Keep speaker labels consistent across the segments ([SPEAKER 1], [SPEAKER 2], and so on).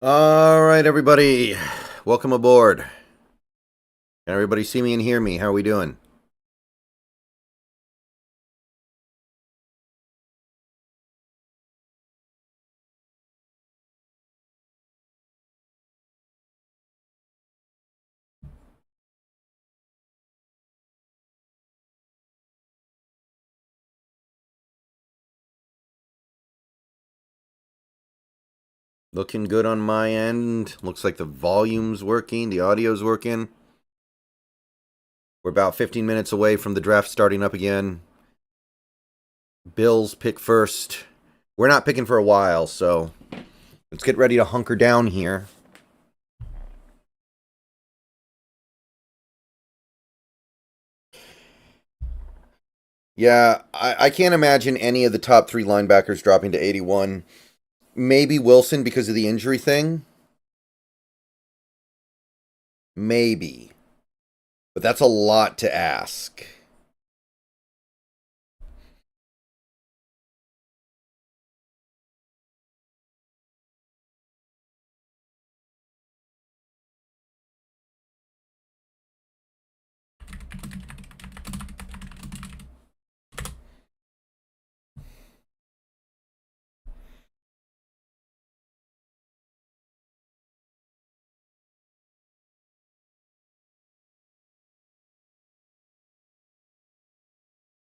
[SPEAKER 1] All right, everybody. Welcome aboard. Can everybody see me and hear me? How are we doing? Looking good on my end. Looks like the volume's working, the audio's working. We're about 15 minutes away from the draft starting up again. Bills pick first. We're not picking for a while, so let's get ready to hunker down here. Yeah, I can't imagine any of the top three linebackers dropping to 81. Maybe Wilson because of the injury thing. Maybe. But that's a lot to ask.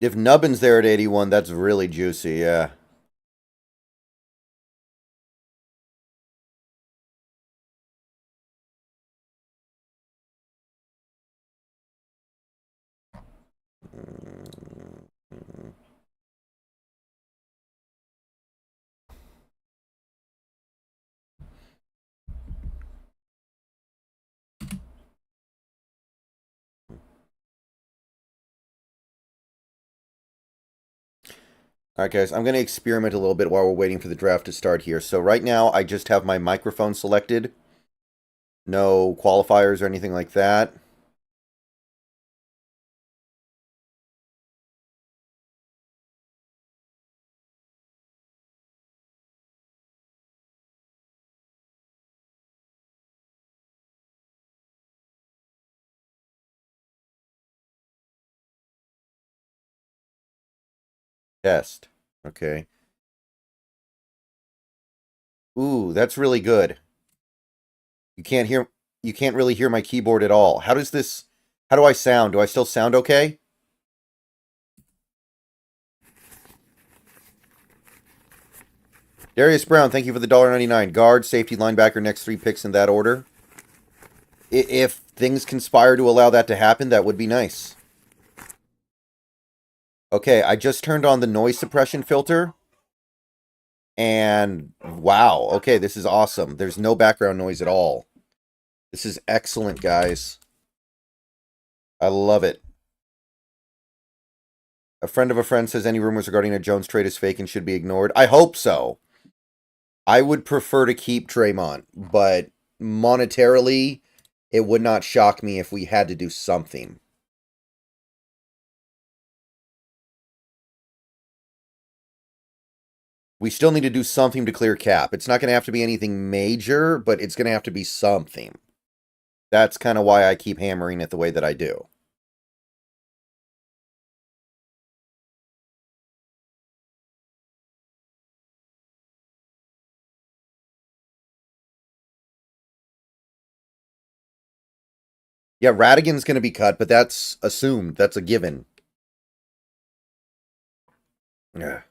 [SPEAKER 1] If Nubbin's there at 81, that's really juicy, yeah. All right, guys, I'm going to experiment a little bit while we're waiting for the draft to start here. So right now, I just have my microphone selected. No qualifiers or anything like that. Test. Okay. Ooh, that's really good. You can't hear... You can't really hear my keyboard at all. How does this... How do I sound? Do I still sound okay? Darius Brown, thank you for the $1.99. Guard, safety, linebacker, next three picks in that order. If things conspire to allow that to happen, that would be nice. Okay, I just turned on the noise suppression filter. And wow, okay, this is awesome. There's no background noise at all. This is excellent, guys. I love it. A friend of a friend says any rumors regarding a Jones trade is fake and should be ignored. I hope so. I would prefer to keep Draymond, but monetarily, it would not shock me if we had to do something. We still need to do something to clear cap. It's not going to have to be anything major, but it's going to have to be something. That's kind of why I keep hammering it the way that I do. Yeah, Radigan's going to be cut, but that's assumed. That's a given. Yeah.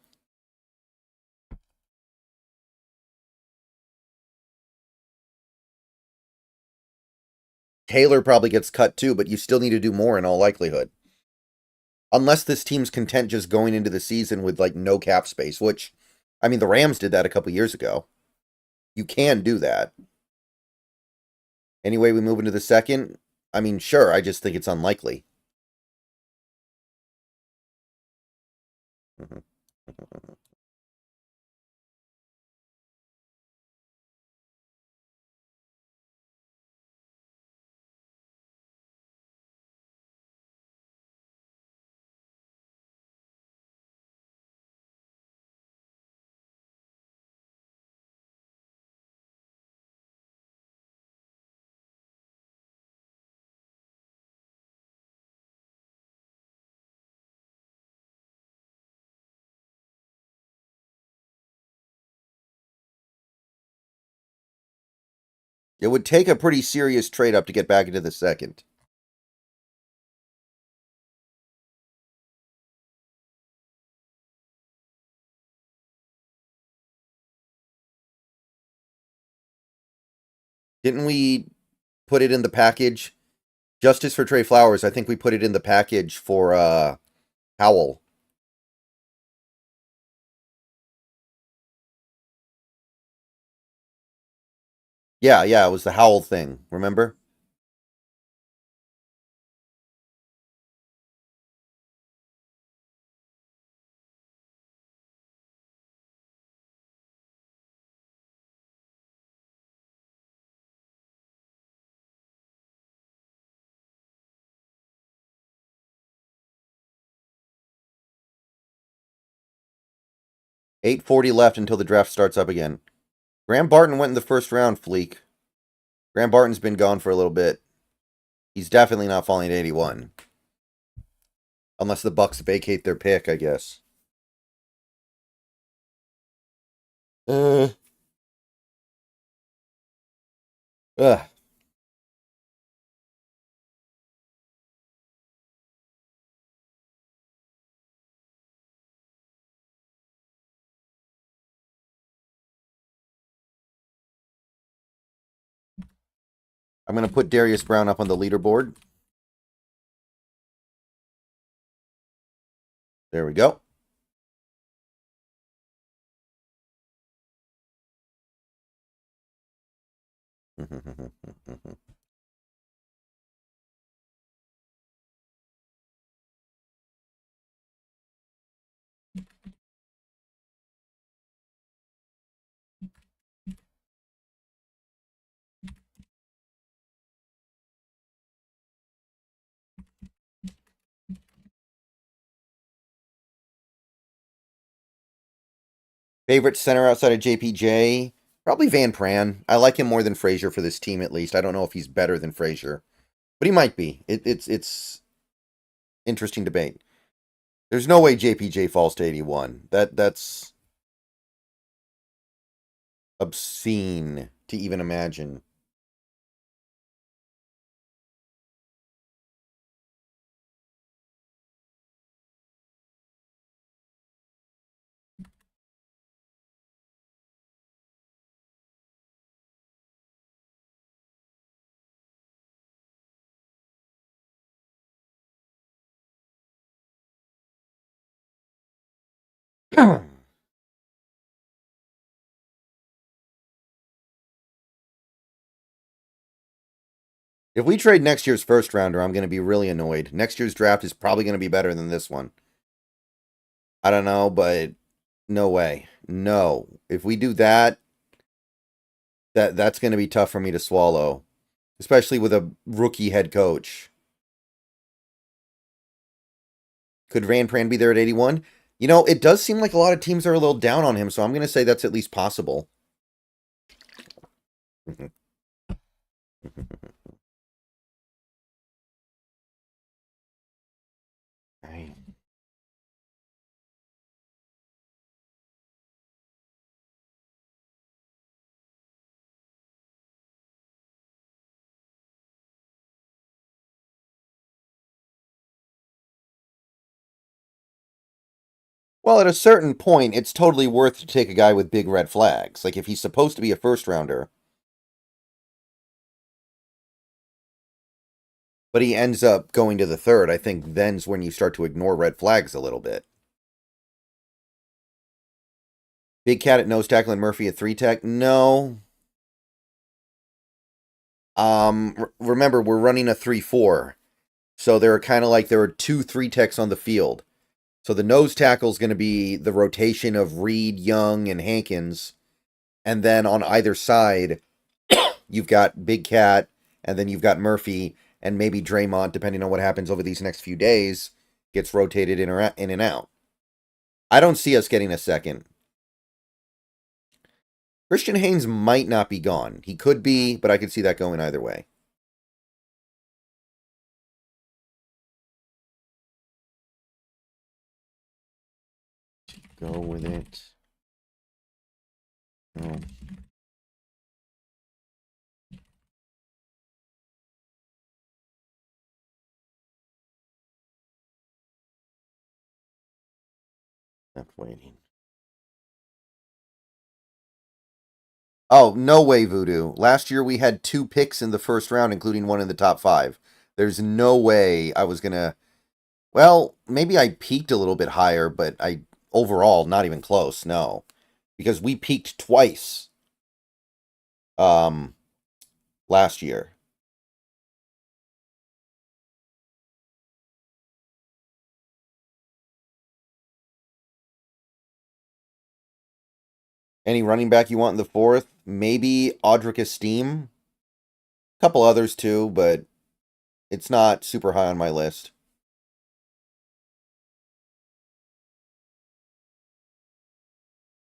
[SPEAKER 1] Taylor probably gets cut too, but you still need to do more in all likelihood. Unless this team's content just going into the season with like no cap space, which, I mean, the Rams did that a couple years ago. You can do that. Anyway, we move into the second. I mean, sure, I just think it's unlikely. It would take a pretty serious trade up to get back into the second. Didn't we put it in the package? Justice for Trey Flowers, I think we put it in the package for Howell. Yeah, it was the Howell thing, remember? $8.40 left until the draft starts up again. Graham Barton went in the first round, Fleek. Graham Barton's been gone for a little bit. He's definitely not falling to 81. Unless the Bucks vacate their pick, I guess. Ugh. I'm going to put Darius Brown up on the leaderboard. There we go. Favorite center outside of JPJ? Probably Van Pran. I like him more than Frazier for this team, at least. I don't know if he's better than Frazier, but he might be. It's interesting debate. There's no way JPJ falls to 81. That's obscene to even imagine. If we trade next year's first rounder, I'm going to be really annoyed. Next year's draft is probably going to be better than this one. I don't know, but no way. No. If we do that, that's going to be tough for me to swallow, especially with a rookie head coach. Could Van Pran be there at 81? You know, it does seem like a lot of teams are a little down on him, so I'm going to say that's at least possible. Right. Well, at a certain point, it's totally worth to take a guy with big red flags. Like, if he's supposed to be a first rounder, but he ends up going to the third, I think then's when you start to ignore red flags a little bit. Big Cat at nose tackle and Murphy at 3-tech? No. Remember, we're running a 3-4. So there are 2 3-techs on the field. So the nose tackle is going to be the rotation of Reed, Young, and Hankins. And then on either side, you've got Big Cat, and then you've got Murphy, and maybe Draymond, depending on what happens over these next few days, gets rotated in and out. I don't see us getting a second. Christian Haynes might not be gone. He could be, but I could see that going either way. Go with it. Oh. Kept waiting. Oh, no way, Voodoo. Last year we had 2 picks in the first round, including one in the top 5. There's no way I was going to... Well, maybe I peaked a little bit higher, but overall, not even close, no. Because we peaked twice last year. Any running back you want in the 4th? Maybe Audric Esteem. A couple others too, but it's not super high on my list.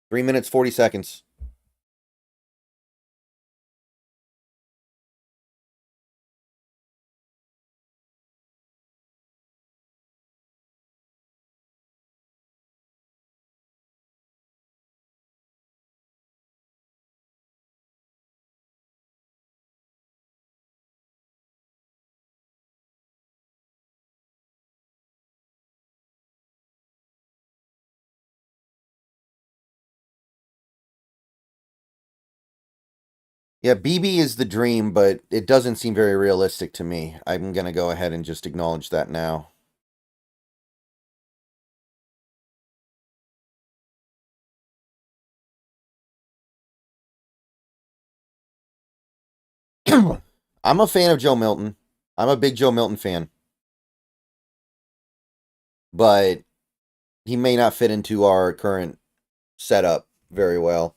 [SPEAKER 1] 3 minutes, 40 seconds. Yeah, BB is the dream, but it doesn't seem very realistic to me. I'm going to go ahead and just acknowledge that now. I'm a fan of Joe Milton. I'm a big Joe Milton fan. But he may not fit into our current setup very well.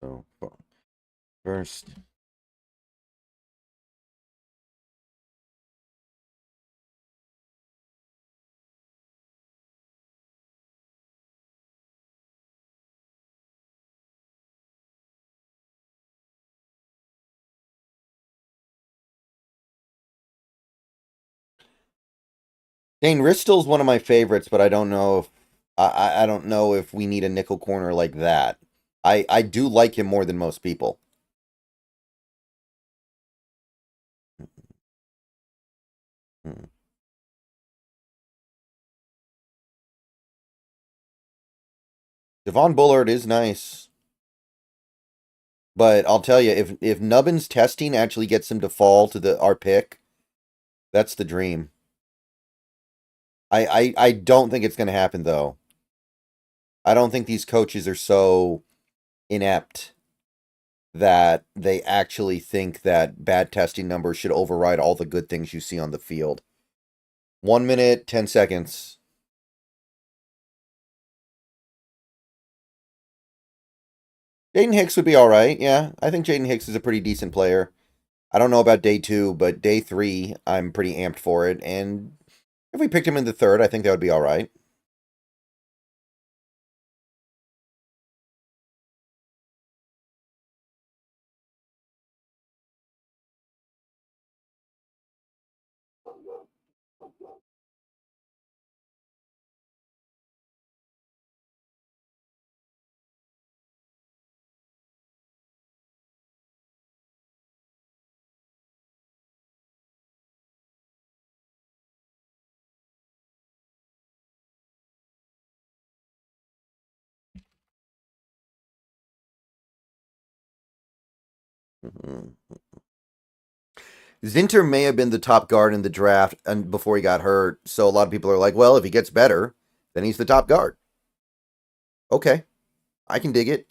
[SPEAKER 1] So, first... Dane Ristel's one of my favorites, but I don't know if I don't know if we need a nickel corner like that. I do like him more than most people. Devon Bullard is nice. But I'll tell you, if Nubbin's testing actually gets him to fall to our pick, that's the dream. I don't think it's going to happen, though. I don't think these coaches are so inept that they actually think that bad testing numbers should override all the good things you see on the field. 1 minute, 10 seconds. Jaden Hicks would be all right. Yeah, I think Jaden Hicks is a pretty decent player. I don't know about day 2, but day 3, I'm pretty amped for it. And if we picked him in the 3rd, I think that would be all right. Zinter may have been the top guard in the draft and before he got hurt. So a lot of people are like, well, if he gets better, then he's the top guard. Okay, I can dig it.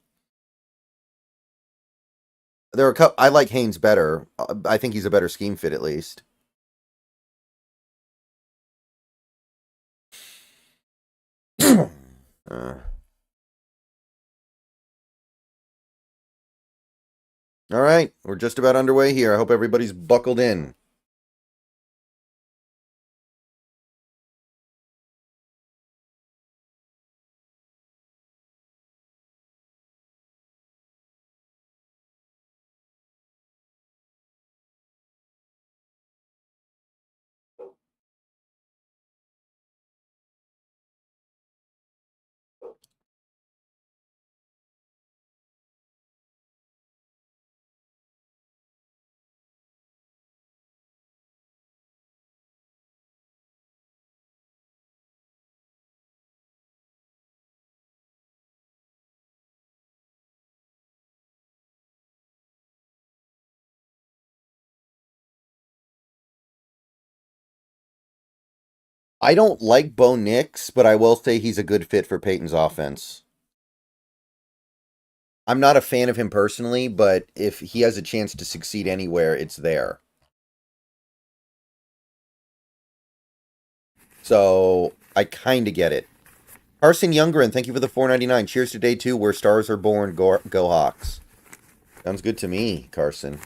[SPEAKER 1] There are a couple, I like Haynes better. I think he's a better scheme fit at least. All right, we're just about underway here. I hope everybody's buckled in. I don't like Bo Nix, but I will say he's a good fit for Peyton's offense. I'm not a fan of him personally, but if he has a chance to succeed anywhere, it's there. So I kind of get it. Carson Youngren, thank you for the $4.99. Cheers to day 2 where stars are born. Go Hawks. Sounds good to me, Carson.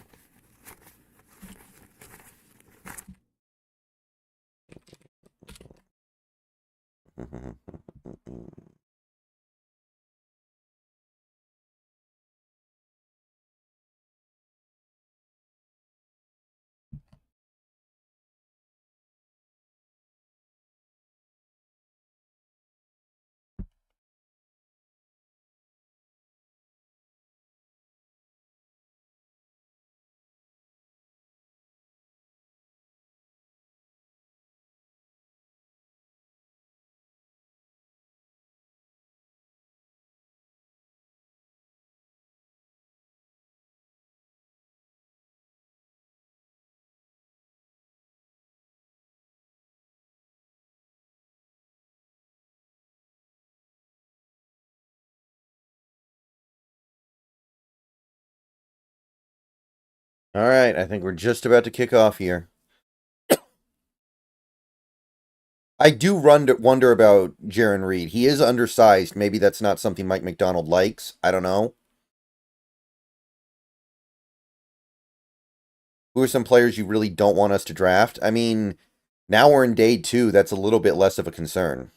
[SPEAKER 1] All right, I think we're just about to kick off here. I do wonder about Jaron Reed. He is undersized. Maybe that's not something Mike McDonald likes. I don't know. Who are some players you really don't want us to draft? I mean, now we're in day 2. That's a little bit less of a concern.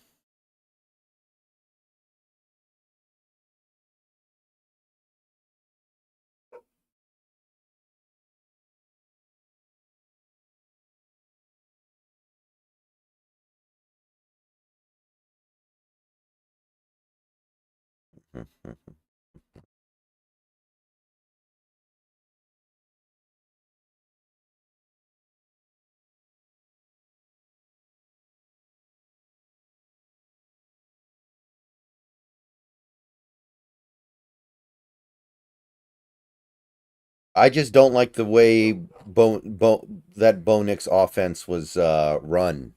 [SPEAKER 1] I just don't like the way that Bo Nix offense was run.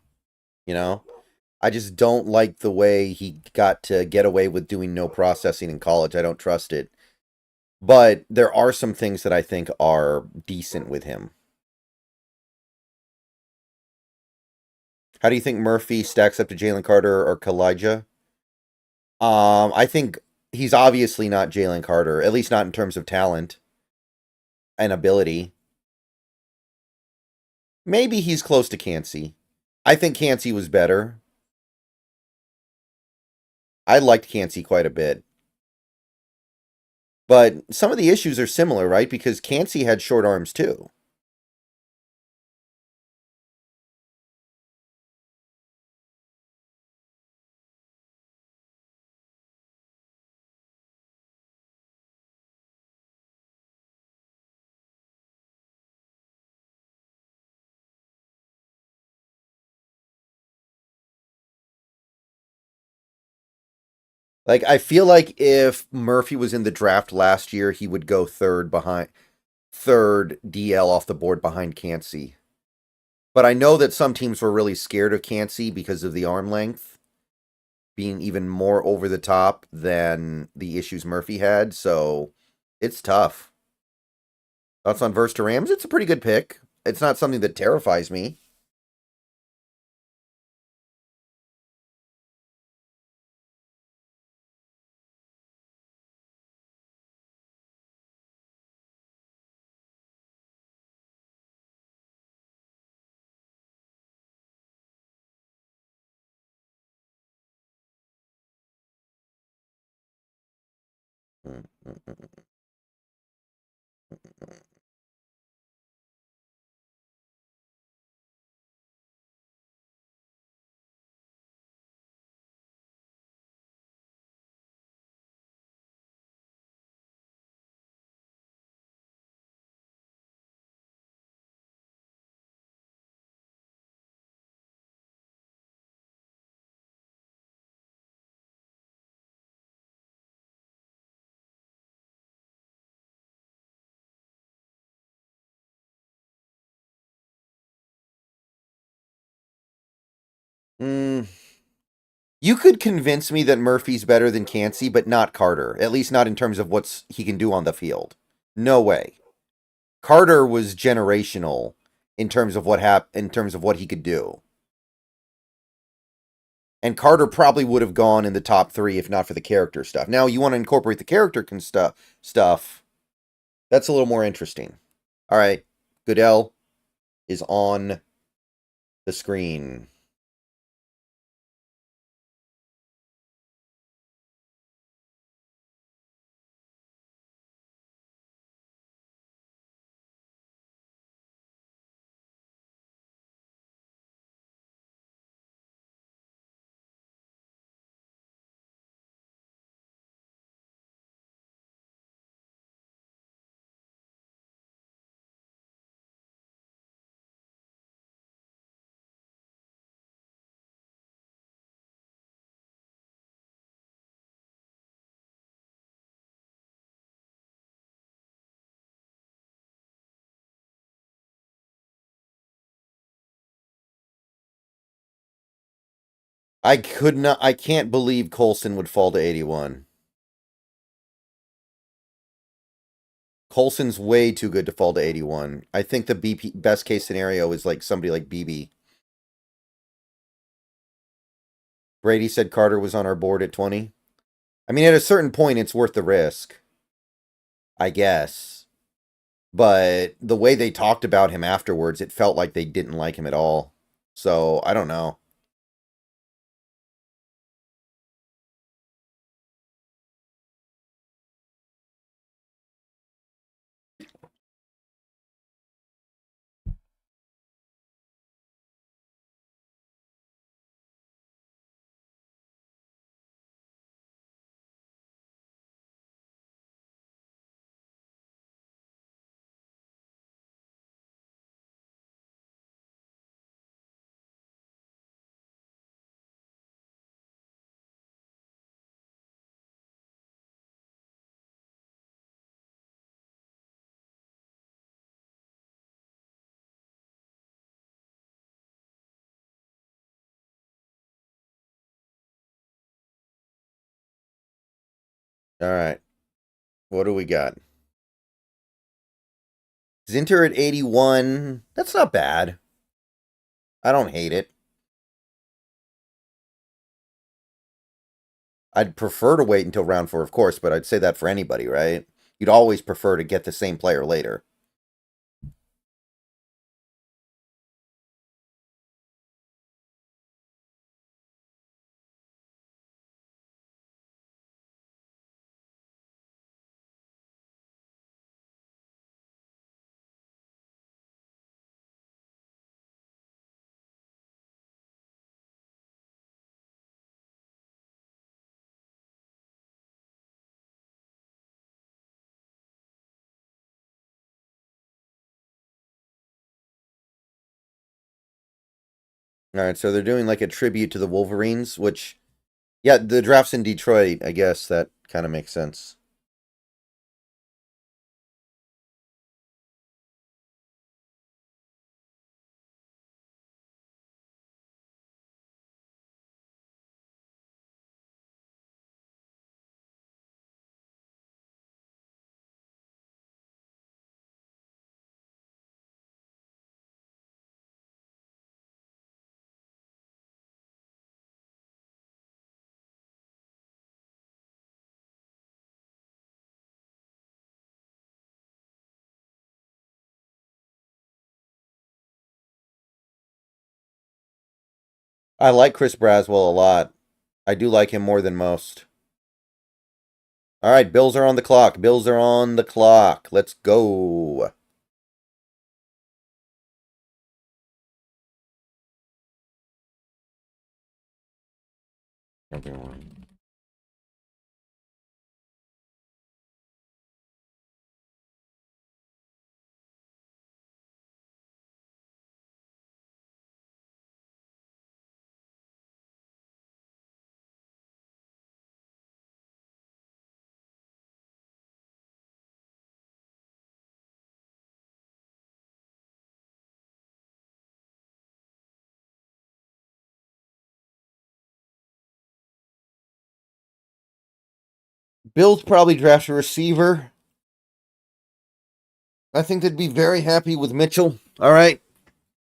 [SPEAKER 1] You know, I just don't like the way he got to get away with doing no processing in college. I don't trust it. But there are some things that I think are decent with him. How do you think Murphy stacks up to Jalen Carter or Kalijah? I think he's obviously not Jalen Carter, at least not in terms of talent and ability. Maybe he's close to Cansey. I think Cansey was better. I liked Cansey quite a bit. But some of the issues are similar, right? Because Cansey had short arms too. Like, I feel like if Murphy was in the draft last year, he would go third DL off the board behind Cansey. But I know that some teams were really scared of Cansey because of the arm length being even more over the top than the issues Murphy had. So it's tough. Thoughts on Verse to Rams? It's a pretty good pick. It's not something that terrifies me. Mm, you could convince me that Murphy's better than Cansey, but not Carter. At least not in terms of what he can do on the field. No way. Carter was generational in terms of in terms of what he could do. And Carter probably would have gone in the top 3 if not for the character stuff. Now you want to incorporate the character stuff. That's a little more interesting. All right, Goodell is on the screen. I can't believe Colson would fall to 81. Colson's way too good to fall to 81. I think the best case scenario is like somebody like BB. Brady said Carter was on our board at 20. I mean, at a certain point, it's worth the risk, I guess. But the way they talked about him afterwards, it felt like they didn't like him at all. So, I don't know. All right. What do we got? Zinter at 81. That's not bad. I don't hate it. I'd prefer to wait until round 4, of course, but I'd say that for anybody, right? You'd always prefer to get the same player later. All right, so they're doing like a tribute to the Wolverines, which, yeah, the draft's in Detroit. I guess that kind of makes sense. I like Chris Braswell a lot. I do like him more than most. All right, Bills are on the clock. Bills are on the clock. Let's go. Everyone. Bills probably draft a receiver. I think they'd be very happy with Mitchell. All right.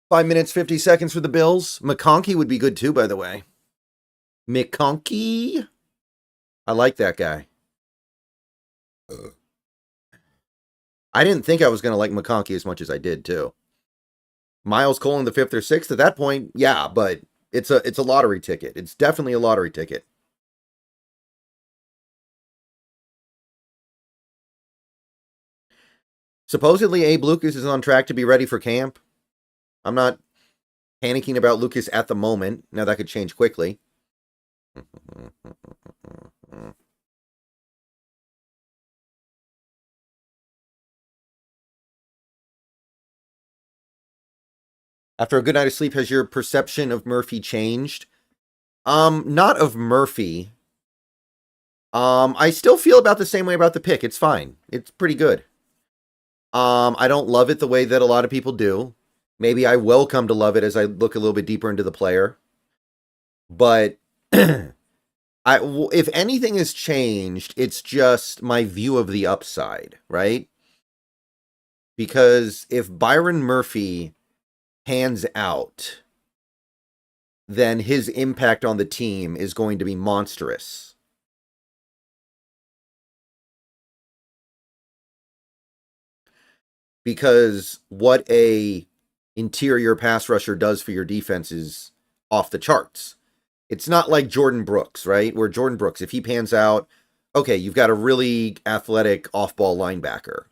[SPEAKER 1] 5 minutes, 50 seconds for the Bills. McConkey would be good too, by the way. McConkey? I like that guy. I didn't think I was going to like McConkey as much as I did, too. Miles Cole in the 5th or 6th, at that point, yeah, but it's a lottery ticket. It's definitely a lottery ticket. Supposedly, Abe Lucas is on track to be ready for camp. I'm not panicking about Lucas at the moment. Now, that could change quickly. After a good night of sleep, has your perception of Murphy changed? Not of Murphy. I still feel about the same way about the pick. It's fine. It's pretty good. I don't love it the way that a lot of people do. Maybe I will come to love it as I look a little bit deeper into the player. But if anything has changed, it's just my view of the upside, right? Because if Byron Murphy pans out, then his impact on the team is going to be monstrous. Because what a interior pass rusher does for your defense is off the charts. It's not like Jordan Brooks, right? Where Jordan Brooks, if he pans out, okay, you've got a really athletic off-ball linebacker.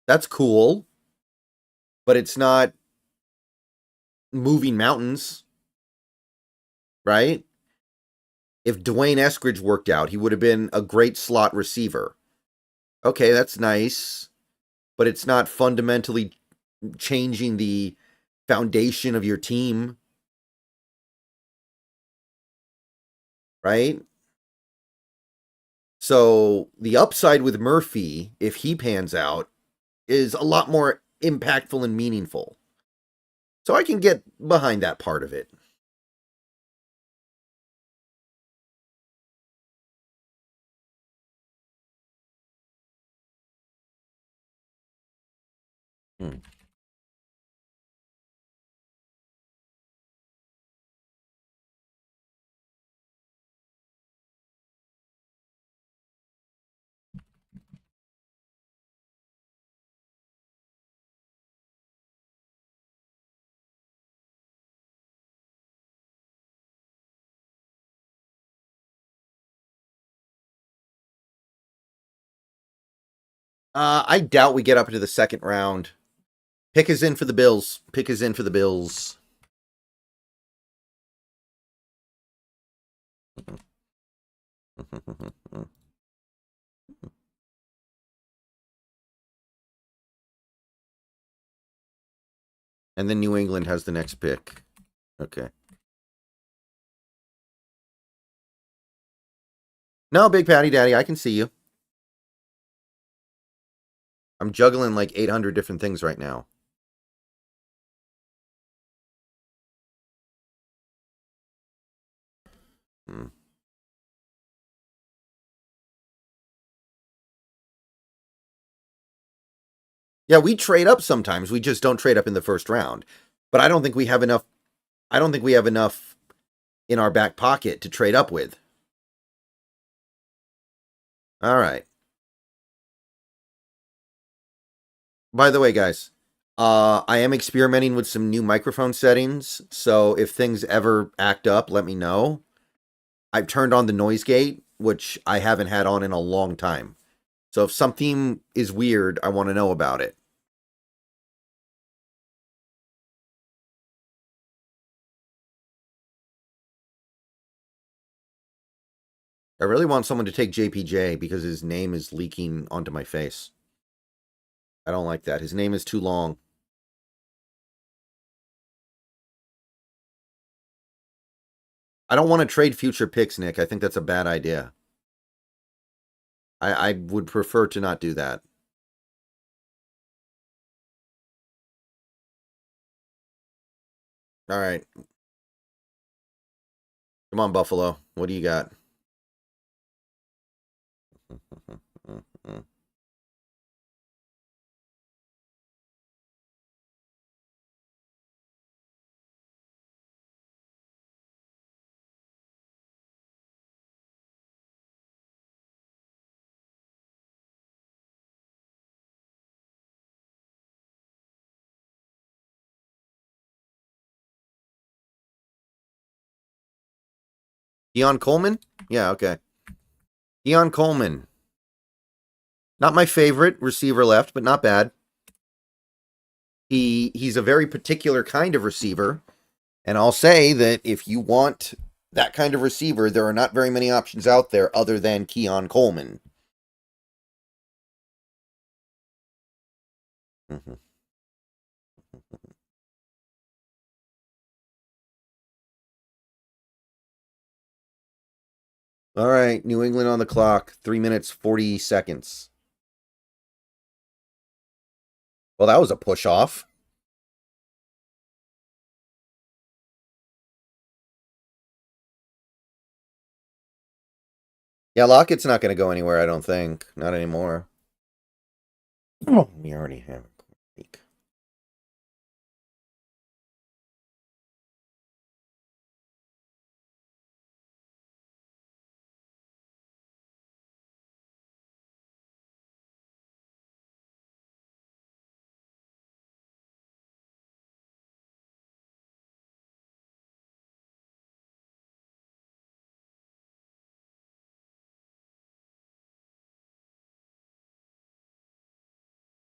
[SPEAKER 1] That's cool, but it's not moving mountains, right? If Dwayne Eskridge worked out, he would have been a great slot receiver. Okay, that's nice, but it's not fundamentally changing the foundation of your team, right? So the upside with Murphy, if he pans out, is a lot more impactful and meaningful. So I can get behind that part of it. I doubt we get up into the second round. Pick is in for the Bills. Pick is in for the Bills. And then New England has the next pick. Okay. No, Big Patty Daddy, I can see you. I'm juggling like 800 different things right now. Yeah, we trade up sometimes. We just don't trade up in the first round. But I don't think we have enough. I don't think we have enough in our back pocket to trade up with. All right. By the way, guys, I am experimenting with some new microphone settings. So if things ever act up, let me know. I've turned on the noise gate, which I haven't had on in a long time. So if something is weird, I want to know about it. I really want someone to take JPJ because his name is leaking onto my face. I don't like that. His name is too long. I don't want to trade future picks, Nick. I think that's a bad idea. I would prefer to not do that. All right. Come on, Buffalo. What do you got? Keon Coleman? Yeah, okay. Keon Coleman. Not my favorite receiver left, but not bad. He's a very particular kind of receiver. And I'll say that if you want that kind of receiver, there are not very many options out there other than Keon Coleman. All right, New England on the clock. 3 minutes, 40 seconds. Well, that was a push off. Yeah, Lockett's not going to go anywhere, I don't think. Not anymore. Oh, we already have a week.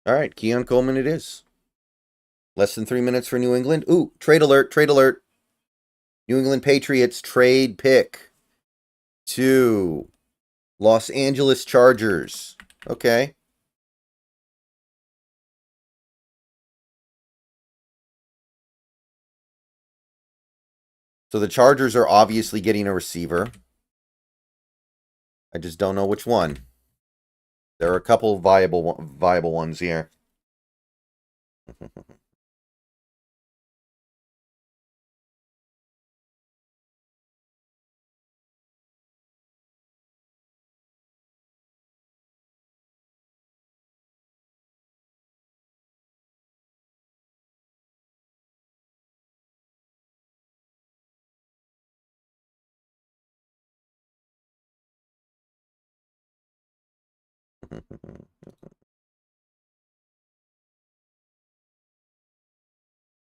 [SPEAKER 1] All right, Keon Coleman it is. Less than 3 minutes for New England. Ooh, trade alert, trade alert. New England Patriots trade pick to Los Angeles Chargers. Okay. So the Chargers are obviously getting a receiver. I just don't know which one. There are a couple viable ones here.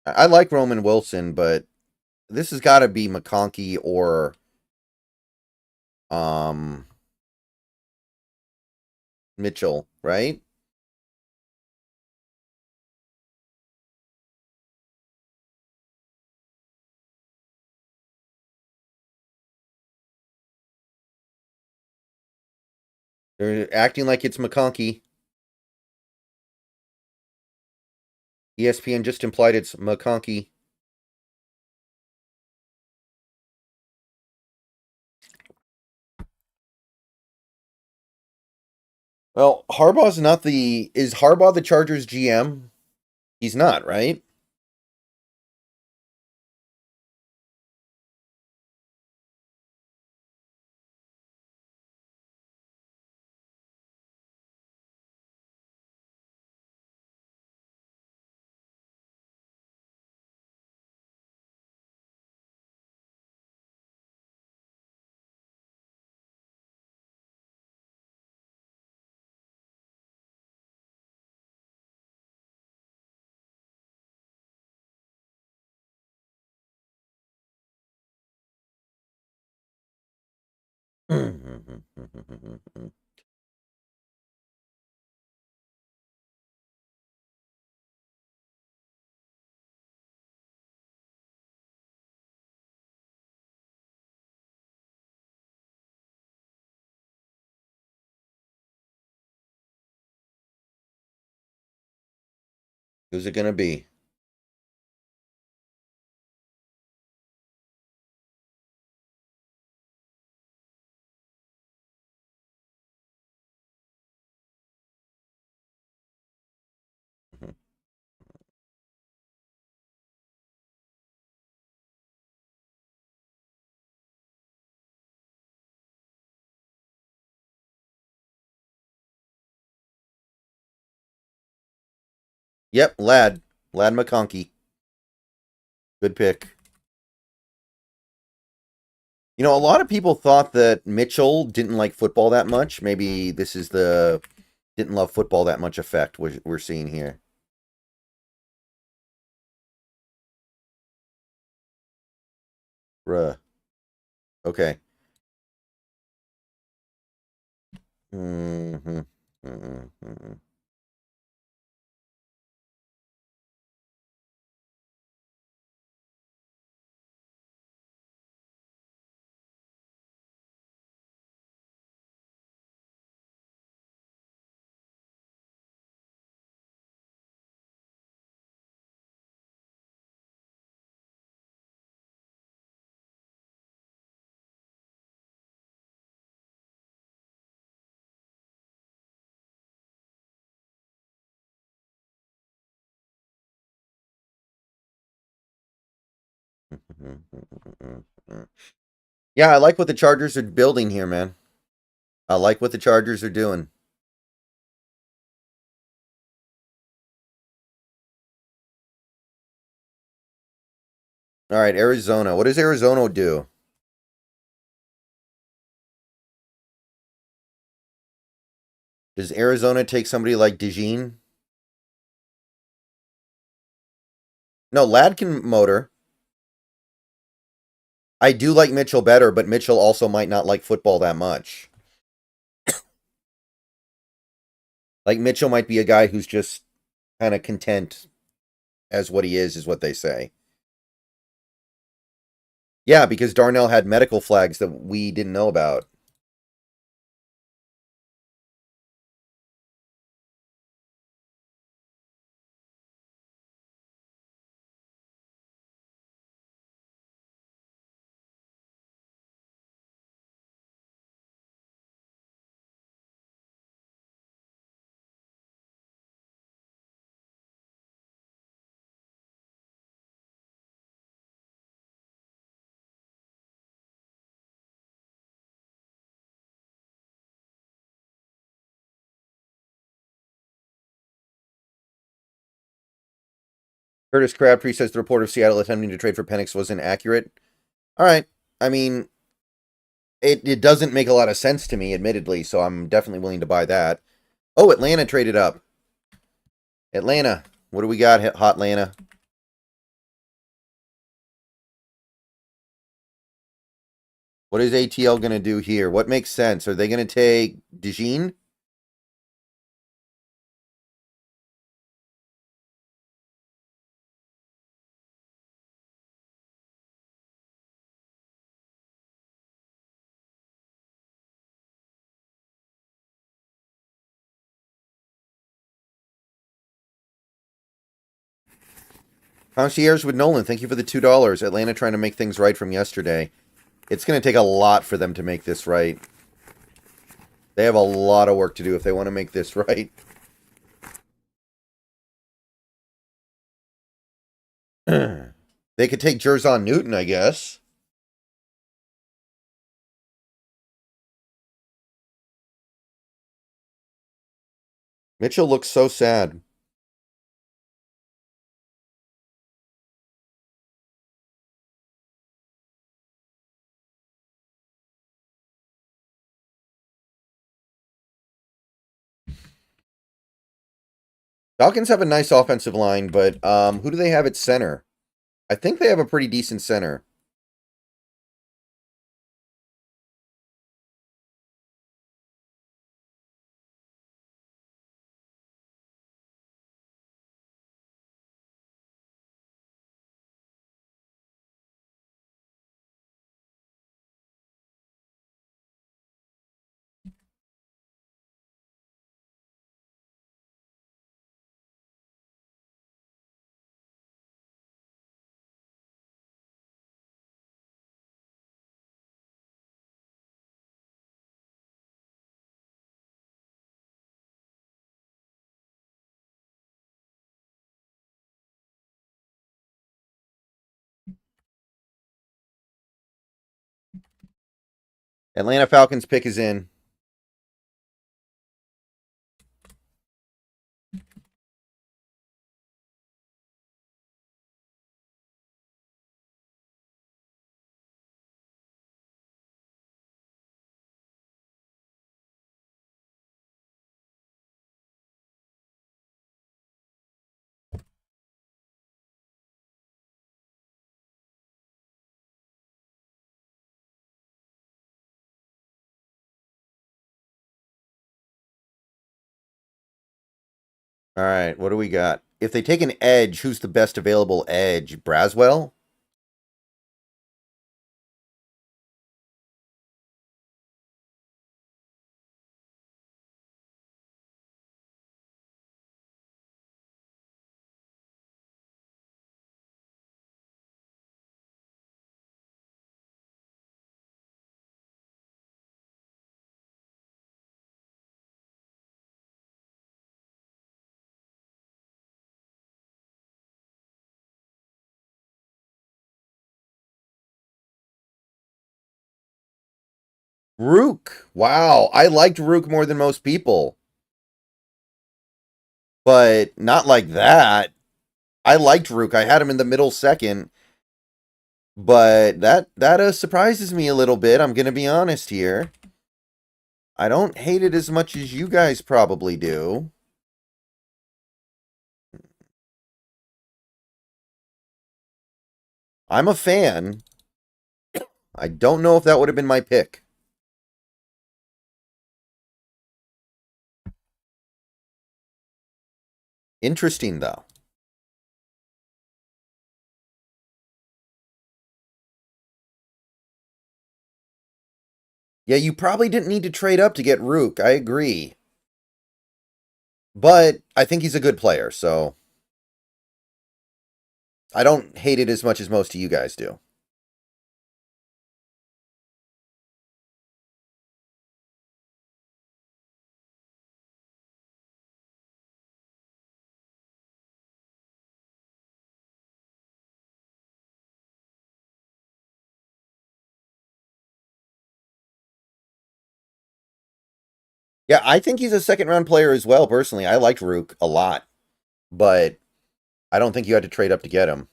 [SPEAKER 1] I like Roman Wilson, but this has got to be McConkey or Mitchell, right? They're acting like it's McConkey. ESPN just implied it's McConkey. Well, Harbaugh's not the... Is Harbaugh the Chargers GM? He's not, right? Who's it going to be? Yep, Lad. Lad McConkey. Good pick. You know, a lot of people thought that Mitchell didn't like football that much. Maybe this is the didn't love football that much effect we're seeing here. Bruh. Okay. Mm-hmm. Mm-hmm. Yeah, I like what the Chargers are building here, man. I like what the Chargers are doing. All right, Arizona. What does Arizona do? Does Arizona take somebody like DeJean? No, Lad can motor. I do like Mitchell better, but Mitchell also might not like football that much. Like Mitchell might be a guy who's just kind of content as what he is what they say. Yeah, because Darnell had medical flags that we didn't know about. Curtis Crabtree says the report of Seattle attempting to trade for Penix was inaccurate. All right. I mean, it doesn't make a lot of sense to me, admittedly, so I'm definitely willing to buy that. Oh, Atlanta traded up. Atlanta. What do we got, Hot Atlanta? What is ATL going to do here? What makes sense? Are they going to take DeJean? Concierge with Nolan, thank you for the $2. Atlanta trying to make things right from yesterday. It's going to take a lot for them to make this right. They have a lot of work to do if they want to make this right. They could take Jerzon Newton, I guess. Mitchell looks so sad. Falcons have a nice offensive line, but who do they have at center? I think they have a pretty decent center. Atlanta Falcons pick is in. All right, what do we got? If they take an edge, who's the best available edge? Braswell? Rook. Wow, I liked Rook more than most people. But not like that. I liked Rook. I had him in the middle second. But that surprises me a little bit. I'm gonna be honest here. I don't hate it as much as you guys probably do. I'm a fan. I don't know if that would have been my pick. Interesting, though. Yeah, you probably didn't need to trade up to get Rook. I agree. But I think he's a good player, so I don't hate it as much as most of you guys do. Yeah, I think he's a second round player as well, personally. I liked Rook a lot, but I don't think you had to trade up to get him.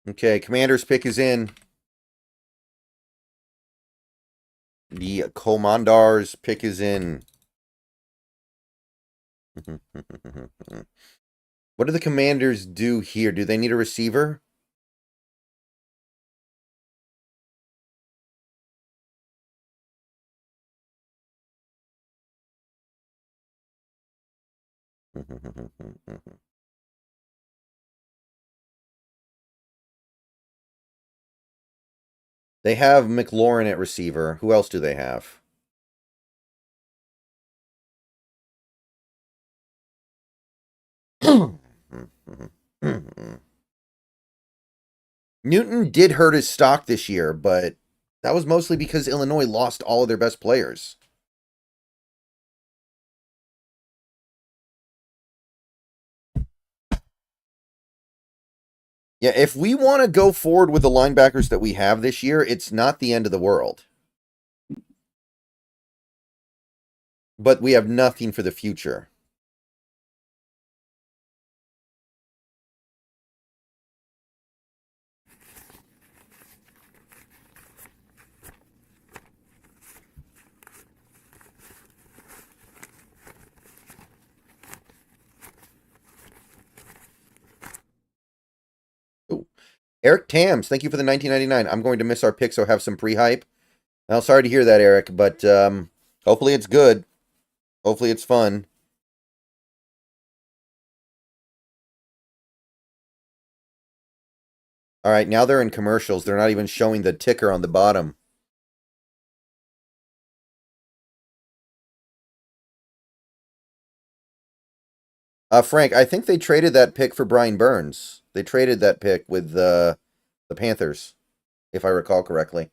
[SPEAKER 1] Okay, Commander's pick is in. The Commandar's pick is in. What do the Commanders do here? Do they need a receiver? They have McLaurin at receiver. Who else do they have? Newton did hurt his stock this year, but that was mostly because Illinois lost all of their best players. Yeah, if we want to go forward with the linebackers that we have this year, it's not the end of the world. But we have nothing for the future. Ooh. Eric Tams, thank you for the 1999. I'm going to miss our pick, so have some pre-hype. Well, sorry to hear that, Eric, but hopefully it's good. Hopefully it's fun. All right, now they're in commercials. They're not even showing the ticker on the bottom. Frank, I think they traded that pick for Brian Burns. They traded that pick with the Panthers, if I recall correctly.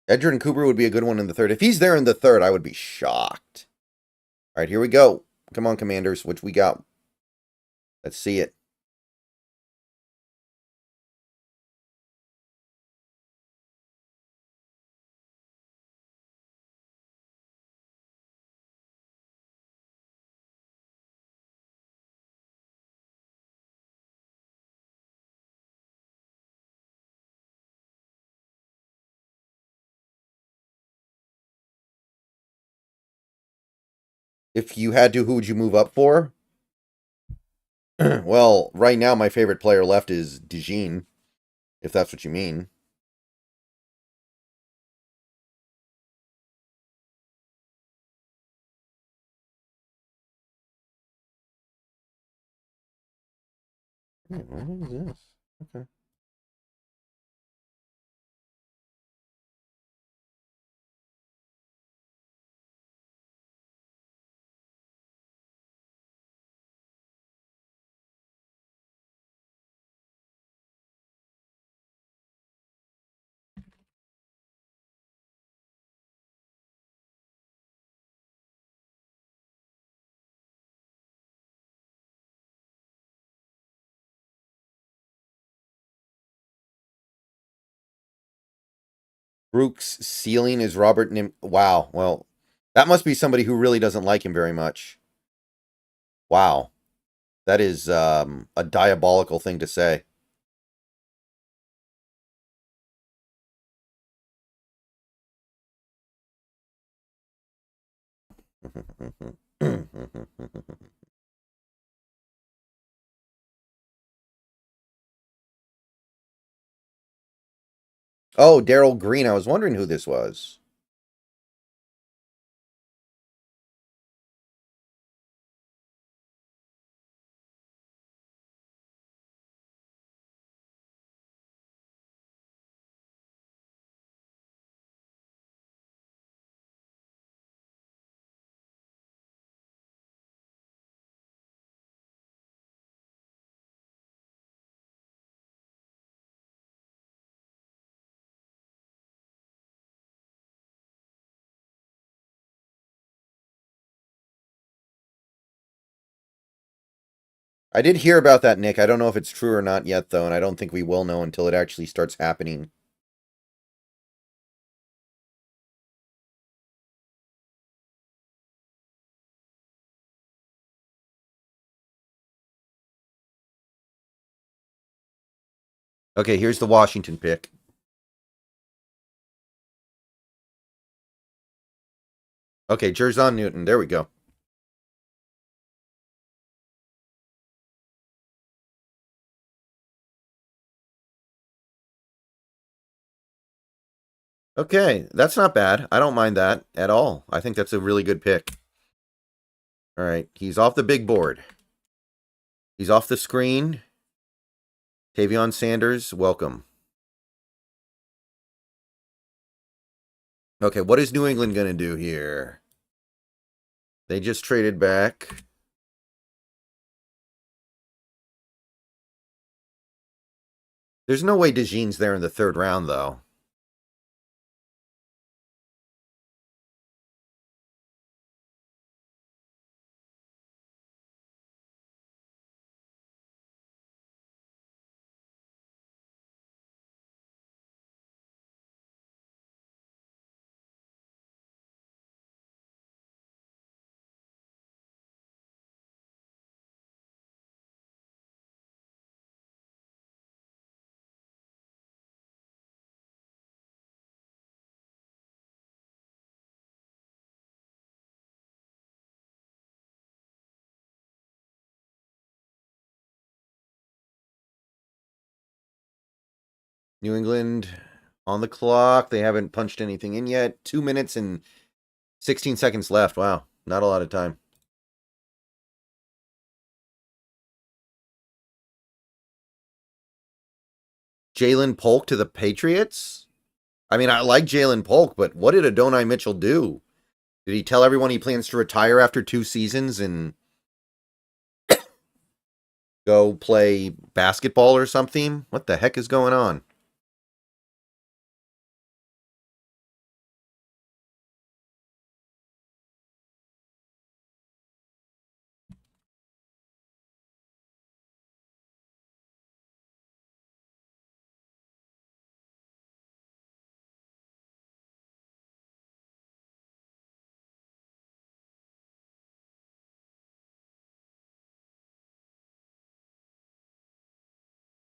[SPEAKER 1] Edgerrin Cooper would be a good one in the third. If he's there in the third, I would be shocked. All right, here we go. Come on, Commanders. Which we got? Let's see it. If you had to, who would you move up for? Well, right now my favorite player left is DeJean, if that's what you mean. What is this? Okay. Brooks' ceiling is Robert Nim. Wow. Well, that must be somebody who really doesn't like him very much. Wow. That is a diabolical thing to say. Oh, Daryl Green. I was wondering who this was. I did hear about that, Nick. I don't know if it's true or not yet, though, and I don't think we will know until it actually starts happening. Okay, here's the Washington pick. Okay, Jerzon Newton. There we go. Okay, that's not bad. I don't mind that at all. I think that's a really good pick. All right, he's off the big board. He's off the screen. Tavion Sanders, welcome. Okay, what is New England going to do here? They just traded back. There's no way DeJean's there in the third round, though. New England on the clock. They haven't punched anything in yet. 2 minutes and 16 seconds left. Wow, not a lot of time. Jalen Polk to the Patriots? I mean, I like Jalen Polk, but what did Adonai Mitchell do? Did he tell everyone he plans to retire after 2 seasons and go play basketball or something? What the heck is going on?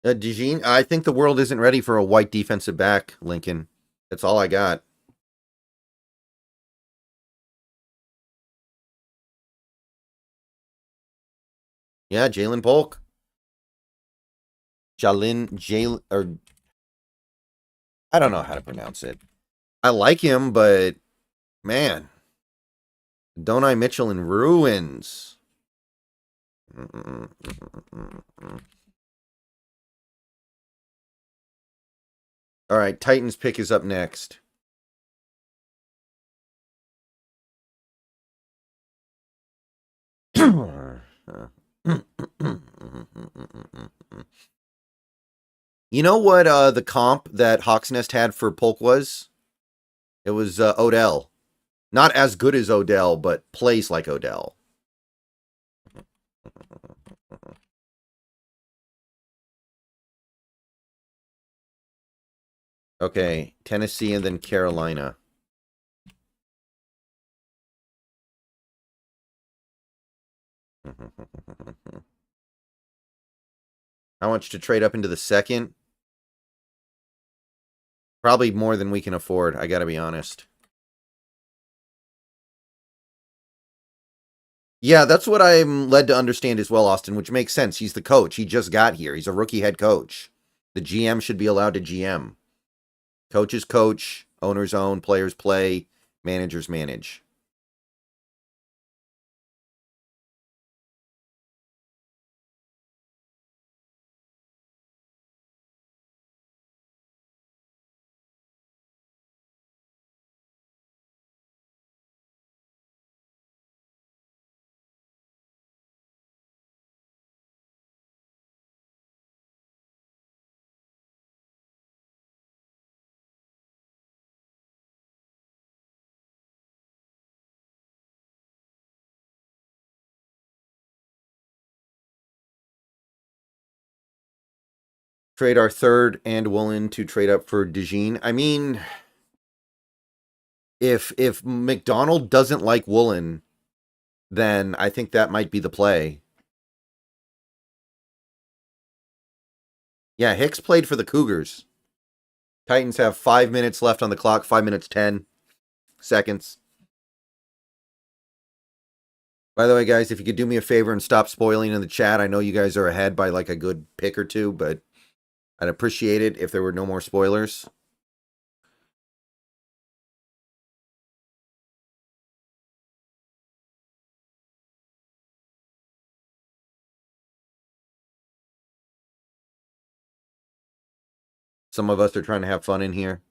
[SPEAKER 1] DeJean, I think the world isn't ready for a white defensive back, Lincoln. That's all I got. Yeah, Jalen Polk. Or I don't know how to pronounce it. I like him, but man, Donai Mitchell in ruins. All right, Titans pick is up next. You know what the comp that Hawks Nest had for Polk was? It was Odell. Not as good as Odell, but plays like Odell. Okay, Tennessee and then Carolina. How much to trade up into the second? Probably more than we can afford, I gotta be honest. Yeah, that's what I'm led to understand as well, Austin, which makes sense. He's the coach. He just got here. He's a rookie head coach. The GM should be allowed to GM. Coaches coach, owners own, players play, managers manage. Trade our third and Woolen to trade up for DeJean. I mean, if McDonald doesn't like Woolen, then I think that might be the play. Yeah, Hicks played for the Cougars. Titans have 5 minutes left on the clock, 5 minutes 10 seconds. By the way, guys, if you could do me a favor and stop spoiling in the chat, I know you guys are ahead by like a good pick or two, but I'd appreciate it if there were no more spoilers. Some of us are trying to have fun in here.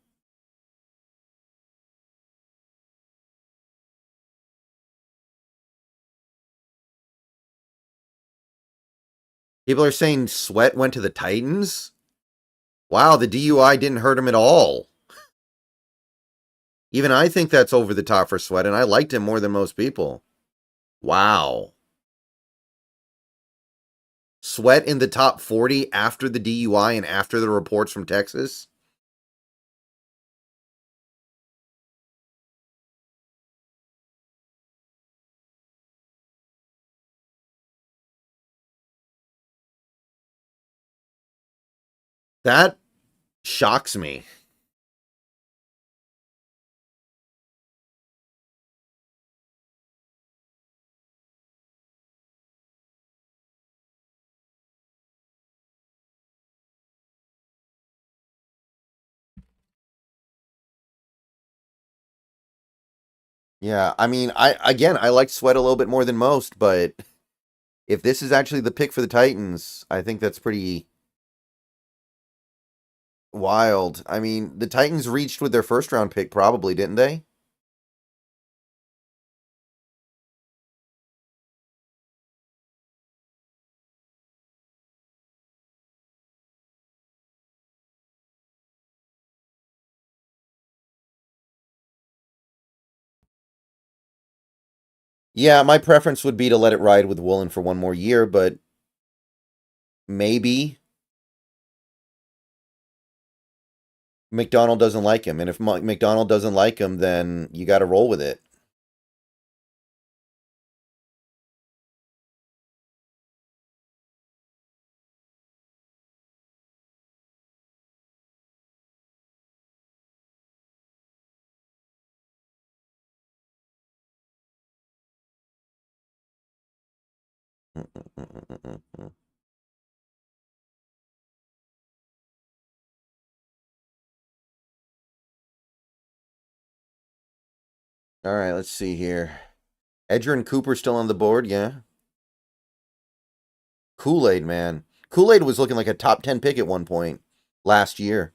[SPEAKER 1] People are saying Sweat went to the Titans. Wow, the DUI didn't hurt him at all. Even I think that's over the top for Sweat, and I liked him more than most people. Wow. Sweat in the top 40 after the DUI and after the reports from Texas? That shocks me. Yeah, I mean, I like Sweat a little bit more than most, but if this is actually the pick for the Titans, I think that's pretty wild. I mean, the Titans reached with their first round pick, probably, didn't they? Yeah, my preference would be to let it ride with Woolen for one more year, but maybe McDonald doesn't like him. And if McDonald doesn't like him, then you got to roll with it. All right, let's see here. Edger and Cooper still on the board, yeah. Kool-Aid, man. Kool-Aid was looking like a top 10 pick at one point last year.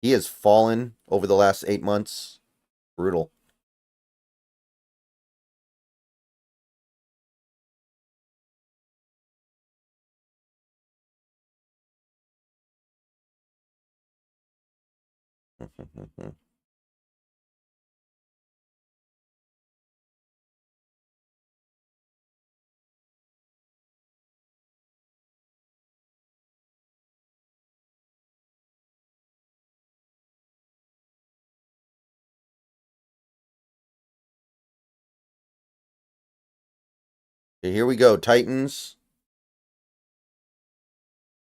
[SPEAKER 1] He has fallen over the last 8 months. Brutal. Okay, here we go. Titans.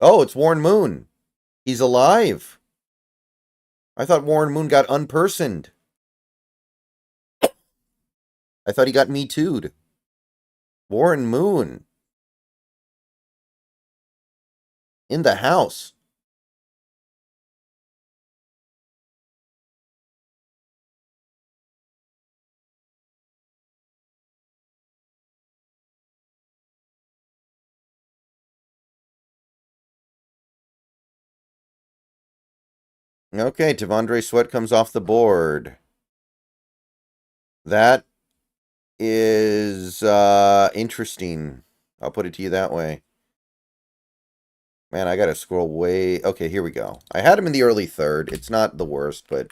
[SPEAKER 1] Oh, it's Warren Moon. He's alive. I thought Warren Moon got unpersoned. I thought he got Me Too'd. Warren Moon. In the house. Okay, Devondre Sweat comes off the board. That is interesting. I'll put it to you that way. Man, I gotta scroll way... Okay, here we go. I had him in the early third. It's not the worst, but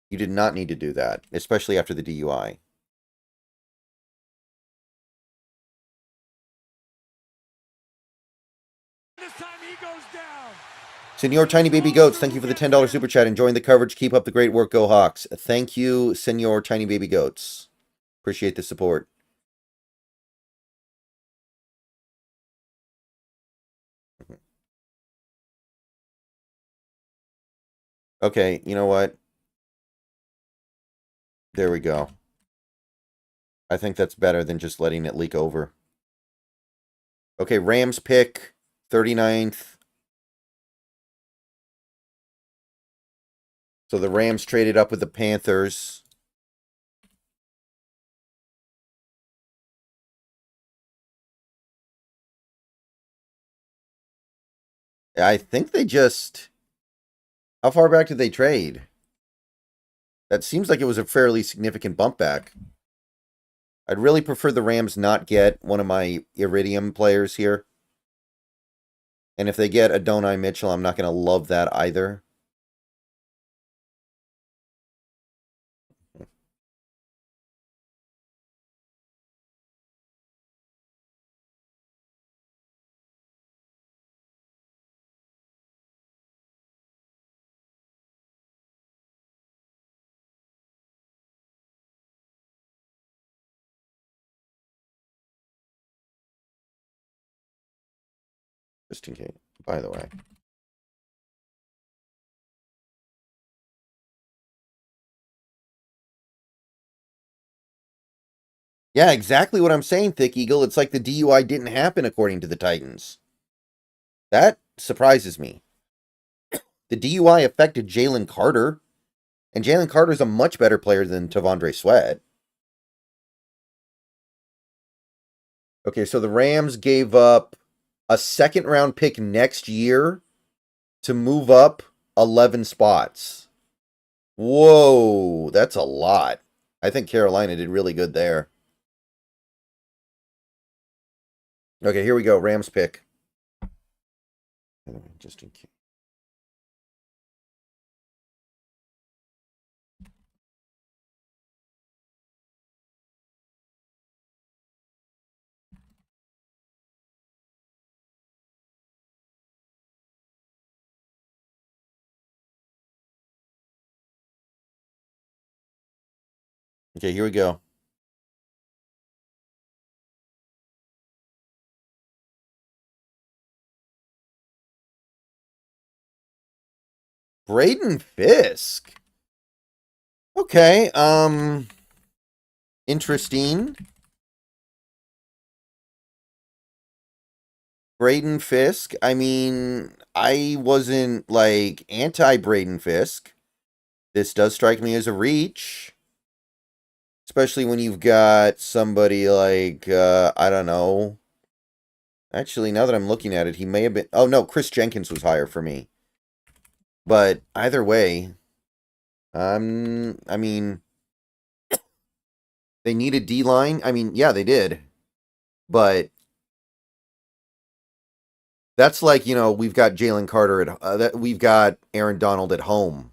[SPEAKER 1] you did not need to do that, especially after the DUI.
[SPEAKER 2] This time he goes down.
[SPEAKER 1] Senor Tiny Baby Goats, thank you for the $10 super chat. Enjoying the coverage. Keep up the great work. Go Hawks. Thank you, Senor Tiny Baby Goats. Appreciate the support. Okay, you know what? There we go. I think that's better than just letting it leak over. Okay, Rams pick, 39th. So the Rams traded up with the Panthers. I think they just... How far back did they trade? That seems like it was a fairly significant bump back. I'd really prefer the Rams not get one of my Iridium players here. And if they get Adonai Mitchell, I'm not going to love that either. Just in case, by the way. Yeah, exactly what I'm saying, Thick Eagle. It's like the DUI didn't happen according to the Titans. That surprises me. The DUI affected Jalen Carter, and Jalen Carter's a much better player than Devondre Sweat. Okay, so the Rams gave up a second round pick next year to move up 11 spots. Whoa, that's a lot. I think Carolina did really good there. Okay, here we go. Rams pick. Just in case. Okay, here we go. Braden Fisk. Okay, interesting. Braden Fisk. I mean, I wasn't like anti Braden Fisk. This does strike me as a reach. Especially when you've got somebody like, I don't know. Actually, now that I'm looking at it, he may have been. Oh, no, Chris Jenkins was higher for me. But either way, I mean, they need a D line. I mean, yeah, they did. But that's like, we've got Jalen Carter we've got Aaron Donald at home,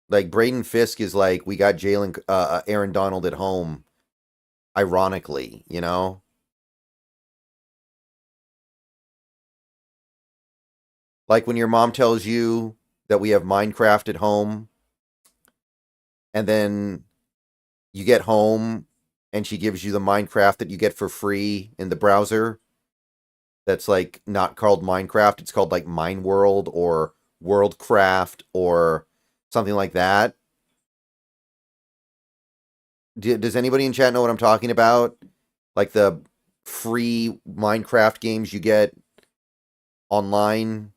[SPEAKER 1] Like Braden Fisk is like we got Aaron Donald at home, ironically, Like when your mom tells you that we have Minecraft at home, and then you get home and she gives you the Minecraft that you get for free in the browser. That's like not called Minecraft. It's called like Mine World or Worldcraft or something like that. Does anybody in chat know what I'm talking about? Like the free Minecraft games you get online.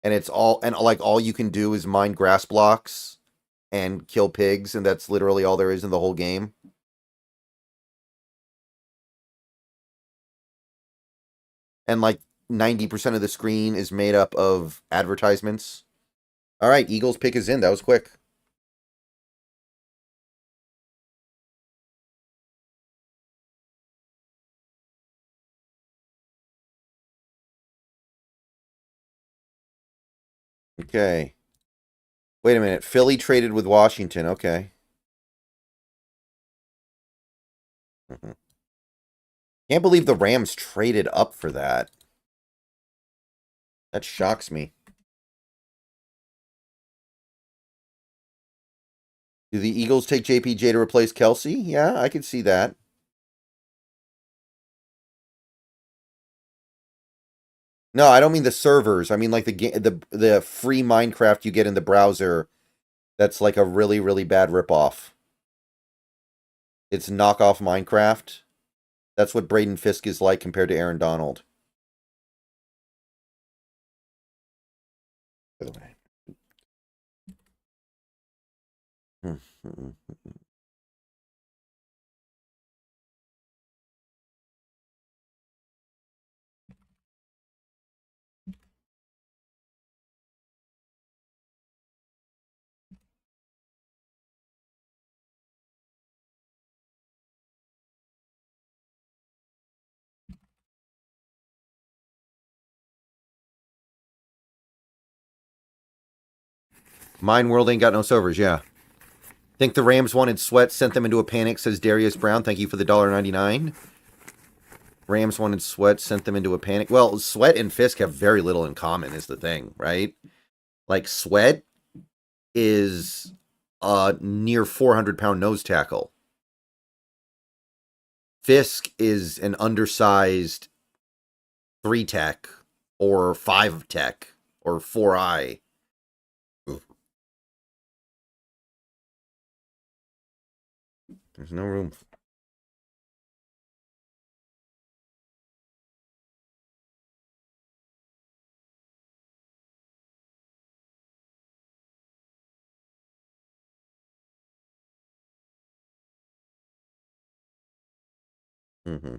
[SPEAKER 1] And it's all you can do is mine grass blocks and kill pigs, and that's literally all there is in the whole game. And like 90% of the screen is made up of advertisements. All right, Eagles pick is in. That was quick. Okay. Wait a minute. Philly traded with Washington. Okay. Can't believe the Rams traded up for that. That shocks me. Do the Eagles take JPJ to replace Kelsey? Yeah, I could see that. No, I don't mean the servers. I mean like the free Minecraft you get in the browser. That's like a really really bad ripoff. It's knockoff Minecraft. That's what Braden Fisk is like compared to Aaron Donald. By the way. Mine World ain't got no servers, yeah. Think the Rams wanted Sweat, sent them into a panic, says Darius Brown. Thank you for the $1.99. Rams wanted Sweat, sent them into a panic. Well, Sweat and Fisk have very little in common, is the thing, right? Like, Sweat is a near 400-pound nose tackle. Fisk is an undersized 3-tech or 5-tech or 4-eye. There's no room. Mm-hmm.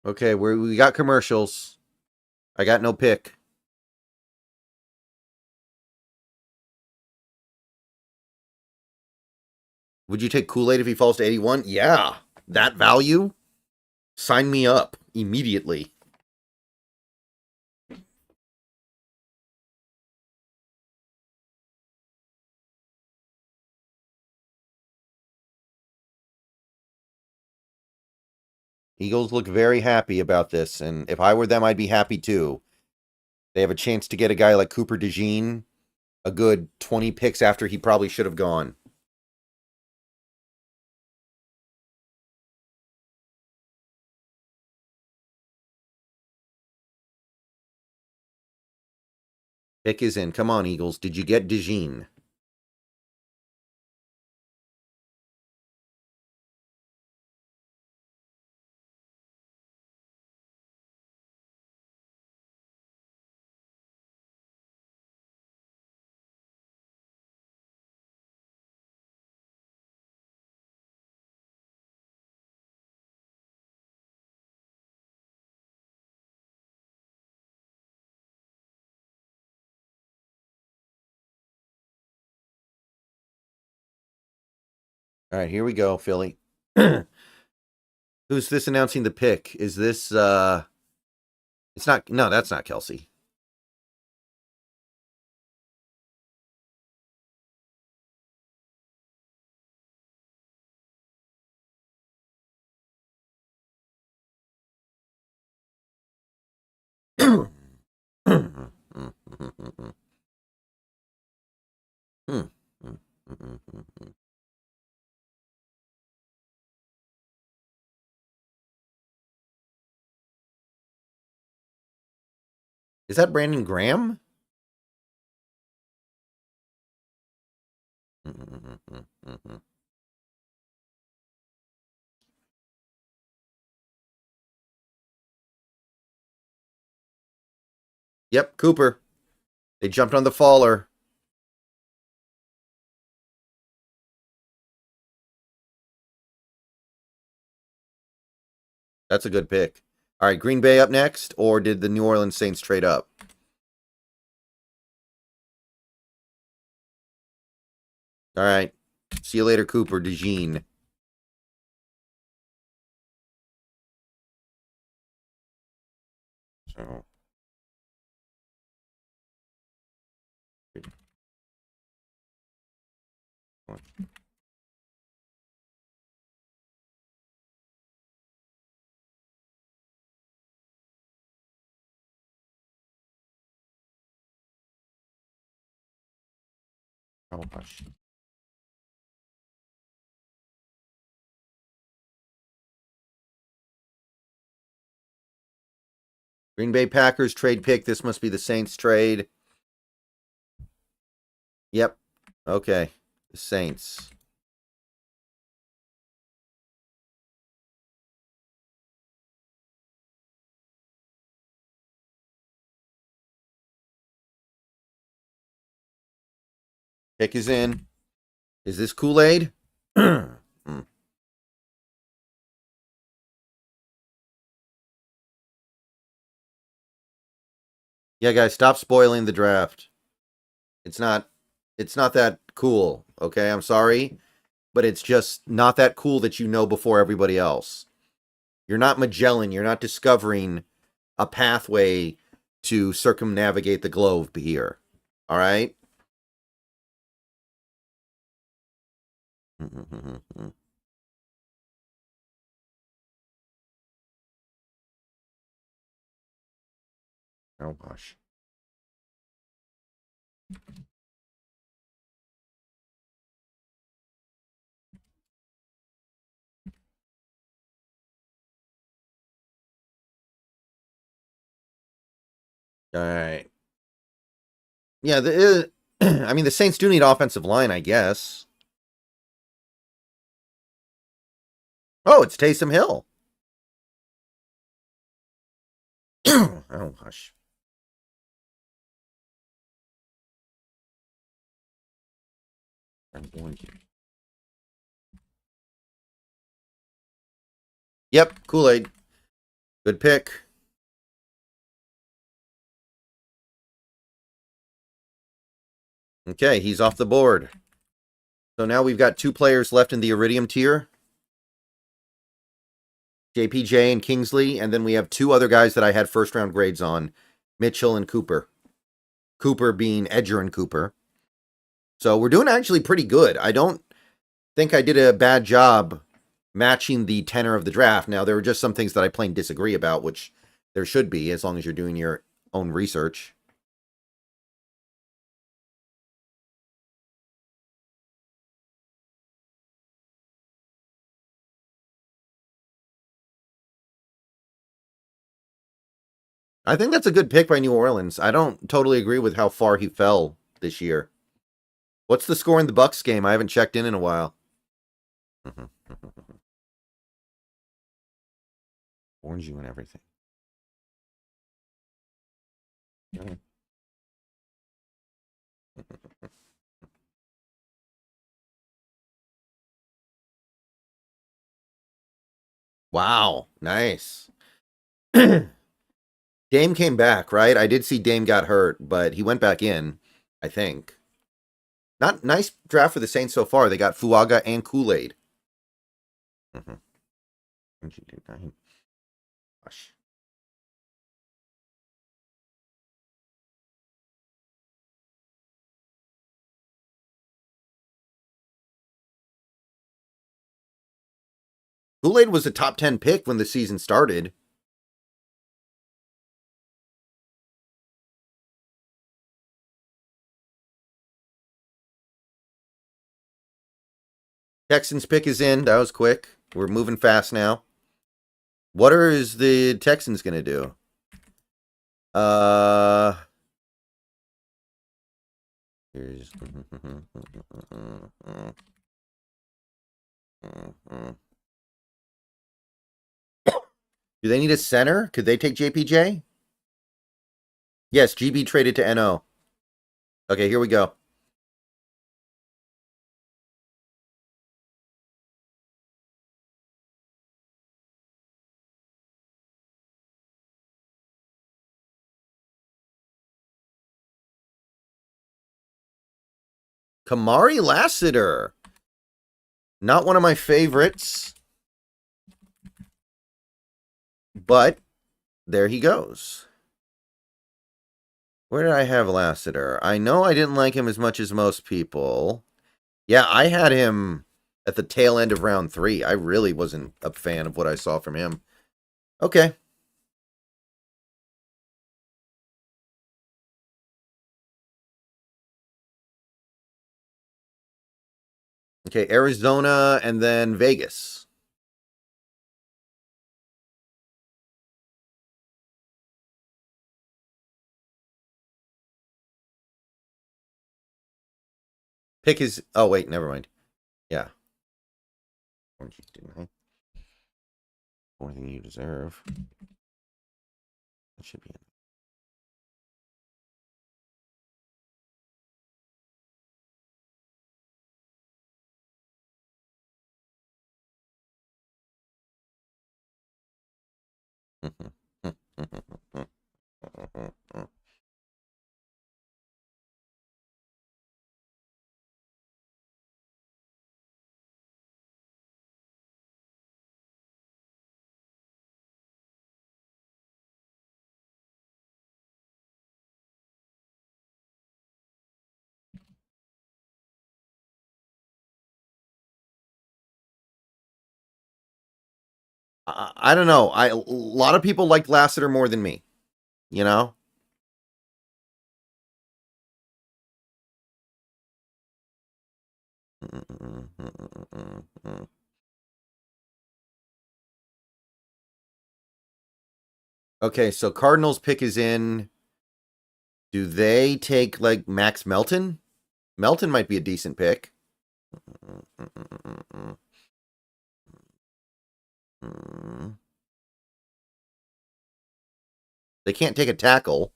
[SPEAKER 1] Okay, we got commercials. I got no pick. Would you take Kool-Aid if he falls to 81? Yeah. That value? Sign me up immediately. Eagles look very happy about this, and if I were them, I'd be happy too. They have a chance to get a guy like Cooper DeJean a good 20 picks after he probably should have gone. Pick is in. Come on, Eagles. Did you get DeJean? All right, here we go, Philly. Who's this announcing the pick? Is this it's not, no, that's not Kelsey. Is that Brandon Graham? Yep, Cooper. They jumped on the faller. That's a good pick. All right, Green Bay up next, or did the New Orleans Saints trade up? All right. See you later, Cooper DeJean. So. Oh, gosh. Green Bay Packers trade pick. This must be the Saints trade. Yep. Okay. The Saints. Pick is in. Is this Kool-Aid? Yeah, guys, stop spoiling the draft. It's not that cool, okay? I'm sorry, but it's just not that cool that you know before everybody else. You're not Magellan, you're not discovering a pathway to circumnavigate the globe here. All right? Oh gosh. All right. Yeah, I mean, the Saints do need offensive line, I guess. Oh, it's Taysom Hill. Oh, hush. I'm going to. Yep, Kool-Aid. Good pick. Okay, he's off the board. So now we've got 2 players left in the Iridium tier. JPJ and Kingsley, and then we have 2 other guys that I had first-round grades on, Mitchell and Cooper. Cooper being Edger and Cooper. So we're doing actually pretty good. I don't think I did a bad job matching the tenor of the draft. Now, there were just some things that I plain disagree about, which there should be, as long as you're doing your own research. I think that's a good pick by New Orleans. I don't totally agree with how far he fell this year. What's the score in the Bucks game? I haven't checked in a while. Warns you and everything. Wow, nice. Dame came back, right? I did see Dame got hurt, but he went back in, I think. Not nice draft for the Saints so far. They got Fuaga and Kool-Aid. Gosh. Kool-Aid was a top 10 pick when the season started. Texans pick is in. That was quick. We're moving fast now. What is the Texans going to do? Here's... Do they need a center? Could they take JPJ? Yes, GB traded to NO. Okay, here we go. Kamari Lassiter. Not one of my favorites. But there he goes. Where did I have Lassiter? I know I didn't like him as much as most people. Yeah, I had him at the tail end of round 3. I really wasn't a fan of what I saw from him. Okay. Okay, Arizona and then Vegas. Pick his... Oh, wait, never mind. Yeah. More than you deserve. That should be in. I don't know. A lot of people liked Lassiter more than me. You know? Okay, so Cardinals pick is in. Do they take, like, Max Melton? Melton might be a decent pick. They can't take a tackle.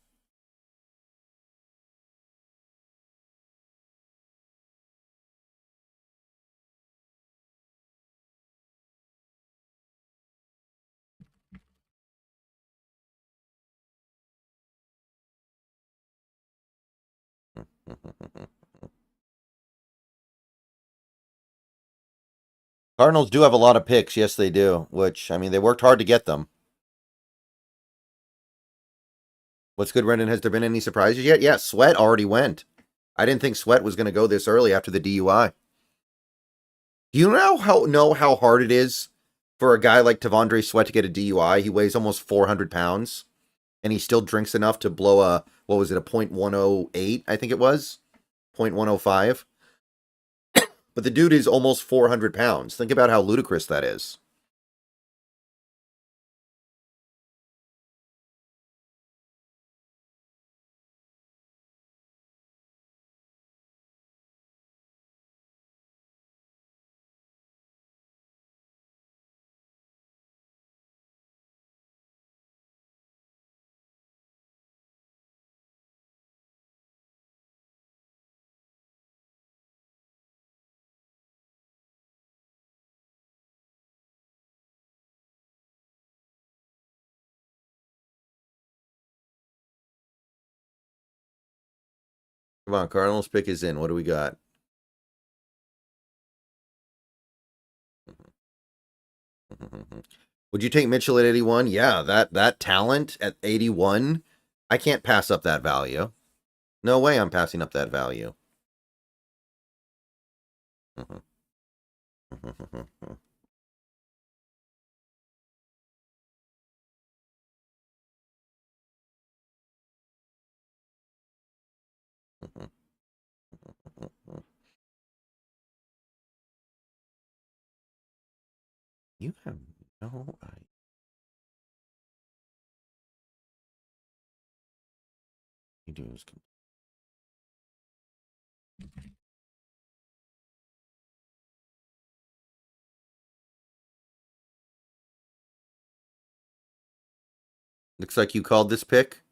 [SPEAKER 1] Cardinals do have a lot of picks. Yes, they do. Which, I mean, they worked hard to get them. What's good, Brendan? Has there been any surprises yet? Yeah, Sweat already went. I didn't think Sweat was going to go this early after the DUI. Do you know how hard it is for a guy like Tavondre Sweat to get a DUI? He weighs almost 400 pounds, and he still drinks enough to blow a, what was it, a .108, I think it was? .105. But the dude is almost 400 pounds. Think about how ludicrous that is. Come on, Cardinals pick is in. What do we got? Would you take Mitchell at 81? Yeah, that talent at 81, I can't pass up that value. No way I'm passing up that value. You have no idea. You do is looks like you called this pick.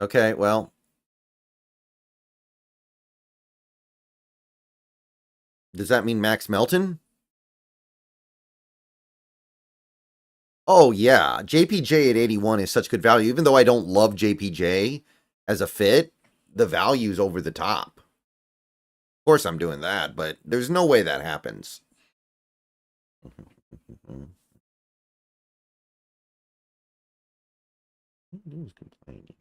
[SPEAKER 1] Okay, well. Does that mean Max Melton? Oh, yeah. JPJ at 81 is such good value. Even though I don't love JPJ as a fit, the value's over the top. Of course I'm doing that, but there's no way that happens. Who's complaining?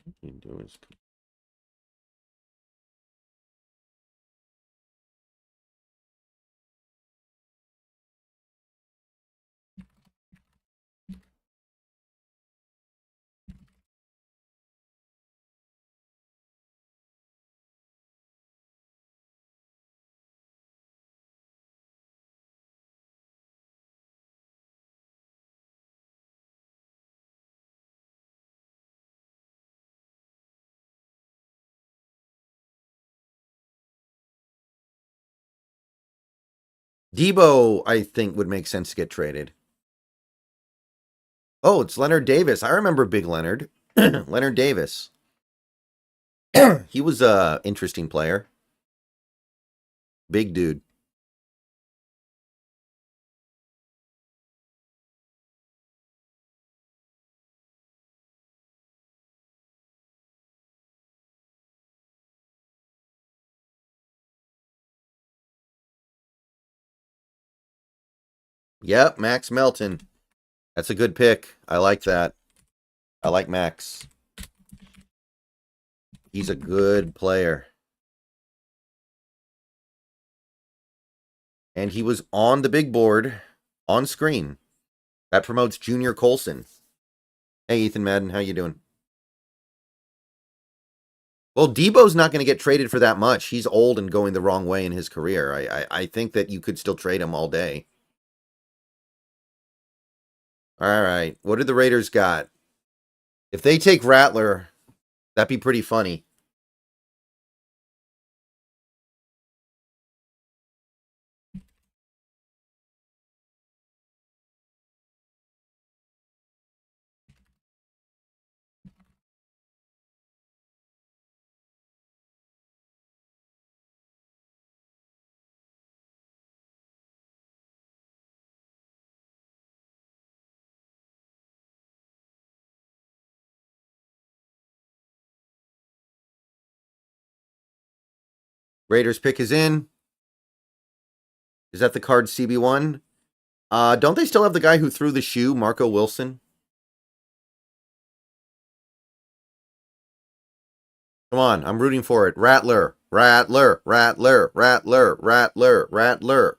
[SPEAKER 1] What you do is Debo, I think, would make sense to get traded. Oh, it's Leonard Davis. I remember Big Leonard. Leonard Davis. He was a interesting player. Big dude. Yep, Max Melton. That's a good pick. I like that. I like Max. He's a good player. And he was on the big board, on screen. That promotes Junior Colson. Hey, Ethan Madden, how you doing? Well, Debo's not going to get traded for that much. He's old and going the wrong way in his career. I think that you could still trade him all day. All right. What did the Raiders got? If they take Rattler, that'd be pretty funny. Raiders pick is in. Is that the card CB1? Don't they still have the guy who threw the shoe, Marco Wilson? Come on, I'm rooting for it. Rattler, Rattler, Rattler, Rattler, Rattler, Rattler.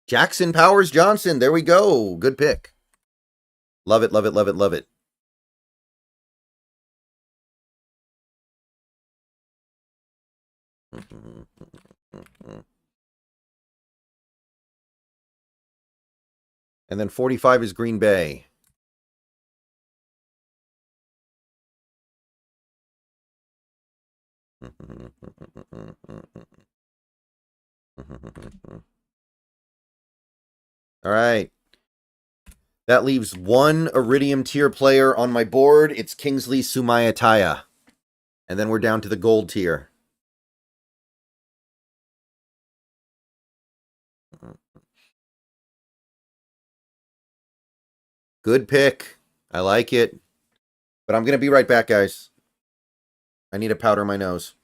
[SPEAKER 1] Jackson Powers Johnson. There we go. Good pick. Love it, love it, love it, love it. And then 45 is Green Bay. All right. That leaves one Iridium tier player on my board. It's Kingsley Sumayataya. And then we're down to the gold tier. Good pick. I like it. But I'm going to be right back, guys. I need to powder my nose.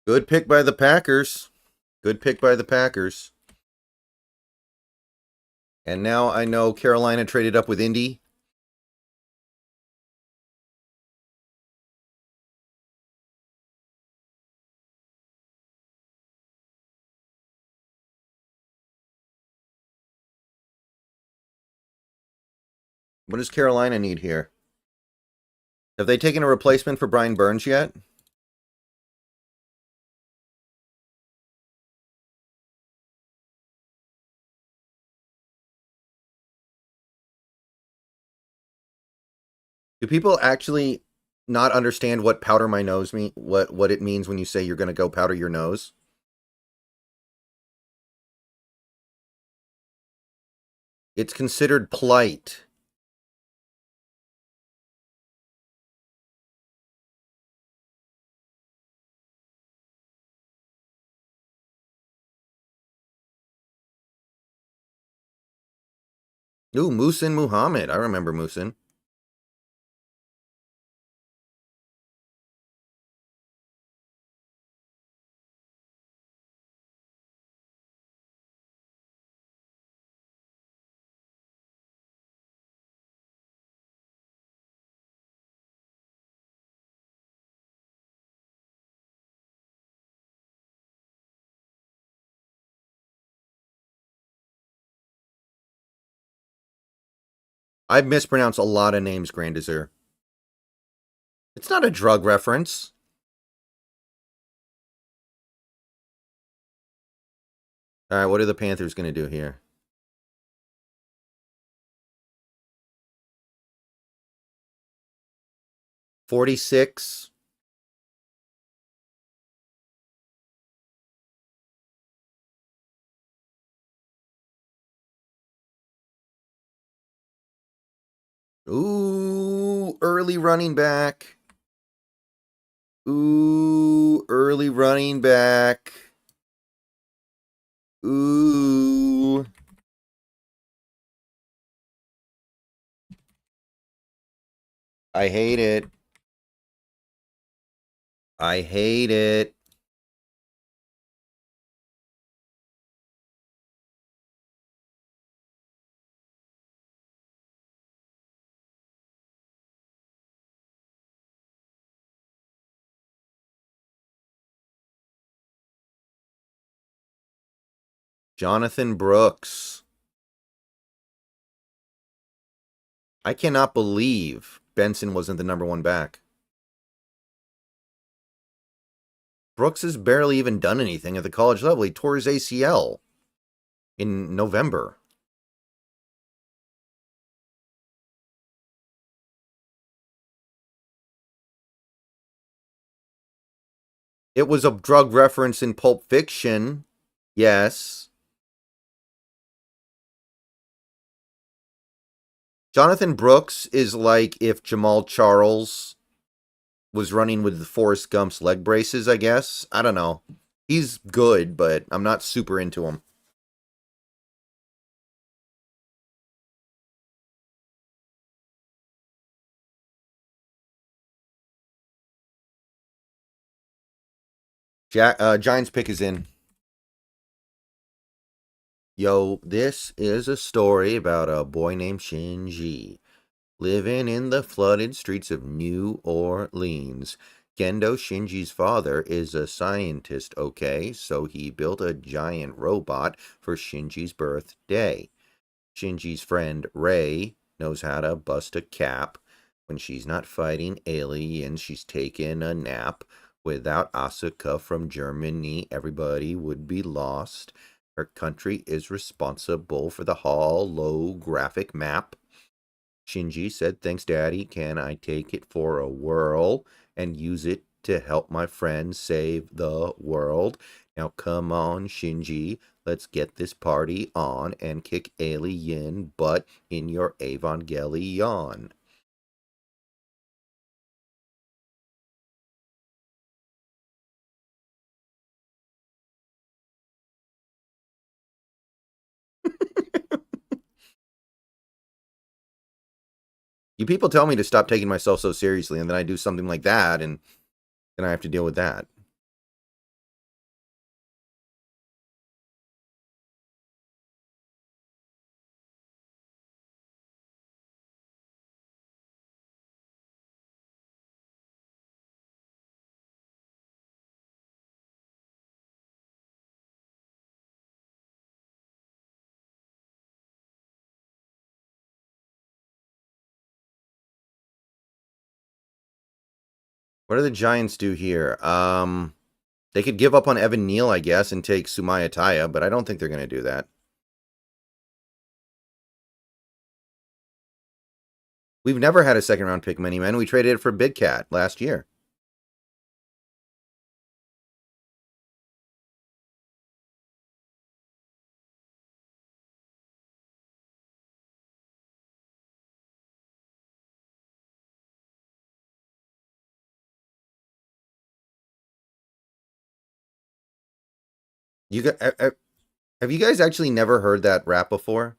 [SPEAKER 1] Good pick by the Packers. Good pick by the Packers. And now I know Carolina traded up with Indy. What does Carolina need here? Have they taken a replacement for Brian Burns yet? Do people actually not understand what powder my nose mean? What it means when you say you're going to go powder your nose? It's considered polite. Ooh, Musin Muhammad. I remember Musin. I've mispronounced a lot of names, Grand Dessert. It's not a drug reference. All right, what are the Panthers going to do here? $46. Ooh, early running back. Ooh, early running back. Ooh. I hate it. I hate it. Jonathan Brooks. I cannot believe Benson wasn't the number one back. Brooks has barely even done anything at the college level. He tore his ACL in November. It was a drug reference in Pulp Fiction. Yes. Jonathan Brooks is like if Jamal Charles was running with Forrest Gump's leg braces, I guess. I don't know. He's good, but I'm not super into him. Giants pick is in. Yo, this is a story about a boy named Shinji living in the flooded streets of New Orleans. Kendo Shinji's father is a scientist, okay? So he built a giant robot for Shinji's birthday. Shinji's friend Ray knows how to bust a cap. When she's not fighting aliens, she's taking a nap. Without Asuka from Germany, everybody would be lost. Her country is responsible for the holographic map. Shinji said, "Thanks, Daddy. Can I take it for a whirl and use it to help my friends save the world? Now come on, Shinji. Let's get this party on and kick alien butt in your Evangelion." You people tell me to stop taking myself so seriously, and then I do something like that, and then I have to deal with that. What do the Giants do here? They could give up on Evan Neal, I guess, and take Sumaya Taya, but I don't think they're going to do that. We've never had a second-round pick, many men. We traded it for Big Cat last year. Have you guys actually never heard that rap before?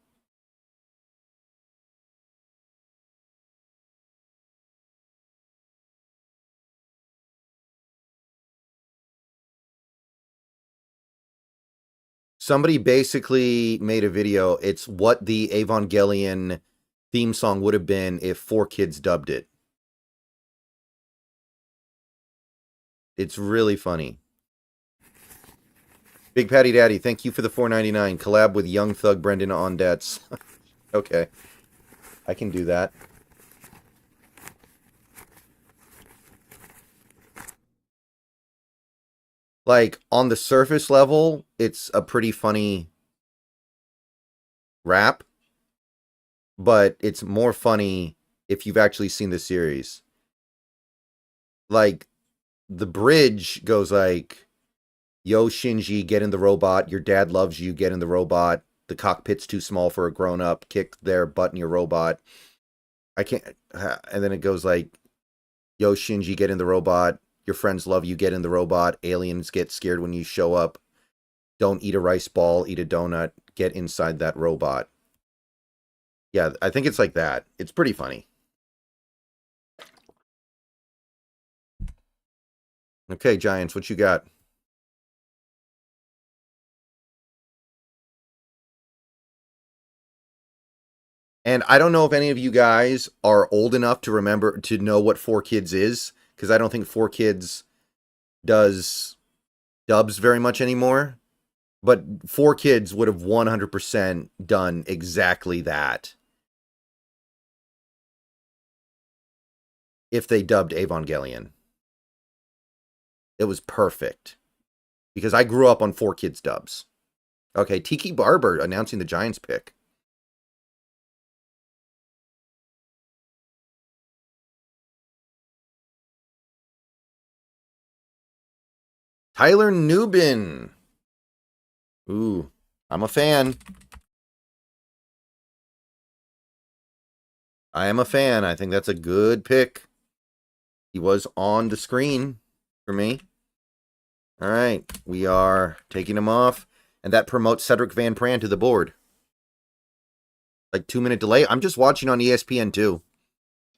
[SPEAKER 1] Somebody basically made a video. It's what the Evangelion theme song would have been if 4Kids dubbed it. It's really funny. Big Patty Daddy, thank you for the $4.99. Collab with Young Thug Brendan on Debts. Okay. I can do that. Like, on the surface level, it's a pretty funny rap, but it's more funny if you've actually seen the series. Like, the bridge goes like, yo, Shinji, get in the robot. Your dad loves you. Get in the robot. The cockpit's too small for a grown-up. Kick their butt in your robot. I can't... And then it goes like, yo, Shinji, get in the robot. Your friends love you. Get in the robot. Aliens get scared when you show up. Don't eat a rice ball. Eat a donut. Get inside that robot. Yeah, I think it's like that. It's pretty funny. Okay, Giants, what you got? And I don't know if any of you guys are old enough to remember to know what 4Kids is, because I don't think 4Kids does dubs very much anymore. But 4Kids would have 100% done exactly that if they dubbed Evangelion. It was perfect. Because I grew up on 4Kids dubs. Okay, Tiki Barber announcing the Giants pick. Tyler Nubin. Ooh, I'm a fan. I am a fan. I think that's a good pick. He was on the screen for me. All right, we are taking him off. And that promotes Cedric Van Pran to the board. Like 2-minute delay. I'm just watching on ESPN too.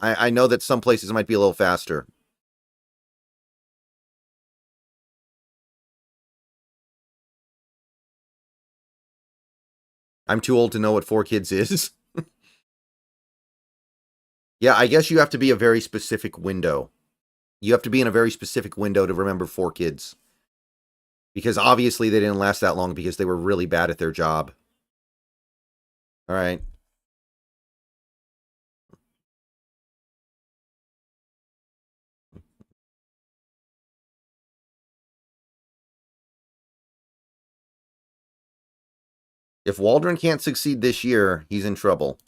[SPEAKER 1] I know that some places might be a little faster. I'm too old to know what 4Kids is. Yeah, I guess you have to be a very specific window. You have to be in a very specific window to remember 4Kids. Because obviously they didn't last that long because they were really bad at their job. All right. If Waldron can't succeed this year, he's in trouble.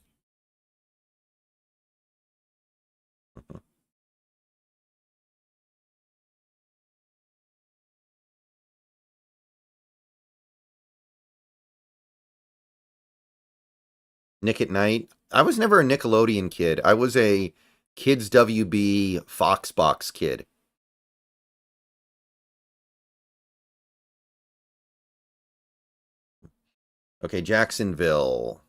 [SPEAKER 1] Nick at Night. I was never a Nickelodeon kid. I was a Kids WB Foxbox kid. Okay, Jacksonville.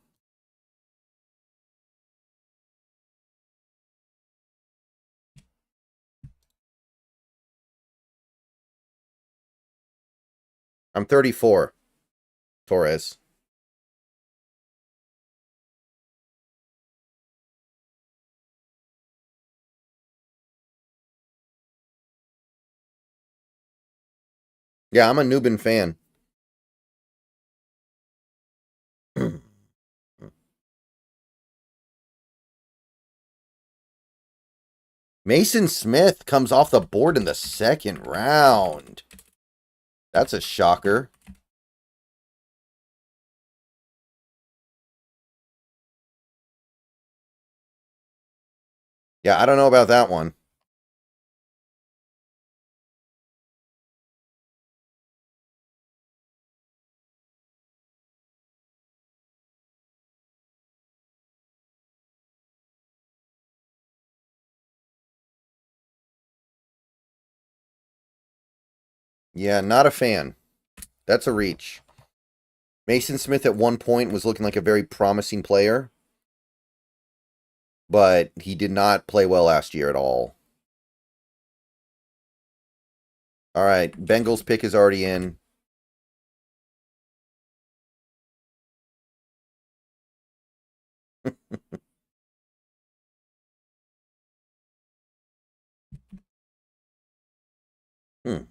[SPEAKER 1] I'm 34. Torres. Yeah, I'm a Nubin fan. Mason Smith comes off the board in the second round. That's a shocker. Yeah, I don't know about that one. Yeah, not a fan. That's a reach. Mason Smith at one point was looking like a very promising player, but he did not play well last year at all. All right, Bengals pick is already in. Hmm.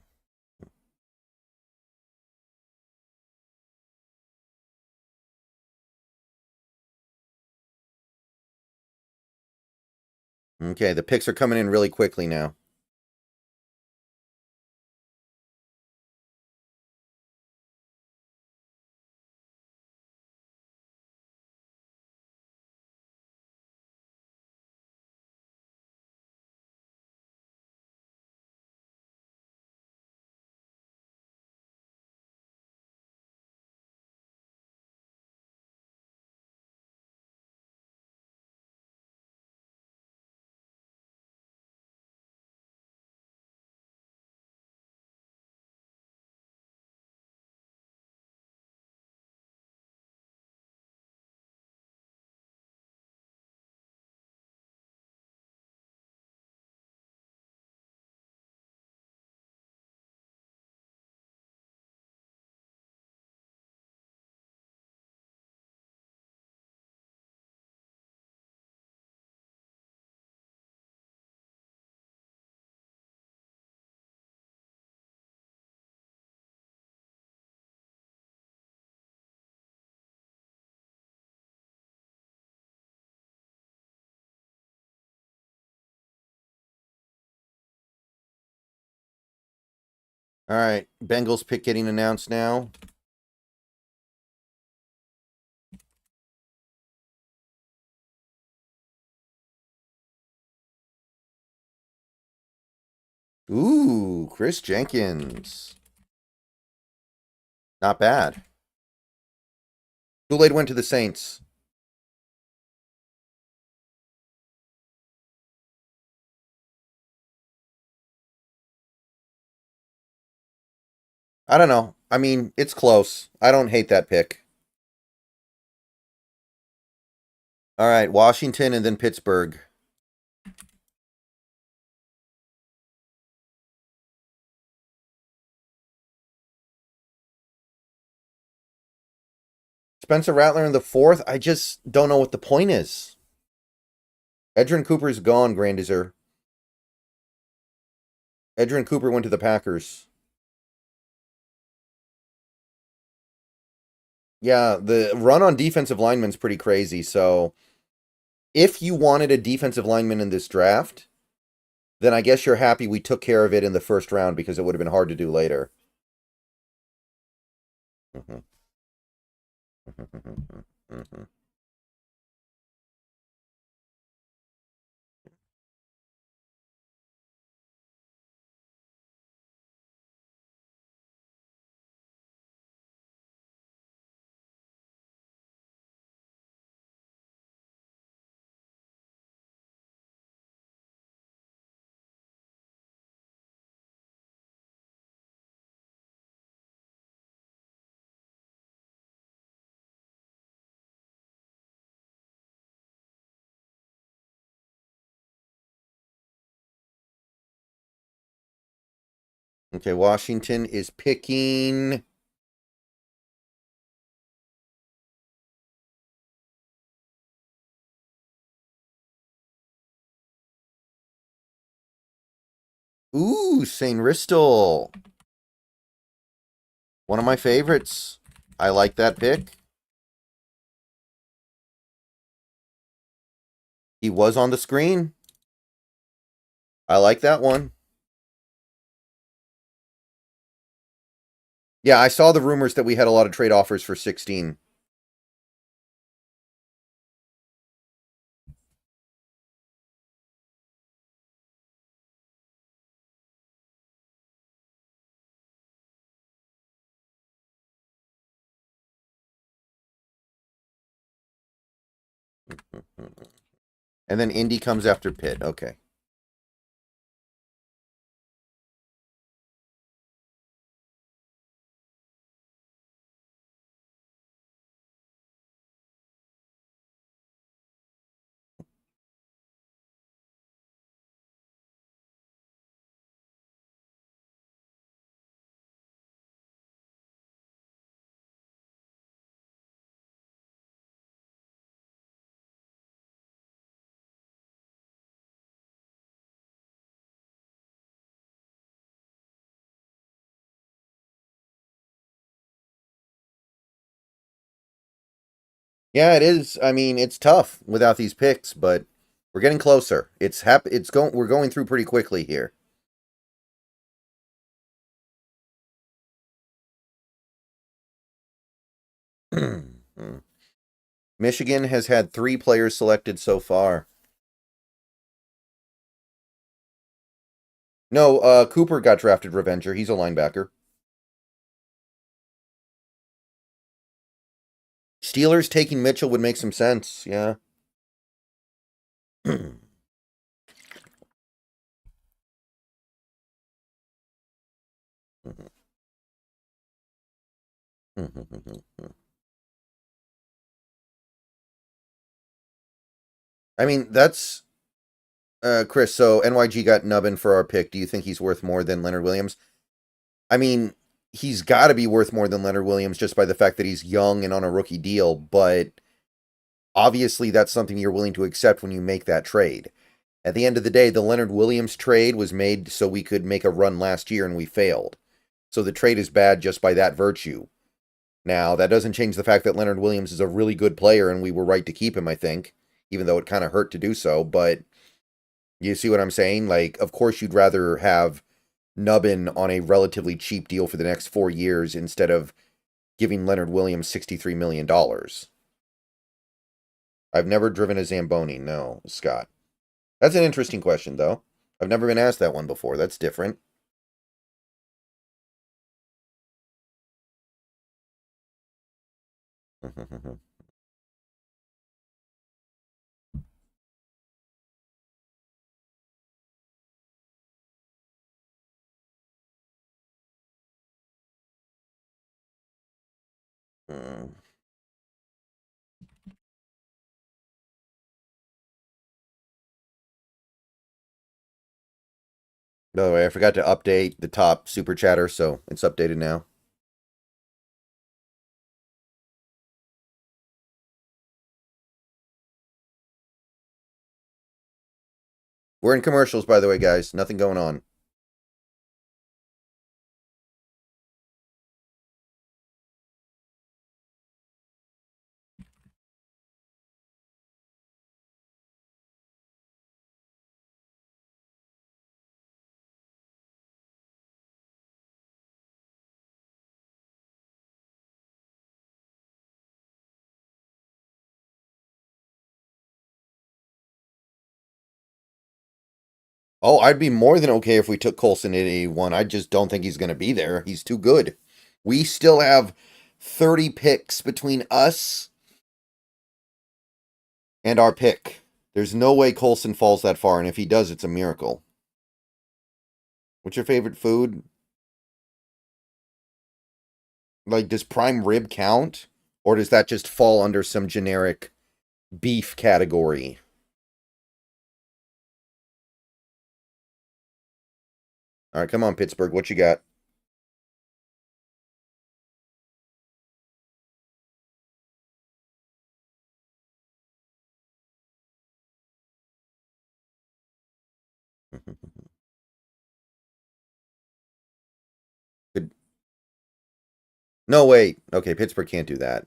[SPEAKER 1] Okay, the picks are coming in really quickly now. All right, Bengals pick getting announced now. Ooh, Chris Jenkins. Not bad. Kool-Aid went to the Saints. I don't know. I mean, it's close. I don't hate that pick. All right, Washington and then Pittsburgh. Spencer Rattler in the fourth. I just don't know what the point is. Edgerrin Cooper's gone, Grandizer. Edgerrin Cooper went to the Packers. Yeah, the run on defensive lineman's pretty crazy. So if you wanted a defensive lineman in this draft, then I guess you're happy we took care of it in the first round because it would have been hard to do later. Okay, Washington is picking. Ooh, St. Ristel. One of my favorites. I like that pick. He was on the screen. I like that one. Yeah, I saw the rumors that we had a lot of trade offers for 16. And then Indy comes after Pitt. Okay. Yeah, it is. I mean, it's tough without these picks, but we're getting closer. We're going through pretty quickly here. Michigan has had 3 players selected so far. No, Cooper got drafted Revenger. He's a linebacker. Steelers taking Mitchell would make some sense. Yeah. I mean, that's Chris. So NYG got Nubbin for our pick. Do you think he's worth more than Leonard Williams? I mean, he's got to be worth more than Leonard Williams just by the fact that he's young and on a rookie deal. But obviously, that's something you're willing to accept when you make that trade. At the end of the day, the Leonard Williams trade was made so we could make a run last year and we failed. So the trade is bad just by that virtue. Now, that doesn't change the fact that Leonard Williams is a really good player and we were right to keep him, I think, even though it kind of hurt to do so. But you see what I'm saying? Like, of course, you'd rather have Nubbin on a relatively cheap deal for the next 4 years instead of giving Leonard Williams $63 million. I've never driven a Zamboni. No, Scott. That's an interesting question, though. I've never been asked that one before. That's different. By the way, I forgot to update the top super chatter, so it's updated now. We're in commercials, by the way, guys. Nothing going on. Oh, I'd be more than okay if we took Colson at 81. I just don't think he's going to be there. He's too good. We still have 30 picks between us and our pick. There's no way Colson falls that far, and if he does, it's a miracle. What's your favorite food? Like, does prime rib count? Or does that just fall under some generic beef category? All right, come on, Pittsburgh. What you got? Good. No, wait. Okay, Pittsburgh can't do that.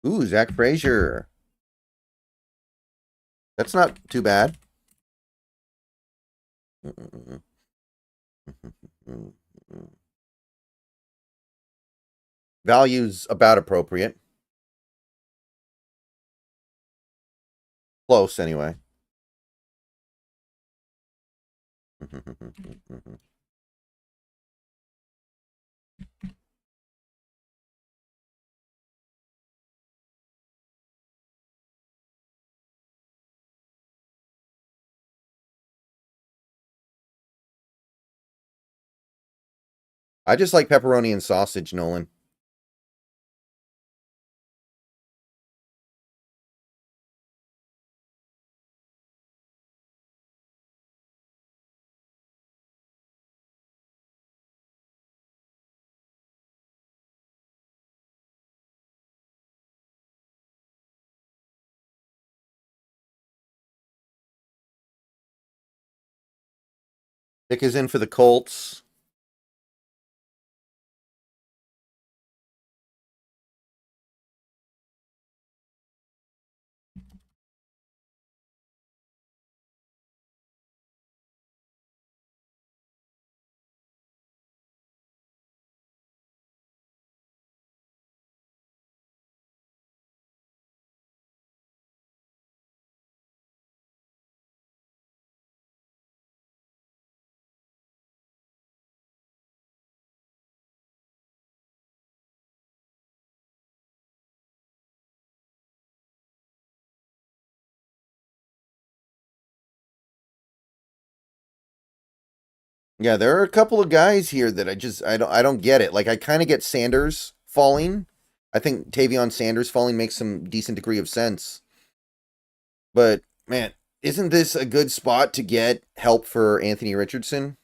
[SPEAKER 1] Ooh, Zach Frazier. That's not too bad. Value's about appropriate. Close, anyway. I just like pepperoni and sausage, Nolan. Dick is in for the Colts. Yeah, there are a couple of guys here that I don't get it. Like I kind of get Sanders falling. I think Tavion Sanders falling makes some decent degree of sense. But man, isn't this a good spot to get help for Anthony Richardson?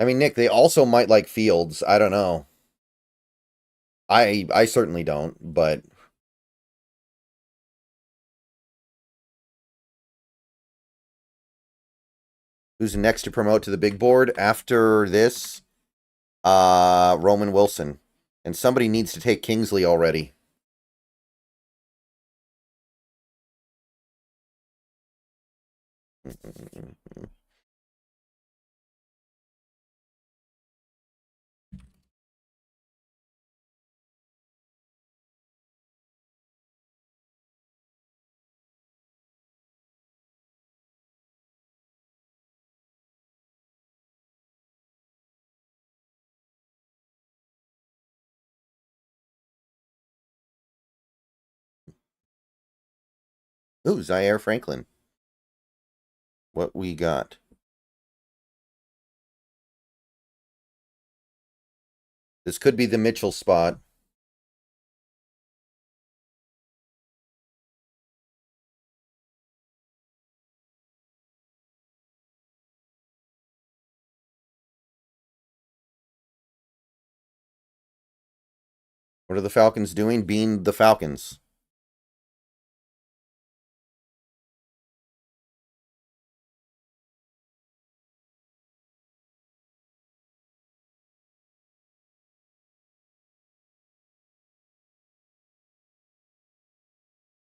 [SPEAKER 1] I mean, Nick, they also might like Fields. I don't know. I certainly don't, but who's next to promote to the big board after this? Roman Wilson. And somebody needs to take Kingsley already. Ooh, Zaire Franklin. What we got? This could be the Mitchell spot. What are the Falcons doing? Being the Falcons.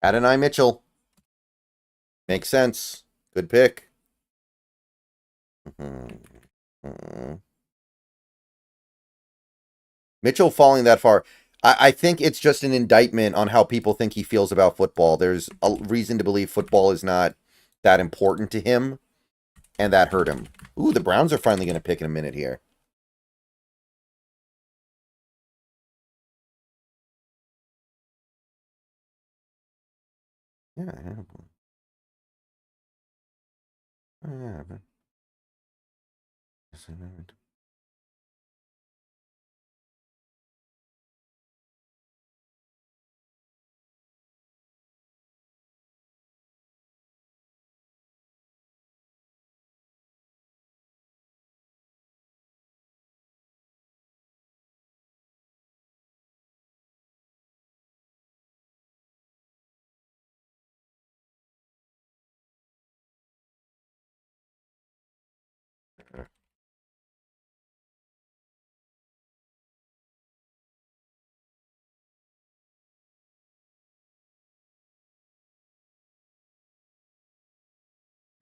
[SPEAKER 1] Adonai Mitchell. Makes sense. Good pick. Mitchell falling that far. I think it's just an indictment on how people think he feels about football. There's a reason to believe football is not that important to him, and that hurt him. Ooh, the Browns are finally going to pick in a minute here. Yeah, yeah.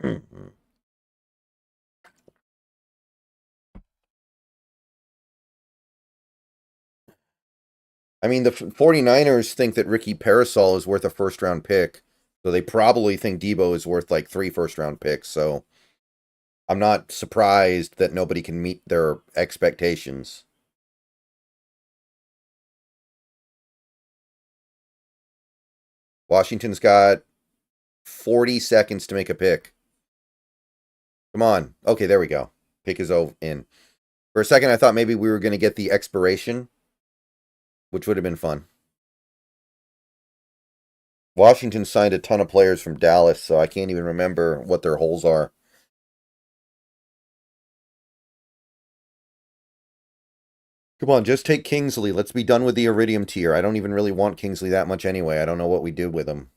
[SPEAKER 1] Mhm. I mean, the 49ers think that Ricky Parasol is worth a first-round pick, so they probably think Debo is worth like 3 first-round picks, so I'm not surprised that nobody can meet their expectations. Washington's got 40 seconds to make a pick. Come on. Okay, there we go. Pick is in. For a second, I thought maybe we were going to get the expiration, which would have been fun. Washington signed a ton of players from Dallas, so I can't even remember what their holes are. Come on, just take Kingsley. Let's be done with the Iridium tier. I don't even really want Kingsley that much anyway. I don't know what we did with him.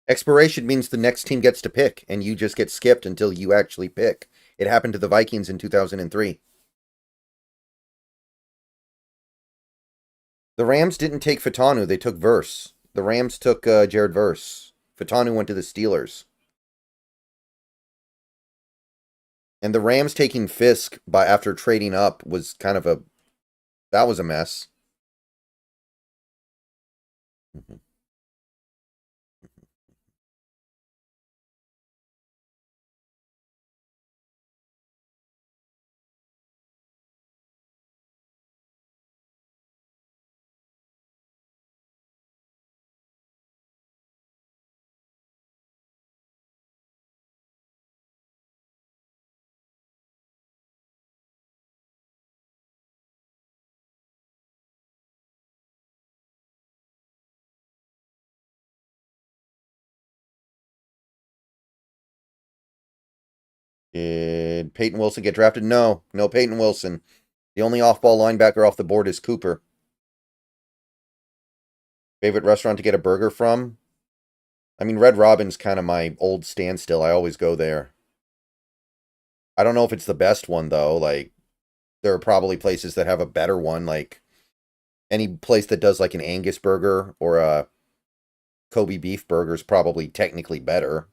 [SPEAKER 1] Expiration means the next team gets to pick, and you just get skipped until you actually pick. It happened to the Vikings in 2003. The Rams didn't take Fotonu, they took Verse. The Rams took Jared Verse. Fotonu went to the Steelers. And the Rams taking Fisk after trading up was kind of that was a mess. Mm-hmm. Did Peyton Wilson get drafted? No, no Peyton Wilson. The only off-ball linebacker off the board is Cooper. Favorite restaurant to get a burger from? I mean, Red Robin's kind of my old standstill. I always go there. I don't know if it's the best one, though. Like, there are probably places that have a better one. Like, any place that does, like, an Angus burger or a Kobe beef burger is probably technically better.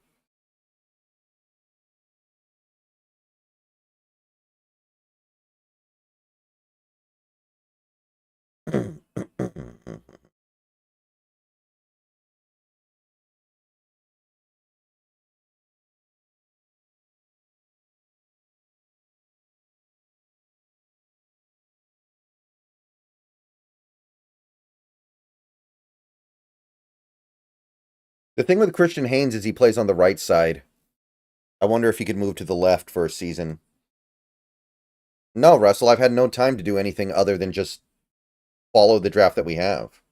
[SPEAKER 1] The thing with Christian Haynes is he plays on the right side. I wonder if he could move to the left for a season. No, Russell, I've had no time to do anything other than just follow the draft that we have.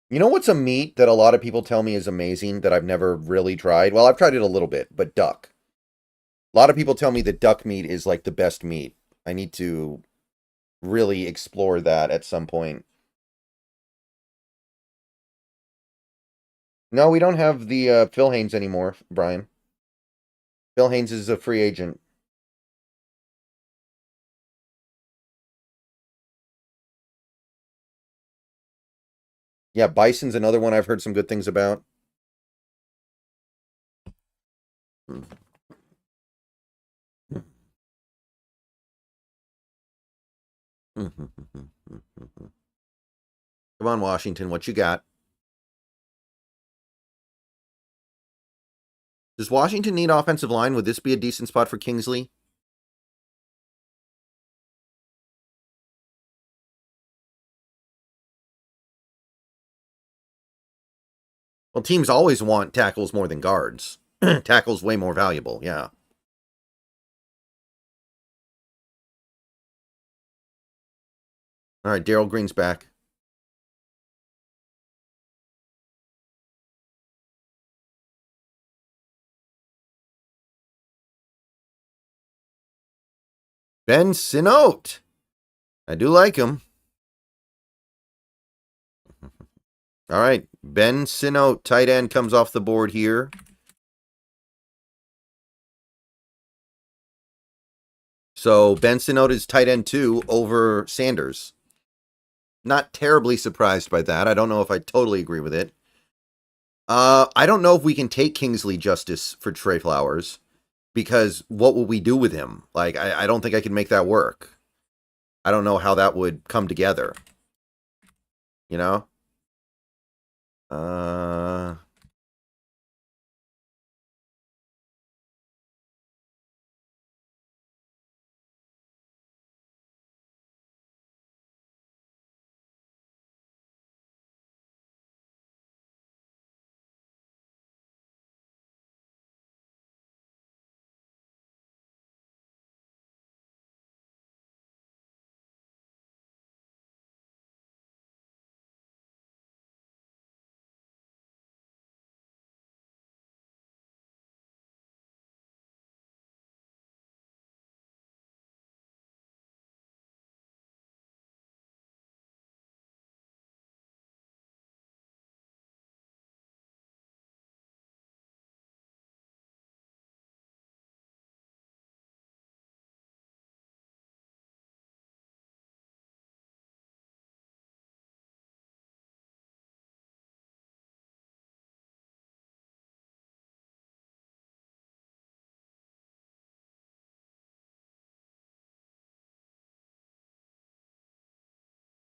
[SPEAKER 1] You know what's a meat that a lot of people tell me is amazing that I've never really tried? Well, I've tried it a little bit, but duck. A lot of people tell me that duck meat is like the best meat. I need to really explore that at some point. No, we don't have the Phil Haynes anymore, Brian. Phil Haynes is a free agent. Yeah, Bison's another one I've heard some good things about. Come on, Washington, what you got? Does Washington need offensive line? Would this be a decent spot for Kingsley? Well, teams always want tackles more than guards. Tackle's way more valuable, yeah. All right, Daryl Green's back. Ben Sinote. I do like him. All right, Ben Sinote, tight end, comes off the board here. So Ben Sinote is tight end 2 over Sanders. Not terribly surprised by that. I don't know if I totally agree with it. I don't know if we can take Kingsley Justice for Trey Flowers, because what will we do with him? Like, I don't think I can make that work. I don't know how that would come together. You know?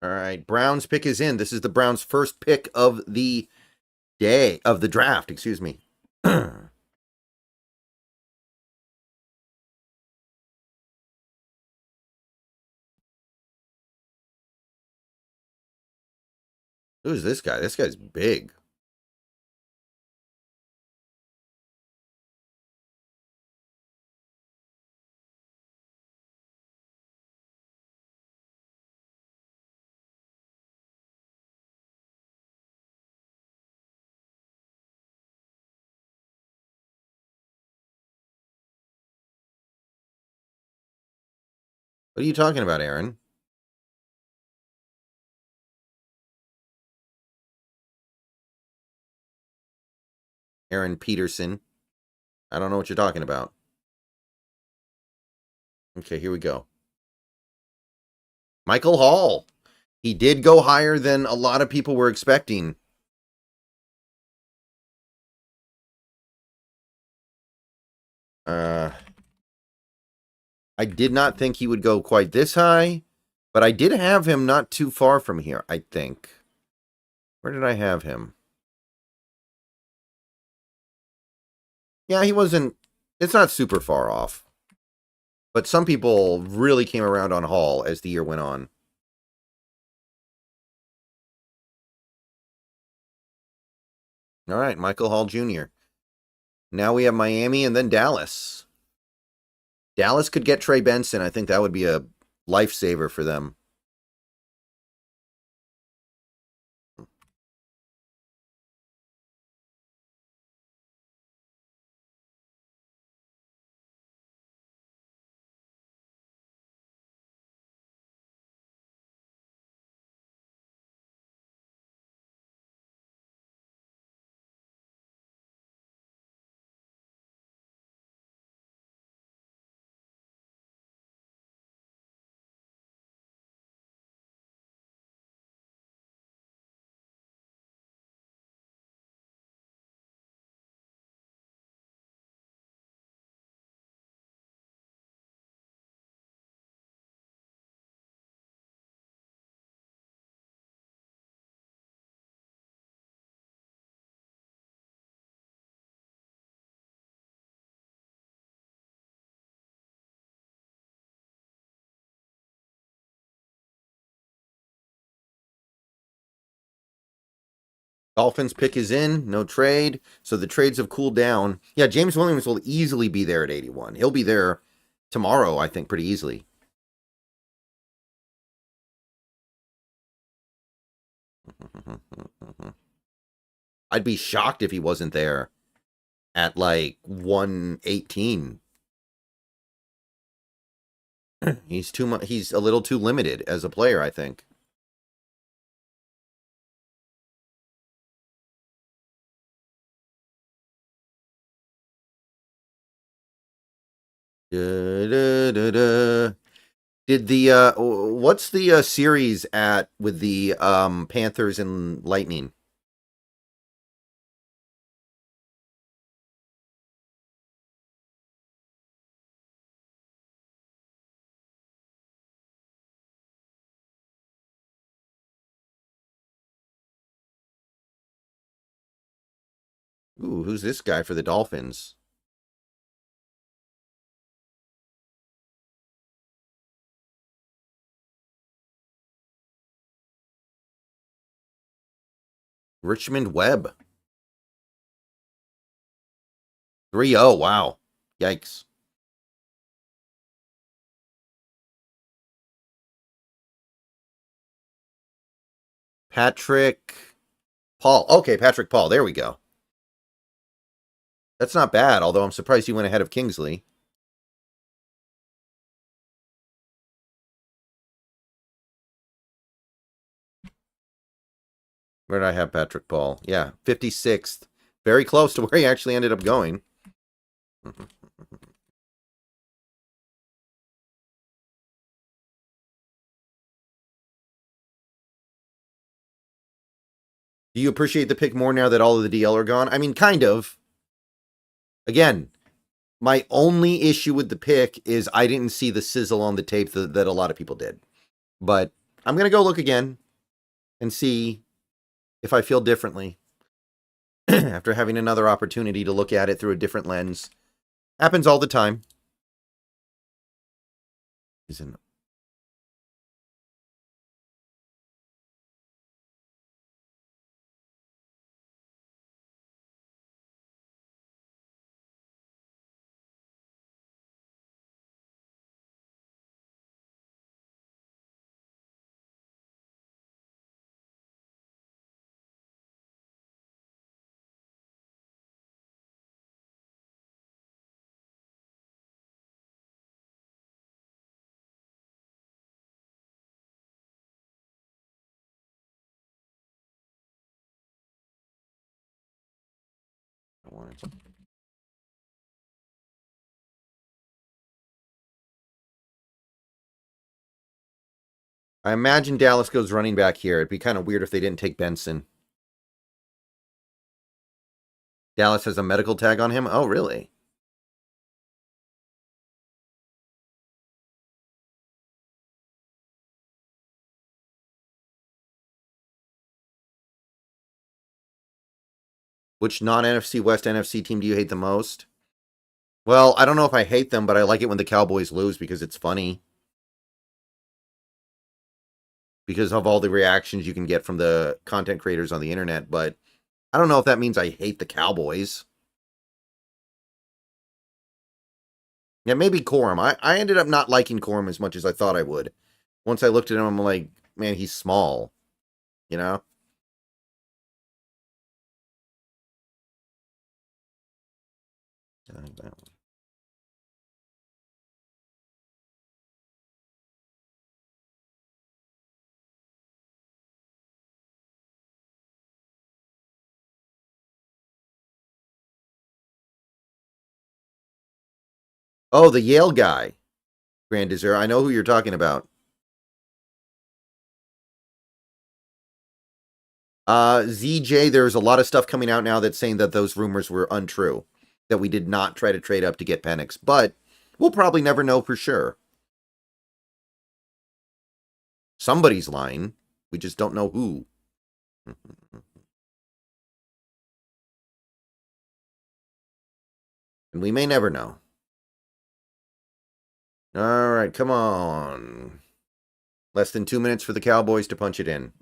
[SPEAKER 1] All right, Browns pick is in. This is the Browns' first pick of the day, of the draft, excuse me. Who's this guy? This guy's big. What are you talking about, Aaron? Aaron Peterson. I don't know what you're talking about. Okay, here we go. Michael Hall. He did go higher than a lot of people were expecting. I did not think he would go quite this high, but I did have him not too far from here, I think. Where did I have him? Yeah, he wasn't... It's not super far off. But some people really came around on Hall as the year went on. All right, Michael Hall Jr. Now we have Miami and then Dallas. Dallas could get Trey Benson. I think that would be a lifesaver for them. Dolphins pick is in, no trade. So the trades have cooled down. Yeah, James Williams will easily be there at 81. He'll be there tomorrow, I think, pretty easily. I'd be shocked if he wasn't there at like 118. He's too much. He's a little too limited as a player, I think. Did the what's the series at with the Panthers and Lightning? Ooh, who's this guy for the Dolphins? Richmond Webb. 3-0. Wow. Yikes. Patrick Paul. Okay, Patrick Paul. There we go. That's not bad, although I'm surprised he went ahead of Kingsley. Where did I have Patrick Paul? Yeah, 56th. Very close to where he actually ended up going. Do you appreciate the pick more now that all of the DL are gone? I mean, kind of. Again, my only issue with the pick is I didn't see the sizzle on the tape that a lot of people did. But I'm going to go look again and see if I feel differently after having another opportunity to look at it through a different lens. Happens all the time. Isn't I imagine Dallas goes running back here. It'd be kind of weird if they didn't take Benson. Dallas has a medical tag on him? Oh, really? Which non-NFC West NFC team do you hate the most? Well, I don't know if I hate them, but I like it when the Cowboys lose because it's funny. Because of all the reactions you can get from the content creators on the internet, but I don't know if that means I hate the Cowboys. Yeah, maybe Corum. I ended up not liking Corum as much as I thought I would. Once I looked at him, I'm like, man, he's small. You know? I think that one. Oh, the Yale guy. Grand Dessert. I know who you're talking about. ZJ, there's a lot of stuff coming out now that's saying that those rumors were untrue. That we did not try to trade up to get Penix. But we'll probably never know for sure. Somebody's lying. We just don't know who. And we may never know. All right, come on. Less than 2 minutes for the Cowboys to punch it in.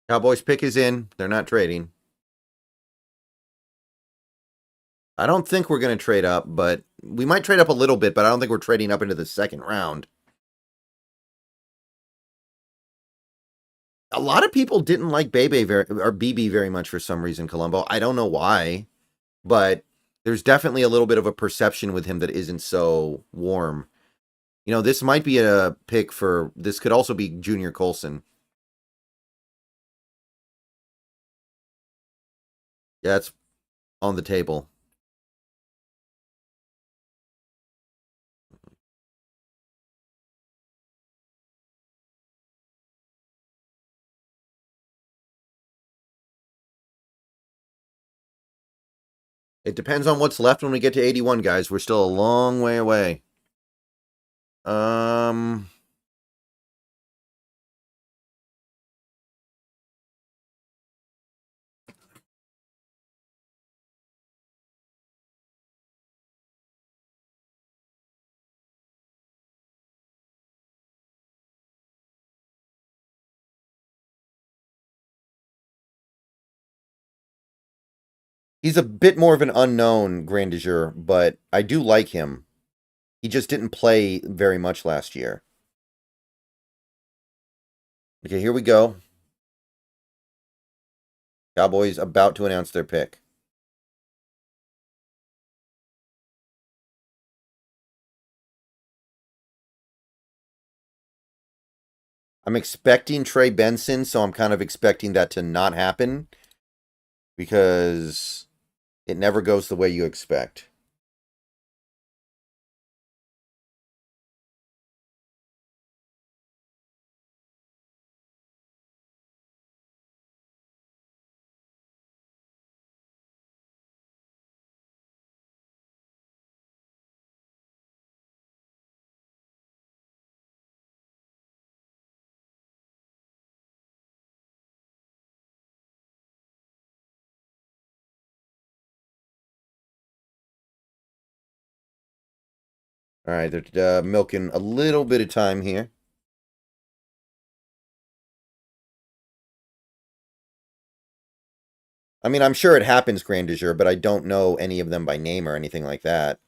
[SPEAKER 1] Cowboys pick is in. They're not trading. I don't think we're going to trade up, but we might trade up a little bit, but I don't think we're trading up into the second round. A lot of people didn't like BB very much for some reason, Colombo. I don't know why, but there's definitely a little bit of a perception with him that isn't so warm. You know, this might be a pick for, this could also be Junior Colson. Yeah, it's on the table. It depends on what's left when we get to 81, guys. We're still a long way away. He's a bit more of an unknown grandeur, but I do like him. He just didn't play very much last year. Okay, here we go. Cowboys about to announce their pick. I'm expecting Trey Benson, so I'm kind of expecting that to not happen because it never goes the way you expect. All right, they're milking a little bit of time here. I mean, I'm sure it happens, grandeur, but I don't know any of them by name or anything like that.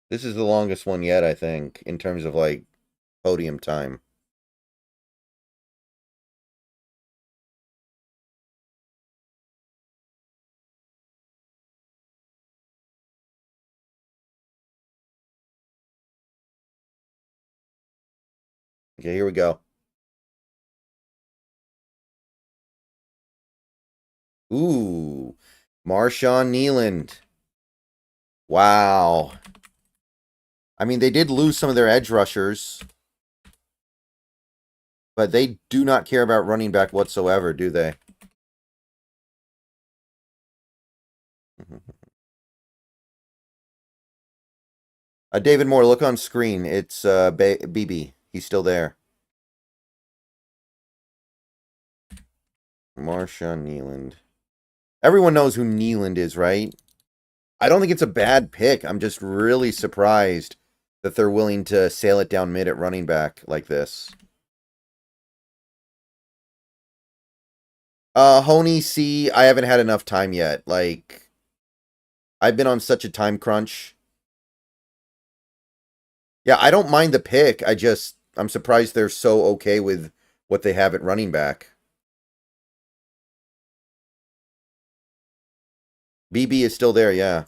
[SPEAKER 1] This is the longest one yet, I think, in terms of, like, podium time. Okay, here we go. Ooh, Marshawn Kneeland. Wow. I mean, they did lose some of their edge rushers, but they do not care about running back whatsoever, do they? David Moore, look on screen. It's BB. He's still there. Marshawn Kneeland. Everyone knows who Kneeland is, right? I don't think it's a bad pick. I'm just really surprised that they're willing to sail it down mid at running back like this. Honey C, I haven't had enough time yet. Like, I've been on such a time crunch. Yeah, I don't mind the pick. I'm surprised they're so okay with what they have at running back. BB is still there, yeah.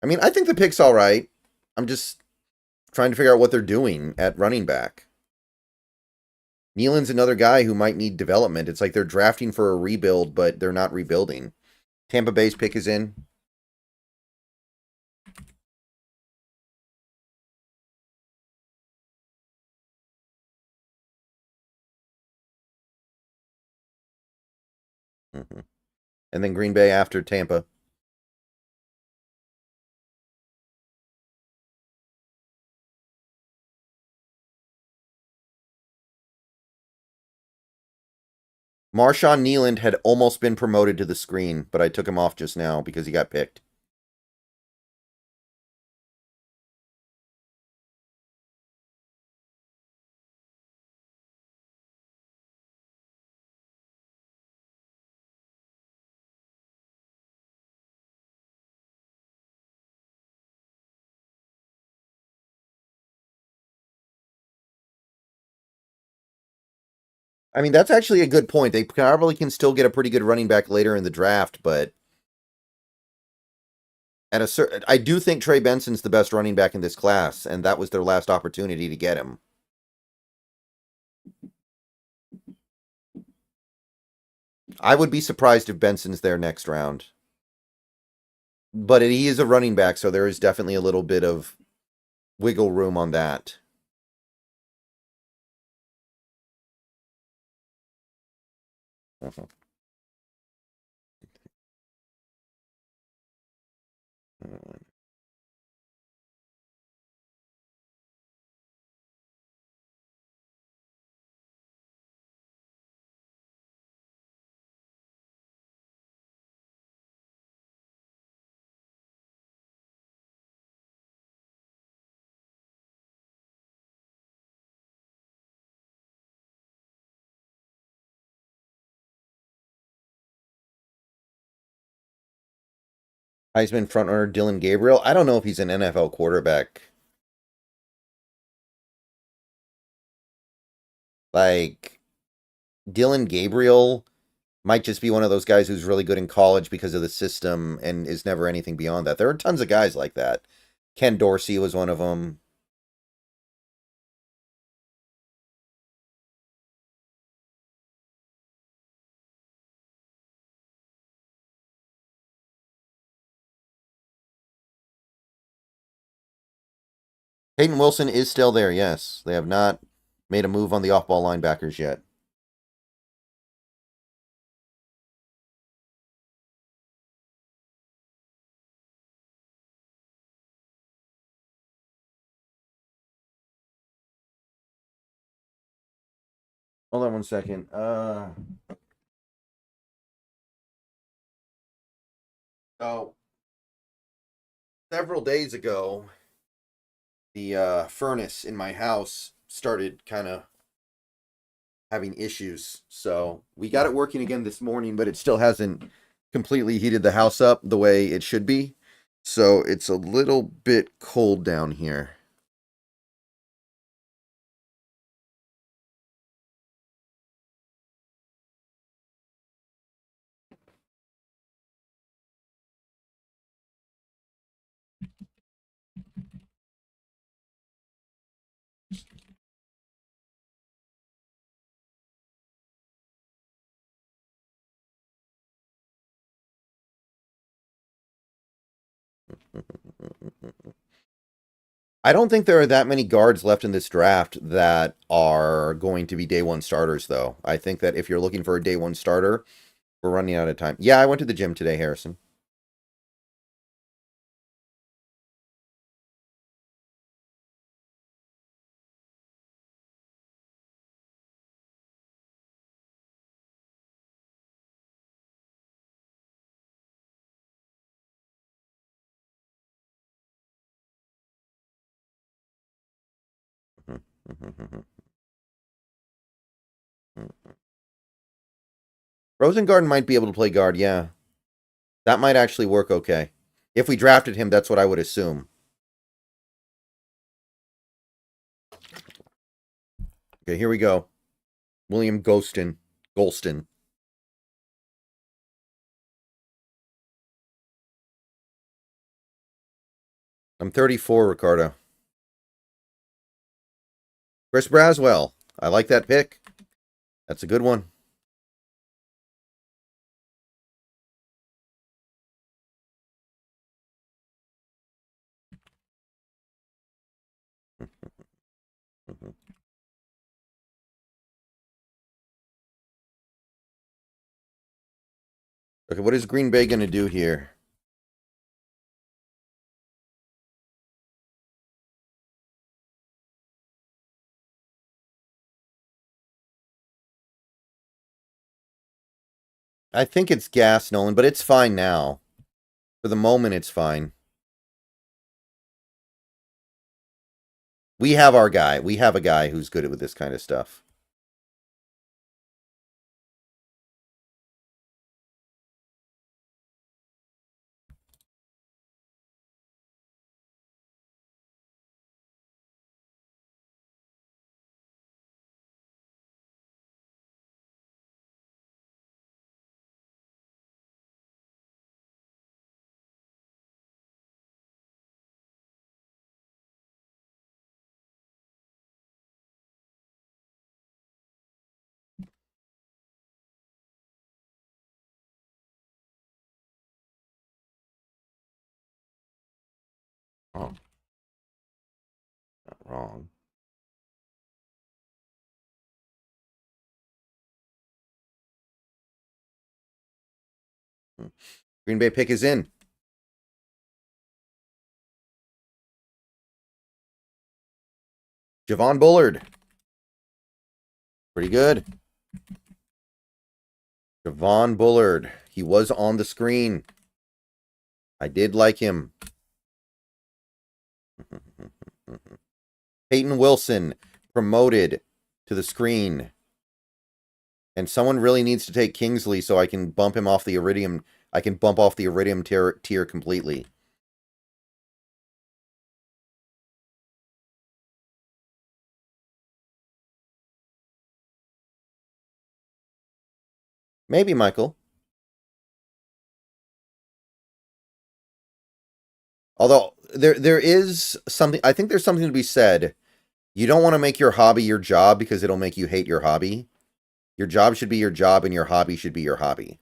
[SPEAKER 1] I mean, I think the pick's all right. I'm just trying to figure out what they're doing at running back. Nealon's another guy who might need development. It's like they're drafting for a rebuild, but they're not rebuilding. Tampa Bay's pick is in. And then Green Bay after Tampa. Marshawn Nealand had almost been promoted to the screen, but I took him off just now because he got picked. I mean, that's actually a good point. They probably can still get a pretty good running back later in the draft, but at a certain, I do think Trey Benson's the best running back in this class, and that was their last opportunity to get him. I would be surprised if Benson's there next round. But he is a running back, so there is definitely a little bit of wiggle room on that. Uh-huh. Heisman frontrunner Dylan Gabriel. I don't know if he's an NFL quarterback. Like, Dylan Gabriel might just be one of those guys who's really good in college because of the system and is never anything beyond that. There are tons of guys like that. Ken Dorsey was one of them. Peyton Wilson is still there, yes. They have not made a move on the off-ball linebackers yet. Hold on one second. So, several days ago, the furnace in my house started kind of having issues. So we got it working again this morning, but it still hasn't completely heated the house up the way it should be. So it's a little bit cold down here. I don't think there are that many guards left in this draft that are going to be day one starters, though. I think that if you're looking for a day one starter, we're running out of time. Yeah, I went to the gym today, Harrison. Rosengarten might be able to play guard, yeah. That might actually work okay. If we drafted him, that's what I would assume. Okay, here we go. William Golston. I'm 34, Ricardo. Chris Braswell. I like that pick. That's a good one. Okay, what is Green Bay going to do here? I think it's gas, Nolan, but it's fine now. For the moment, it's fine. We have our guy. We have a guy who's good with this kind of stuff. Oh, not wrong. Green Bay pick is in. Javon Bullard. Pretty good. Javon Bullard. He was on the screen. I did like him. Peyton Wilson promoted to the screen. And someone really needs to take Kingsley so I can bump him off the Iridium. I can bump off the Iridium tier completely. Maybe, Michael. Although there is something, I think there's something to be said. You don't want to make your hobby your job because it'll make you hate your hobby. Your job should be your job and your hobby should be your hobby.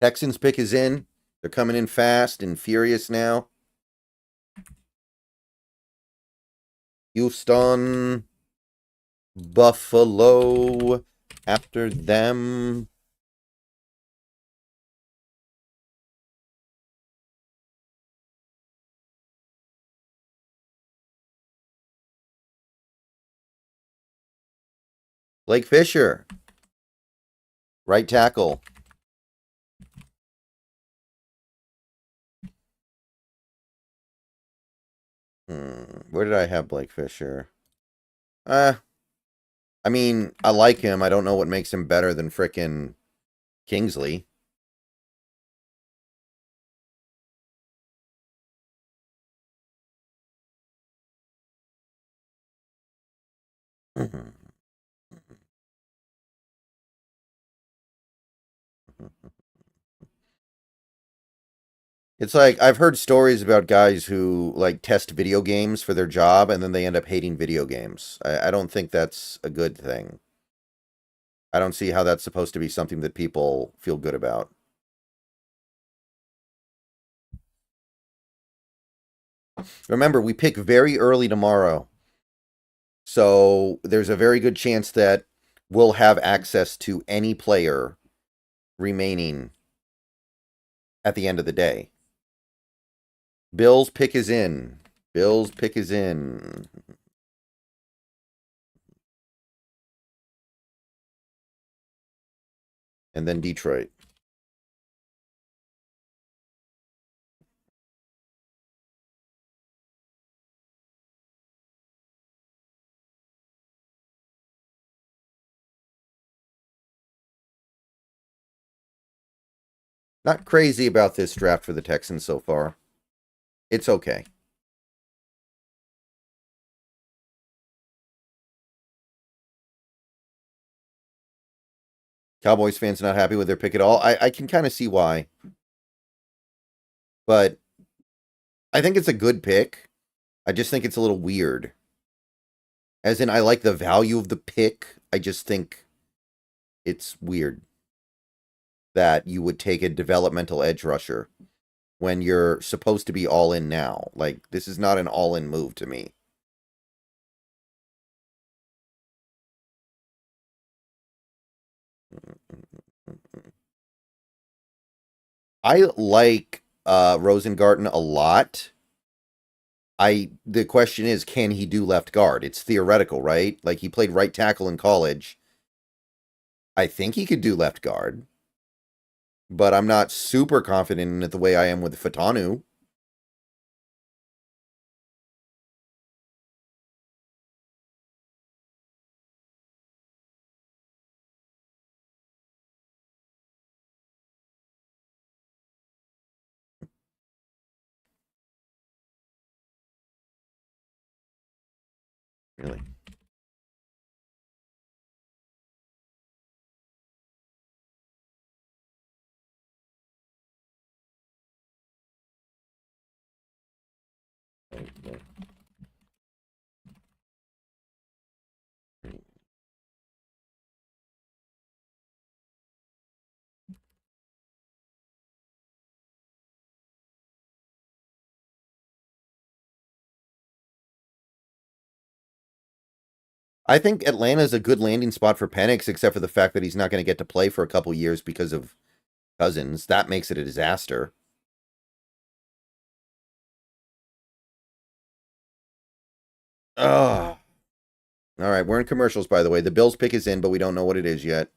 [SPEAKER 1] Texans pick is in. They're coming in fast and furious now. Houston, Buffalo, after them. Blake Fisher, right tackle. Where did I have Blake Fisher? I mean, I like him. I don't know what makes him better than frickin' Kingsley. It's like I've heard stories about guys who like test video games for their job and then they end up hating video games. I don't think that's a good thing. I don't see how that's supposed to be something that people feel good about. Remember, we pick very early tomorrow. So there's a very good chance that we'll have access to any player remaining at the end of the day. Bill's pick is in. Bill's pick is in. And then Detroit. Not crazy about this draft for the Texans so far. It's okay. Cowboys fans not happy with their pick at all. I can kind of see why. But I think it's a good pick. I just think it's a little weird. As in, I like the value of the pick. I just think it's weird that you would take a developmental edge rusher when you're supposed to be all in now. Like, this is not an all in move to me. I like Rosengarten a lot. The question is, can he do left guard? It's theoretical, right? Like, he played right tackle in college. I think he could do left guard, but I'm not super confident in it the way I am with Photon. Really. I think Atlanta's a good landing spot for Penix, except for the fact that he's not going to get to play for a couple years because of Cousins. That makes it a disaster. Ugh. All right, we're in commercials, by the way. The Bills pick is in, but we don't know what it is yet.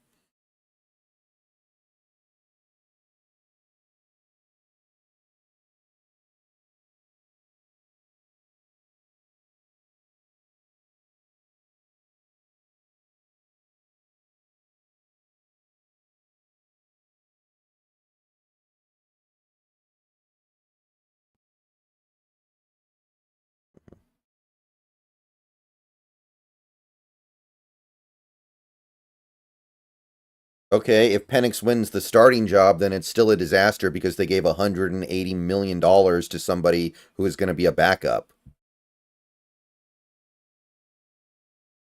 [SPEAKER 1] Okay, if Penix wins the starting job, then it's still a disaster because they gave $180 million to somebody who is going to be a backup.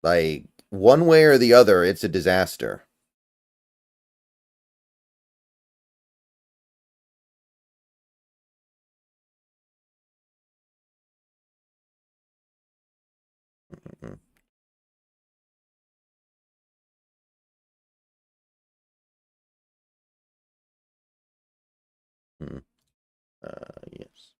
[SPEAKER 1] Like, one way or the other, it's a disaster. Mm-hmm. Yes.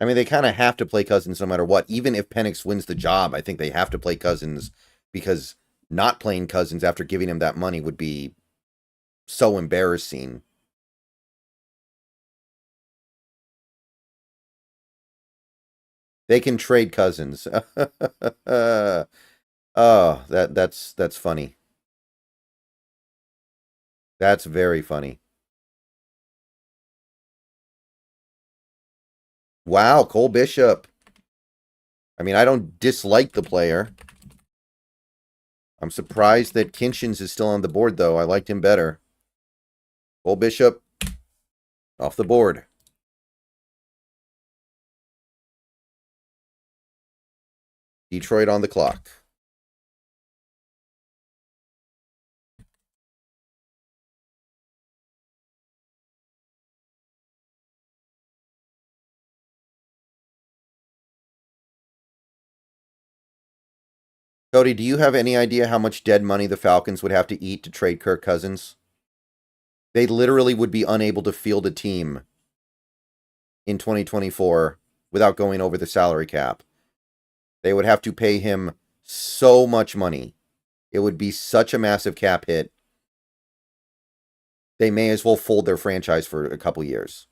[SPEAKER 1] I mean, they kind of have to play Cousins no matter what. Even if Penix wins the job, I think they have to play Cousins because not playing Cousins after giving him that money would be so embarrassing. They can trade Cousins. Oh, that's funny. That's very funny. Wow, Cole Bishop. I mean, I don't dislike the player. I'm surprised that Kinshins is still on the board, though. I liked him better. Cole Bishop off the board. Detroit on the clock. Cody, do you have any idea how much dead money the Falcons would have to eat to trade Kirk Cousins? They literally would be unable to field a team in 2024 without going over the salary cap. They would have to pay him so much money. It would be such a massive cap hit. They may as well fold their franchise for a couple years.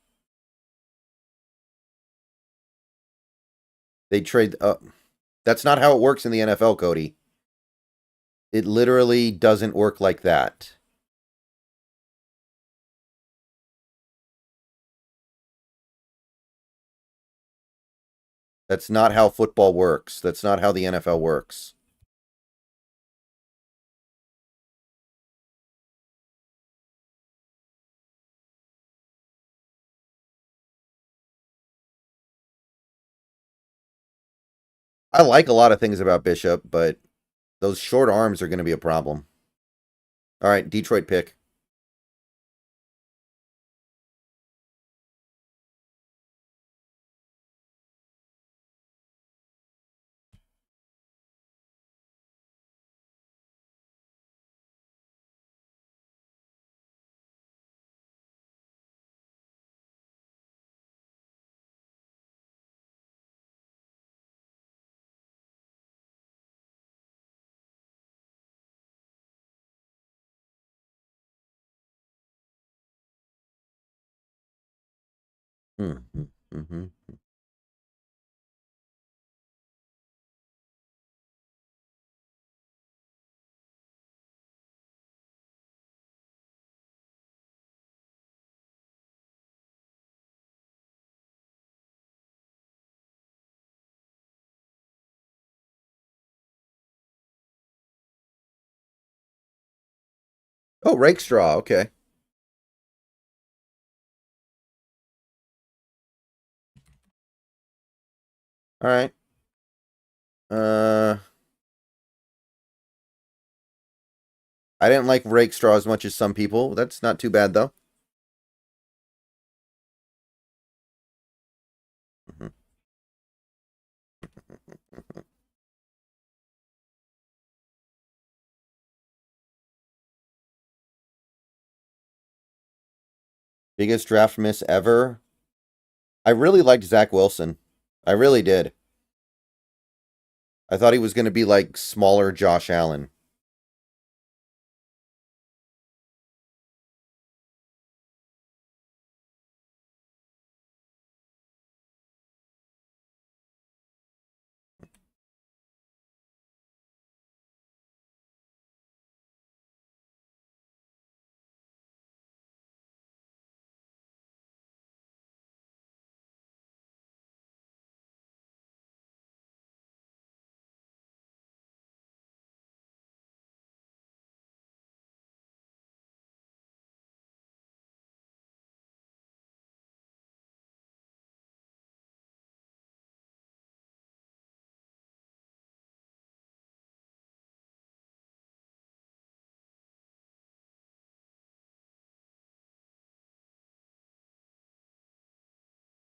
[SPEAKER 1] They trade. That's not how it works in the NFL, Cody. It literally doesn't work like that. That's not how football works. That's not how the NFL works. I like a lot of things about Bishop, but those short arms are going to be a problem. All right, Detroit pick. Mm-hmm. Oh, Rakestraw. Okay. All right. Uh, I didn't like Rakestraw as much as some people. That's not too bad though. Mhm. Biggest draft miss ever. I really liked Zach Wilson. I really did. I thought he was going to be like smaller Josh Allen.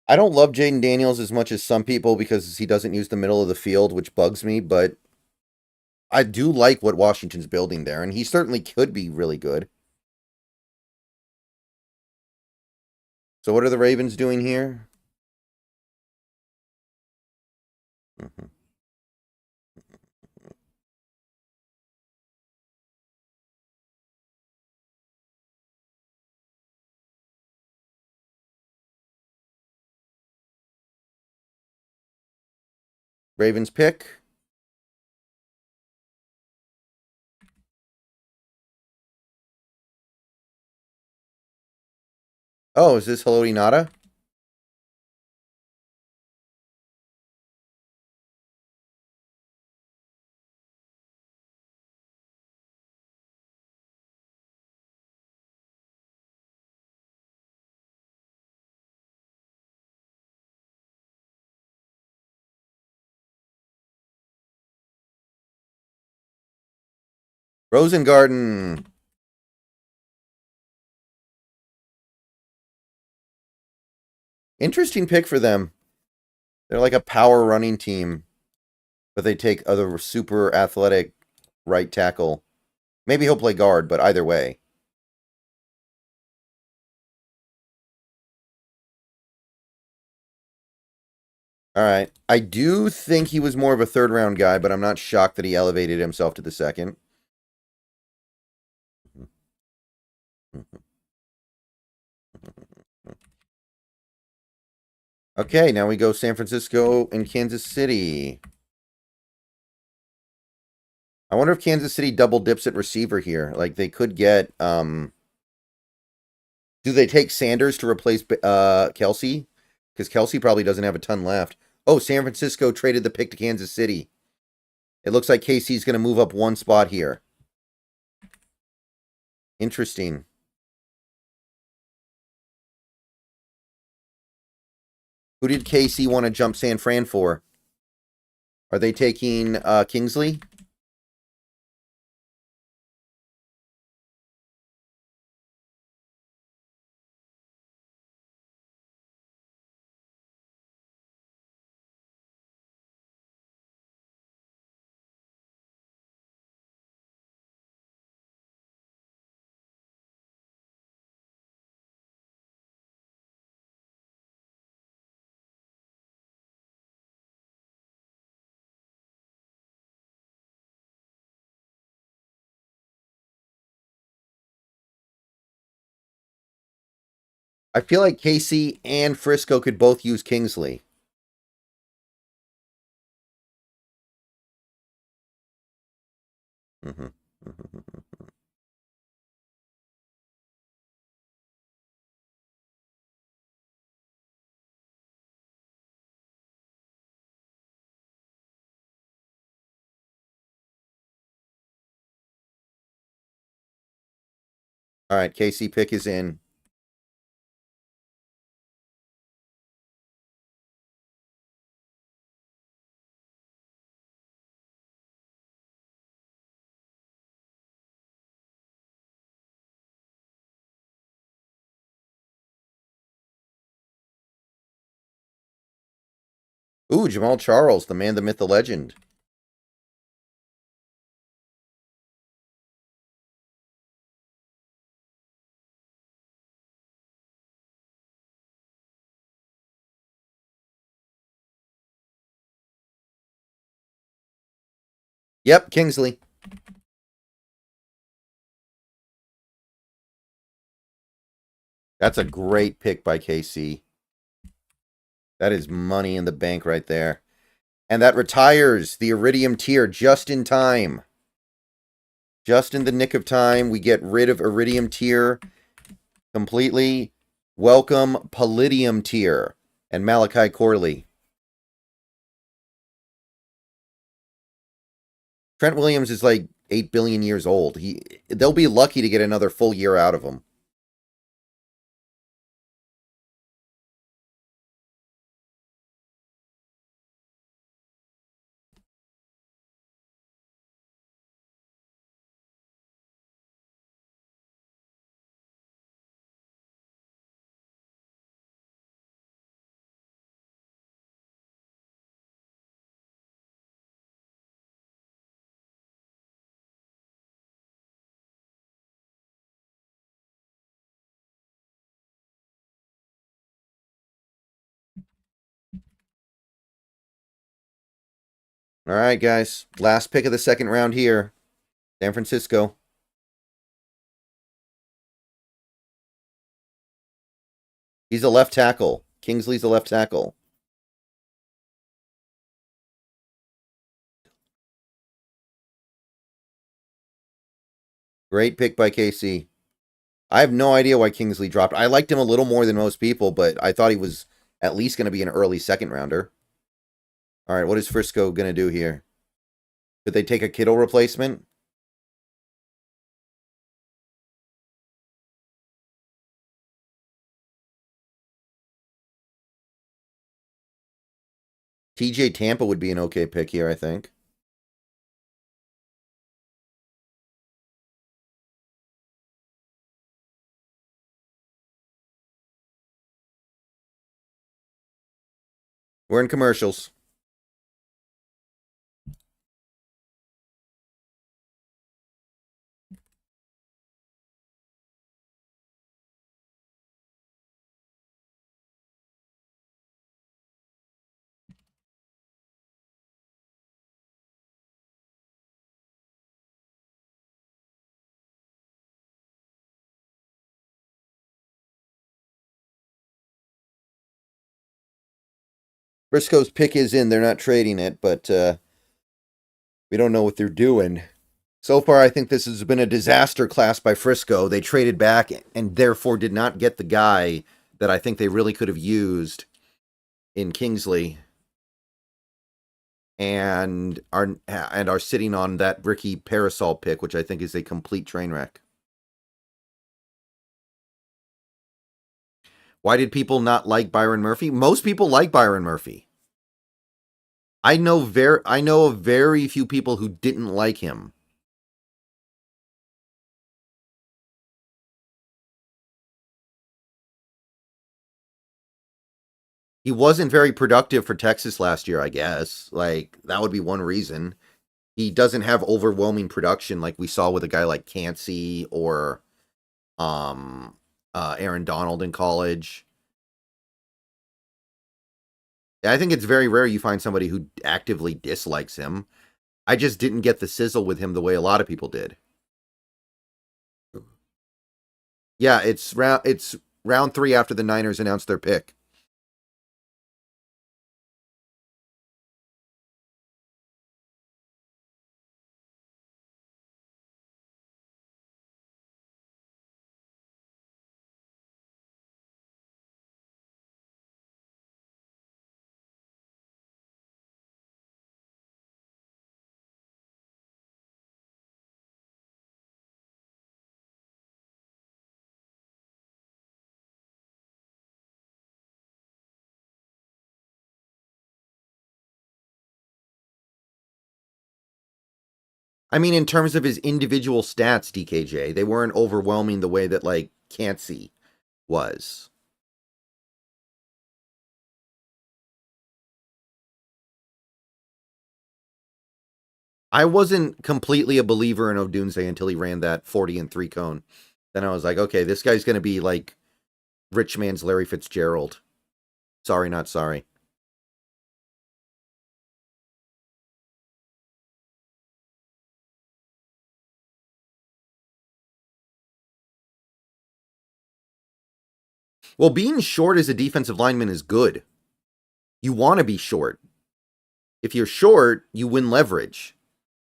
[SPEAKER 1] I don't love Jaden Daniels as much as some people because he doesn't use the middle of the field, which bugs me, but I do like what Washington's building there, and he certainly could be really good. So, what are the Ravens doing here? Mhm. Ravens pick. Oh, is this Haloti Nada? Rosengarten. Interesting pick for them. They're like a power running team, but they take other super athletic right tackle. Maybe he'll play guard, but either way. All right. I do think he was more of a third round guy, but I'm not shocked that he elevated himself to the second. Okay, now we go San Francisco and Kansas City. I wonder if Kansas City double dips at receiver here. Like they could get do they take Sanders to replace Kelsey? Because Kelsey probably doesn't have a ton left. Oh, San Francisco traded the pick to Kansas City. It looks like KC's going to move up one spot here. Interesting. Who did KC want to jump San Fran for? Are they taking Kingsley? I feel like Casey and Frisco could both use Kingsley. Mm-hmm. All right, Casey pick is in. Ooh, Jamal Charles, the man, the myth, the legend. Yep, Kingsley. That's a great pick by KC. That is money in the bank right there. And that retires the Iridium tier just in time. Just in the nick of time, we get rid of Iridium tier completely. Welcome Palladium tier and Malachi Corley. Trent Williams is like 8 billion years old. They'll be lucky to get another full year out of him. All right, guys. Last pick of the second round here. San Francisco. He's a left tackle. Kingsley's a left tackle. Great pick by KC. I have no idea why Kingsley dropped. I liked him a little more than most people, but I thought he was at least going to be an early second rounder. All right, what is Frisco going to do here? Could they take a Kittle replacement? TJ Tampa would be an okay pick here, I think. We're in commercials. Frisco's pick is in. They're not trading it, but we don't know what they're doing. So far, I think this has been a disaster class by Frisco. They traded back and therefore did not get the guy that I think they really could have used in Kingsley, and are sitting on that Ricky Parasol pick, which I think is a complete train wreck. Why did people not like Byron Murphy? Most people like Byron Murphy. I know of very few people who didn't like him. He wasn't very productive for Texas last year, I guess. Like, that would be one reason. He doesn't have overwhelming production like we saw with a guy like Cansey or Aaron Donald in college. I think it's very rare you find somebody who actively dislikes him. I just didn't get the sizzle with him the way a lot of people did. Yeah, it's round 3 after the Niners announced their pick. I mean, in terms of his individual stats, DKJ, they weren't overwhelming the way that, like, Cansey was. I wasn't completely a believer in Odunze until he ran that 40 and 3 cone. Then I was like, okay, this guy's going to be like rich man's Larry Fitzgerald. Sorry, not sorry. Well, being short as a defensive lineman is good. You want to be short. If you're short, you win leverage.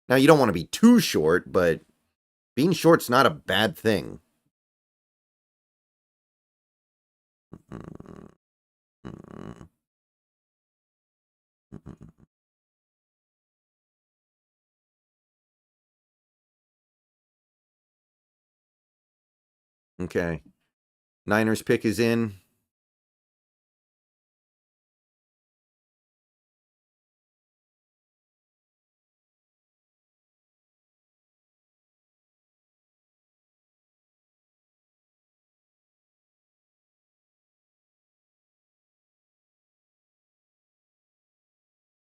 [SPEAKER 1] Now, you don't want to be too short, but being short's not a bad thing. Okay. Niners pick is in.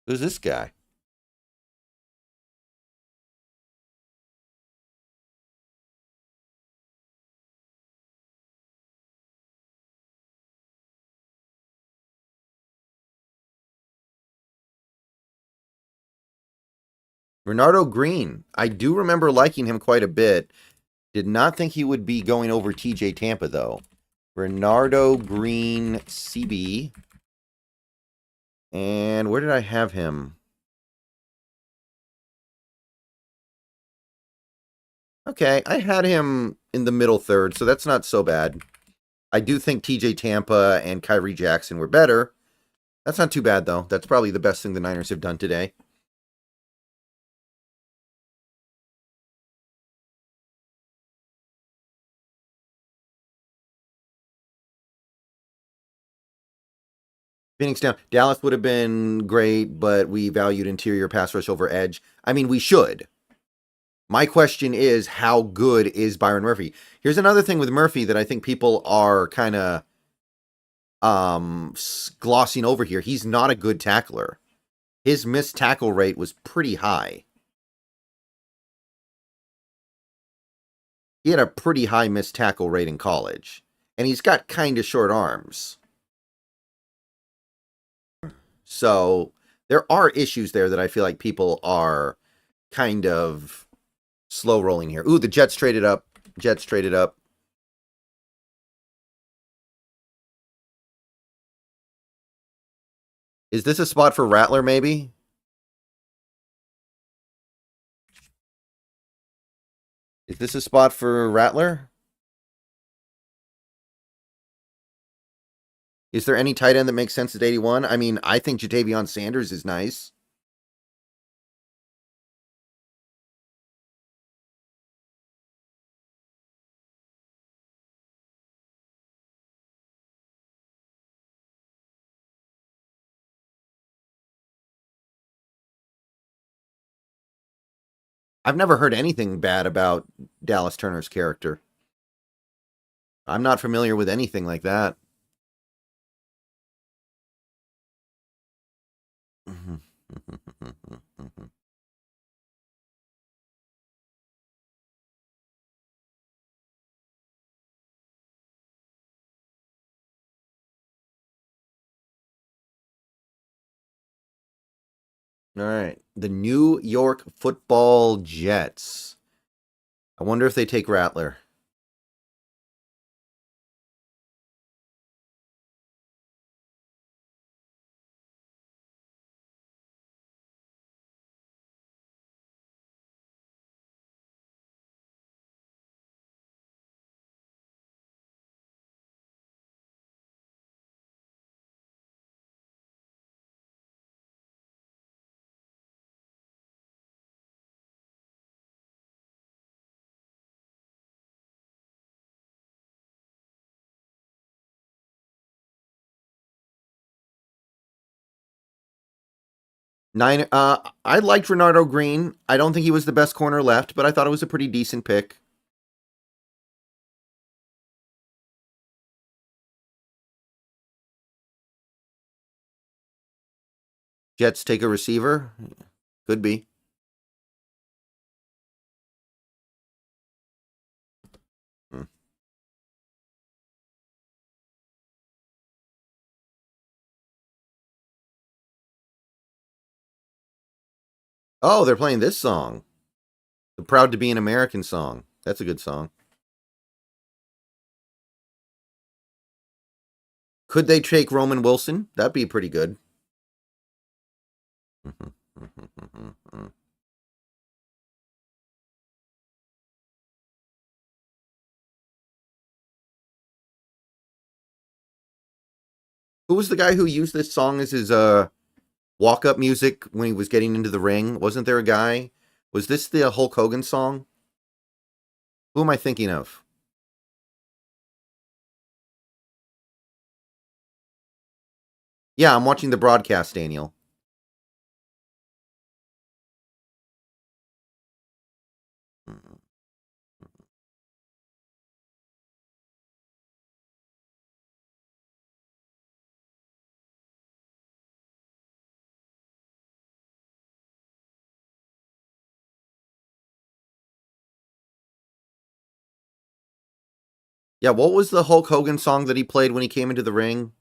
[SPEAKER 1] Who's this guy? Renardo Green. I do remember liking him quite a bit. Did not think he would be going over TJ Tampa, though. Renardo Green, CB. And where did I have him? Okay, I had him in the middle third, so that's not so bad. I do think TJ Tampa and Kyrie Jackson were better. That's not too bad, though. That's probably the best thing the Niners have done today. Phoenix down. Dallas would have been great, but we valued interior pass rush over edge. I mean, we should. My question is, how good is Byron Murphy? Here's another thing with Murphy that I think people are kind of glossing over here. He's not a good tackler. His missed tackle rate was pretty high. He had a pretty high missed tackle rate in college. And he's got kind of short arms. So there are issues there that I feel like people are kind of slow rolling here. Ooh, the Jets traded up. Jets traded up. Is this a spot for Rattler, maybe? Is this a spot for Rattler? Is there any tight end that makes sense at 81? I mean, I think Jatavion Sanders is nice. I've never heard anything bad about Dallas Turner's character. I'm not familiar with anything like that. All right. The New York Football Jets. I wonder if they take Rattler. Nine. I liked Renardo Green. I don't think he was the best corner left, but I thought it was a pretty decent pick. Jets take a receiver. Could be. Hmm. Oh, they're playing this song. The Proud to Be an American song. That's a good song. Could they take Roman Wilson? That'd be pretty good. Who was the guy who used this song as his walk-up music when he was getting into the ring? Wasn't there a guy? Was this the Hulk Hogan song? Who am I thinking of? Yeah, I'm watching the broadcast, Daniel. Yeah, what was the Hulk Hogan song that he played when he came into the ring?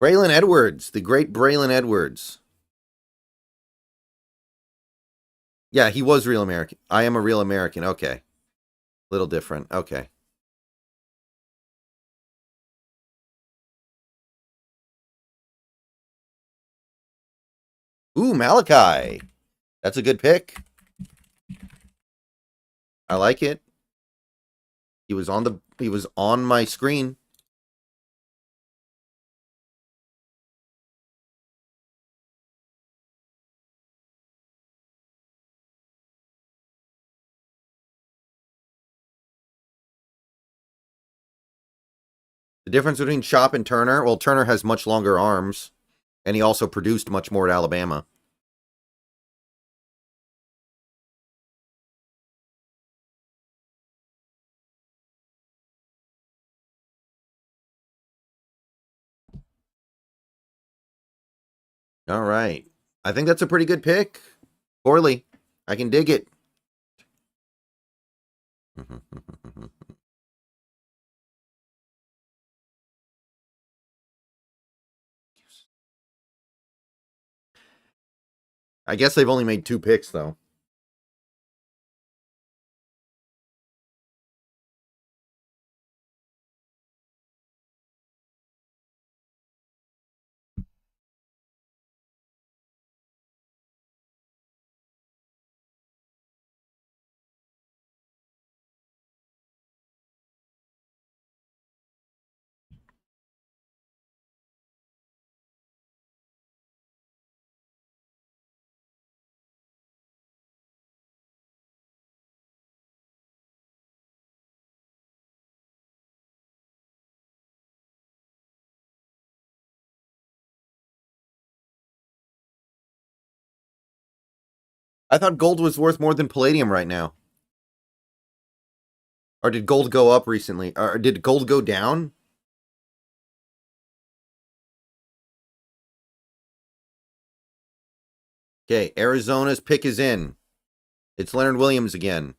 [SPEAKER 1] Braylon Edwards, the great Braylon Edwards. Yeah, he was real American. I am a real American. Okay. Little different. Okay. Ooh, Malachi. That's a good pick. I like it. He was on my screen. The difference between Chop and Turner, well, Turner has much longer arms, and he also produced much more at Alabama. All right. I think that's a pretty good pick. Poorly. I can dig it. I guess they've only made 2 picks, though. I thought gold was worth more than palladium right now. Or did gold go up recently? Or did gold go down? Okay, Arizona's pick is in. It's Leonard Williams again.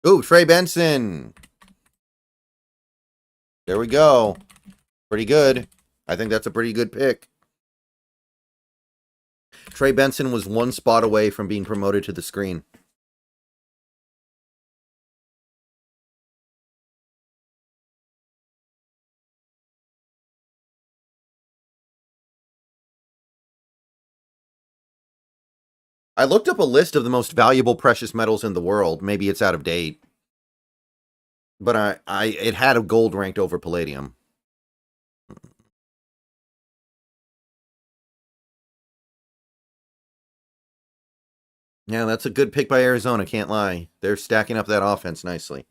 [SPEAKER 1] Ooh, Trey Benson. There we go. Pretty good. I think that's a pretty good pick. Trey Benson was one spot away from being promoted to the screen. I looked up a list of the most valuable precious metals in the world. Maybe it's out of date. But it had a gold ranked over palladium. Yeah, that's a good pick by Arizona, can't lie. They're stacking up that offense nicely.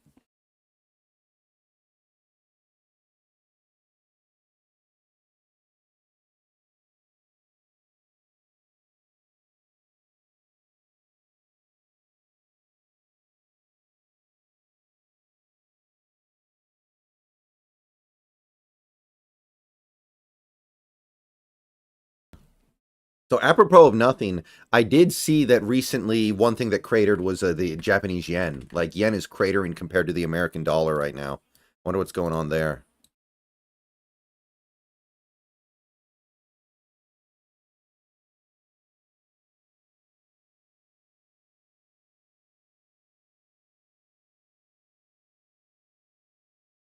[SPEAKER 1] So apropos of nothing, I did see that recently one thing that cratered was the Japanese yen. Like, yen is cratering compared to the American dollar right now. Wonder what's going on there.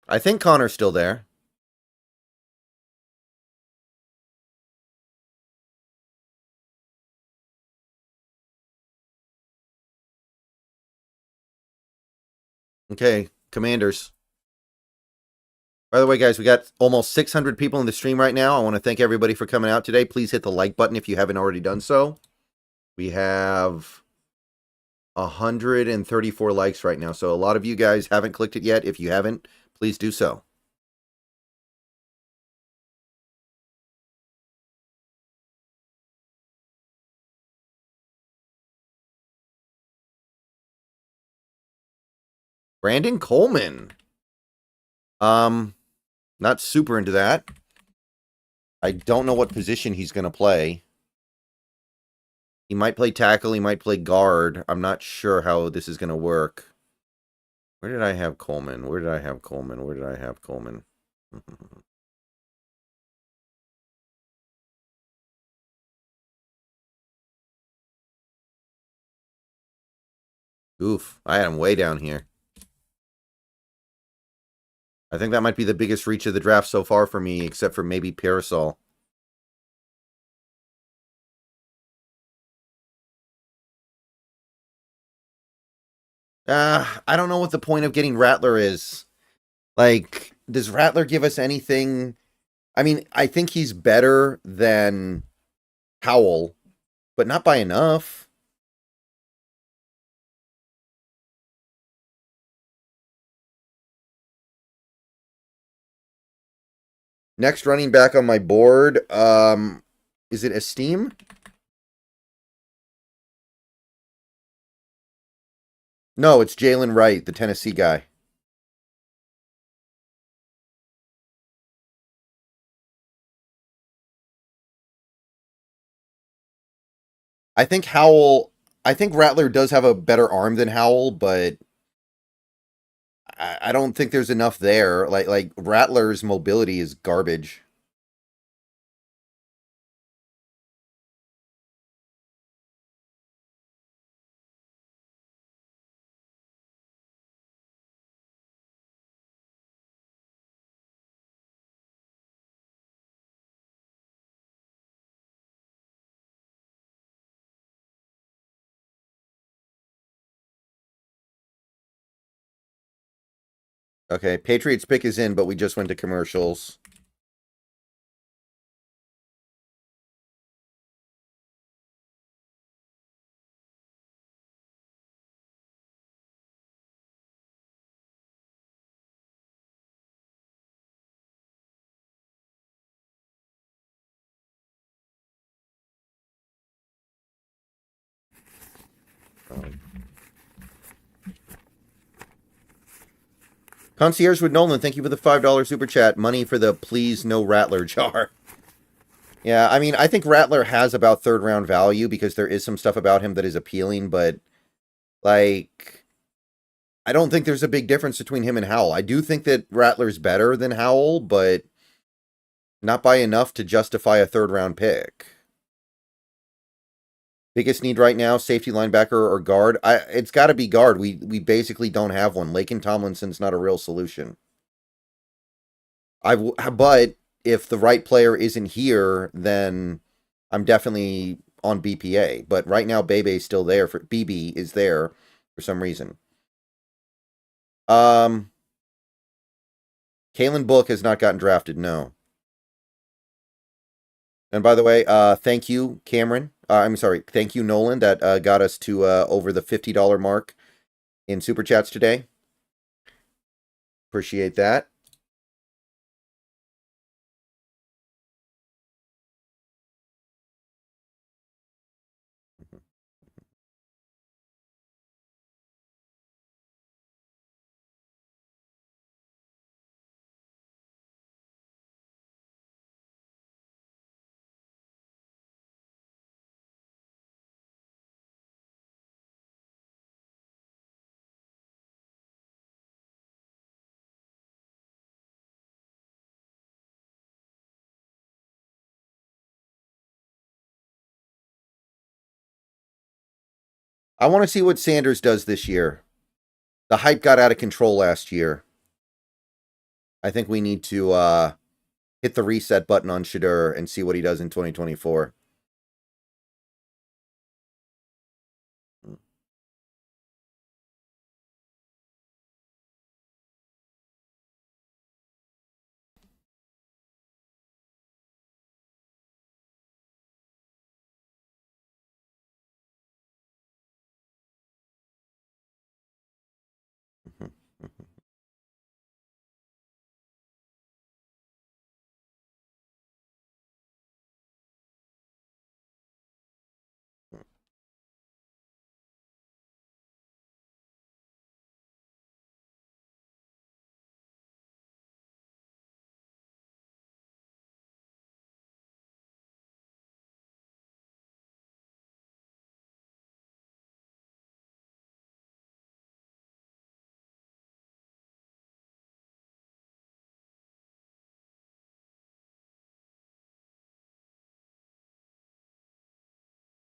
[SPEAKER 1] I think Connor's still there. Okay, Commanders. By the way, guys, we got almost 600 people in the stream right now. I want to thank everybody for coming out today. Please hit the like button if you haven't already done so. We have 134 likes right now. So a lot of you guys haven't clicked it yet. If you haven't, please do so. Brandon Coleman. Not super into that. I don't know what position he's going to play. He might play tackle. He might play guard. I'm not sure how this is going to work. Where did I have Coleman? Where did I have Coleman? Where did I have Coleman? Oof, I had him way down here. I think that might be the biggest reach of the draft so far for me, except for maybe Parasol. I don't know what the point of getting Rattler is. Like, does Rattler give us anything? I mean, I think he's better than Howell, but not by enough. Next running back on my board, is it Esteem? No, it's Jalen Wright, the Tennessee guy. I think Rattler does have a better arm than Howell, but I don't think there's enough there. Like Rattler's mobility is garbage. Okay, Patriots pick is in, but we just went to commercials. Concierge with Nolan, thank you for the $5 super chat. Money for the please no Rattler jar. Yeah, I mean, I think Rattler has about third round value because there is some stuff about him that is appealing, but like, I don't think there's a big difference between him and Howell. I do think that Rattler's better than Howell, but not by enough to justify a third round pick. Biggest need right now, safety, linebacker, or guard? It's got to be guard. We basically don't have one. Laken Tomlinson's not a real solution. But if the right player isn't here, then I'm definitely on BPA. But right now, Bebe's still there. BB is there for some reason. Kalen Book has not gotten drafted, no. And by the way, thank you, Cameron. I'm sorry, thank you, Nolan, that got us to over the $50 mark in Super Chats today. Appreciate that. I want to see what Sanders does this year. The hype got out of control last year. I think we need to hit the reset button on Shedeur and see what he does in 2024.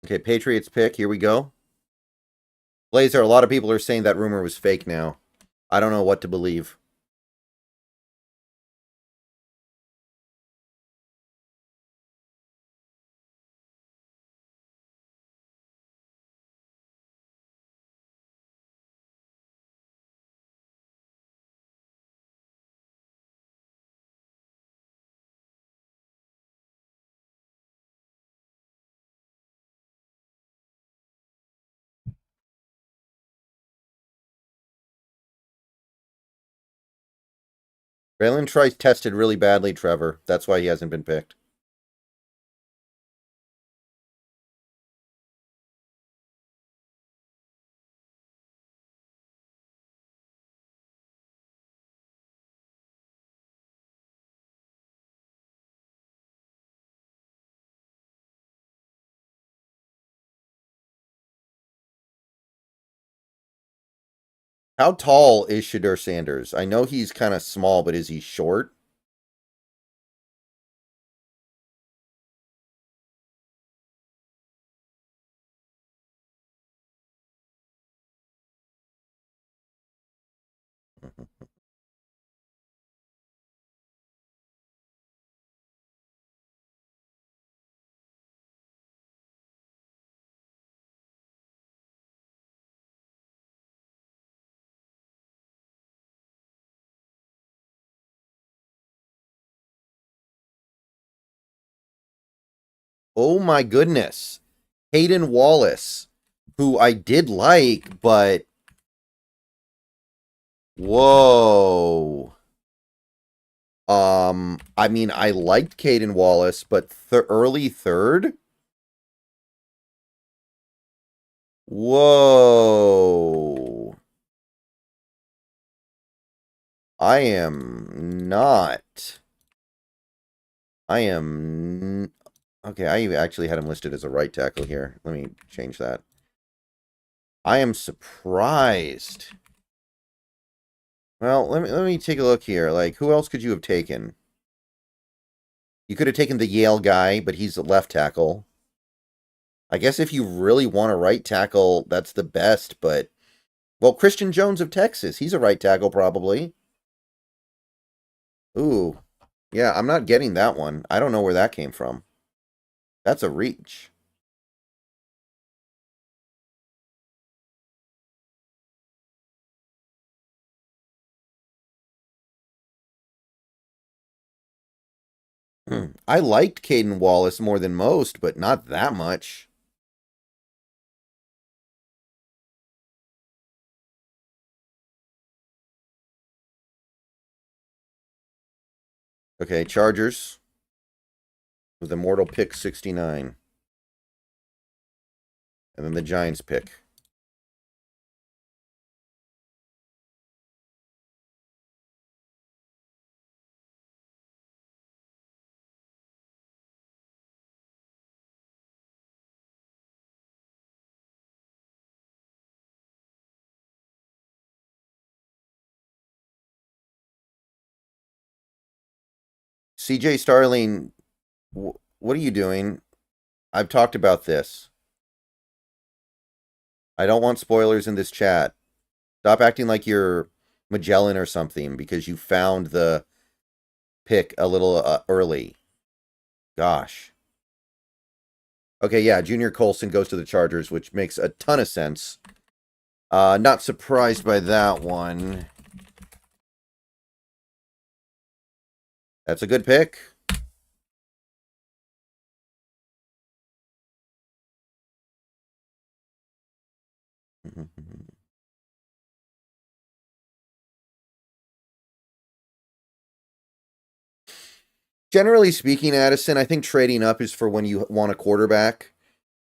[SPEAKER 1] Okay, Patriots pick. Here we go. Blazer, a lot of people are saying that rumor was fake now. I don't know what to believe. Braylon Trice tested really badly, Trevor. That's why he hasn't been picked. How tall is Shedeur Sanders? I know he's kind of small, but is he short? Oh my goodness. Hayden Wallace, who I did like, but whoa. I mean, I liked Caden Wallace, but early third? Whoa. I am not. I am... Okay, I actually had him listed as a right tackle here. Let me change that. I am surprised. Well, let me take a look here. Like, who else could you have taken? You could have taken the Yale guy, but he's a left tackle. I guess if you really want a right tackle, that's the best, but... Well, Christian Jones of Texas. He's a right tackle, probably. Ooh. Yeah, I'm not getting that one. I don't know where that came from. That's a reach. I liked Caden Wallace more than most, but not that much. Okay, Chargers with Immortal pick 69. And then the Giants pick. CJ Starling, what are you doing? I've talked about this. I don't want spoilers in this chat. Stop acting like you're Magellan or something because you found the pick a little early. Gosh. Okay, yeah, Junior Colson goes to the Chargers, which makes a ton of sense. Not surprised by that one. That's a good pick. Generally speaking, Addison, I think trading up is for when you want a quarterback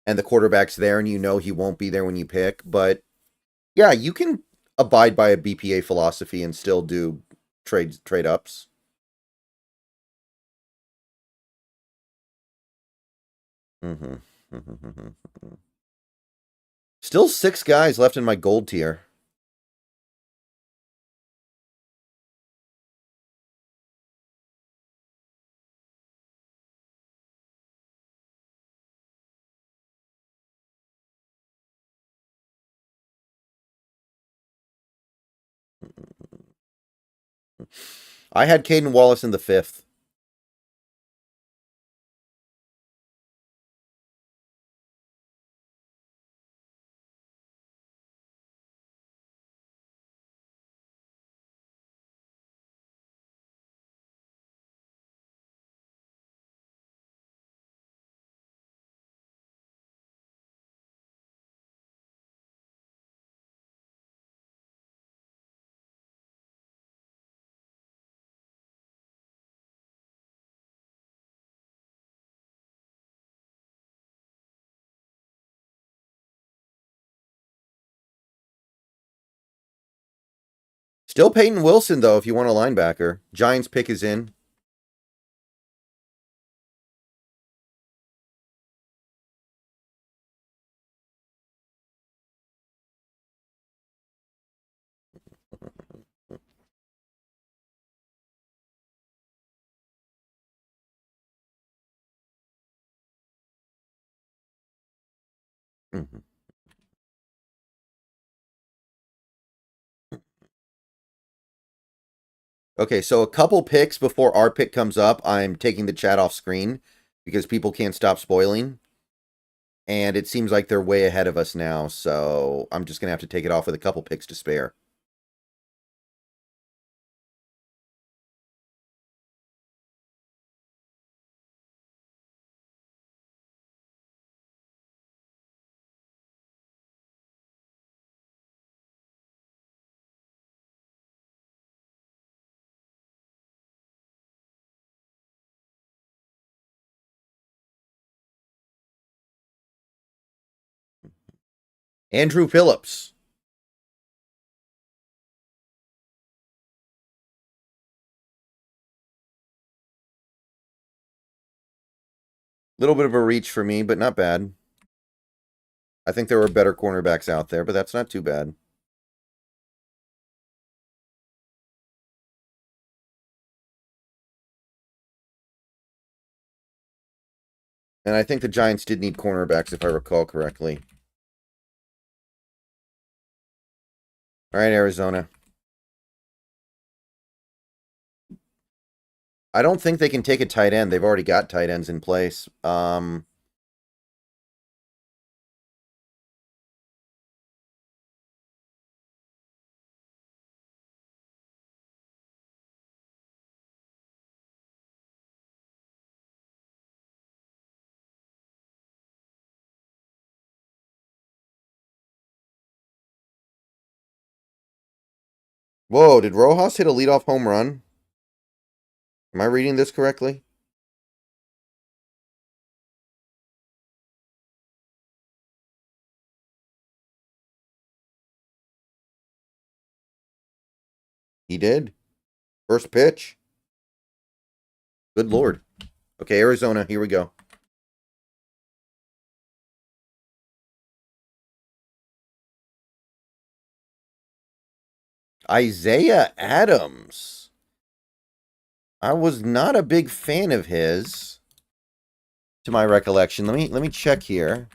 [SPEAKER 1] and the quarterback's there and you know he won't be there when you pick. But yeah, you can abide by a BPA philosophy and still do trade ups. Still 6 guys left in my gold tier. I had Caden Wallace in the 5th. Still Peyton Wilson, though, if you want a linebacker. Giants pick is in. Okay, so a couple picks before our pick comes up, I'm taking the chat off screen because people can't stop spoiling. And it seems like they're way ahead of us now, so I'm just going to have to take it off with a couple picks to spare. Andrew Phillips. Little bit of a reach for me, but not bad. I think there were better cornerbacks out there, but that's not too bad. And I think the Giants did need cornerbacks, if I recall correctly. All right, Arizona. I don't think they can take a tight end. They've already got tight ends in place. Whoa, did Rojas hit a leadoff home run? Am I reading this correctly? He did. First pitch. Good Lord. Okay, Arizona, here we go. Isaiah Adams. I was not a big fan of his, to my recollection. Let me check here.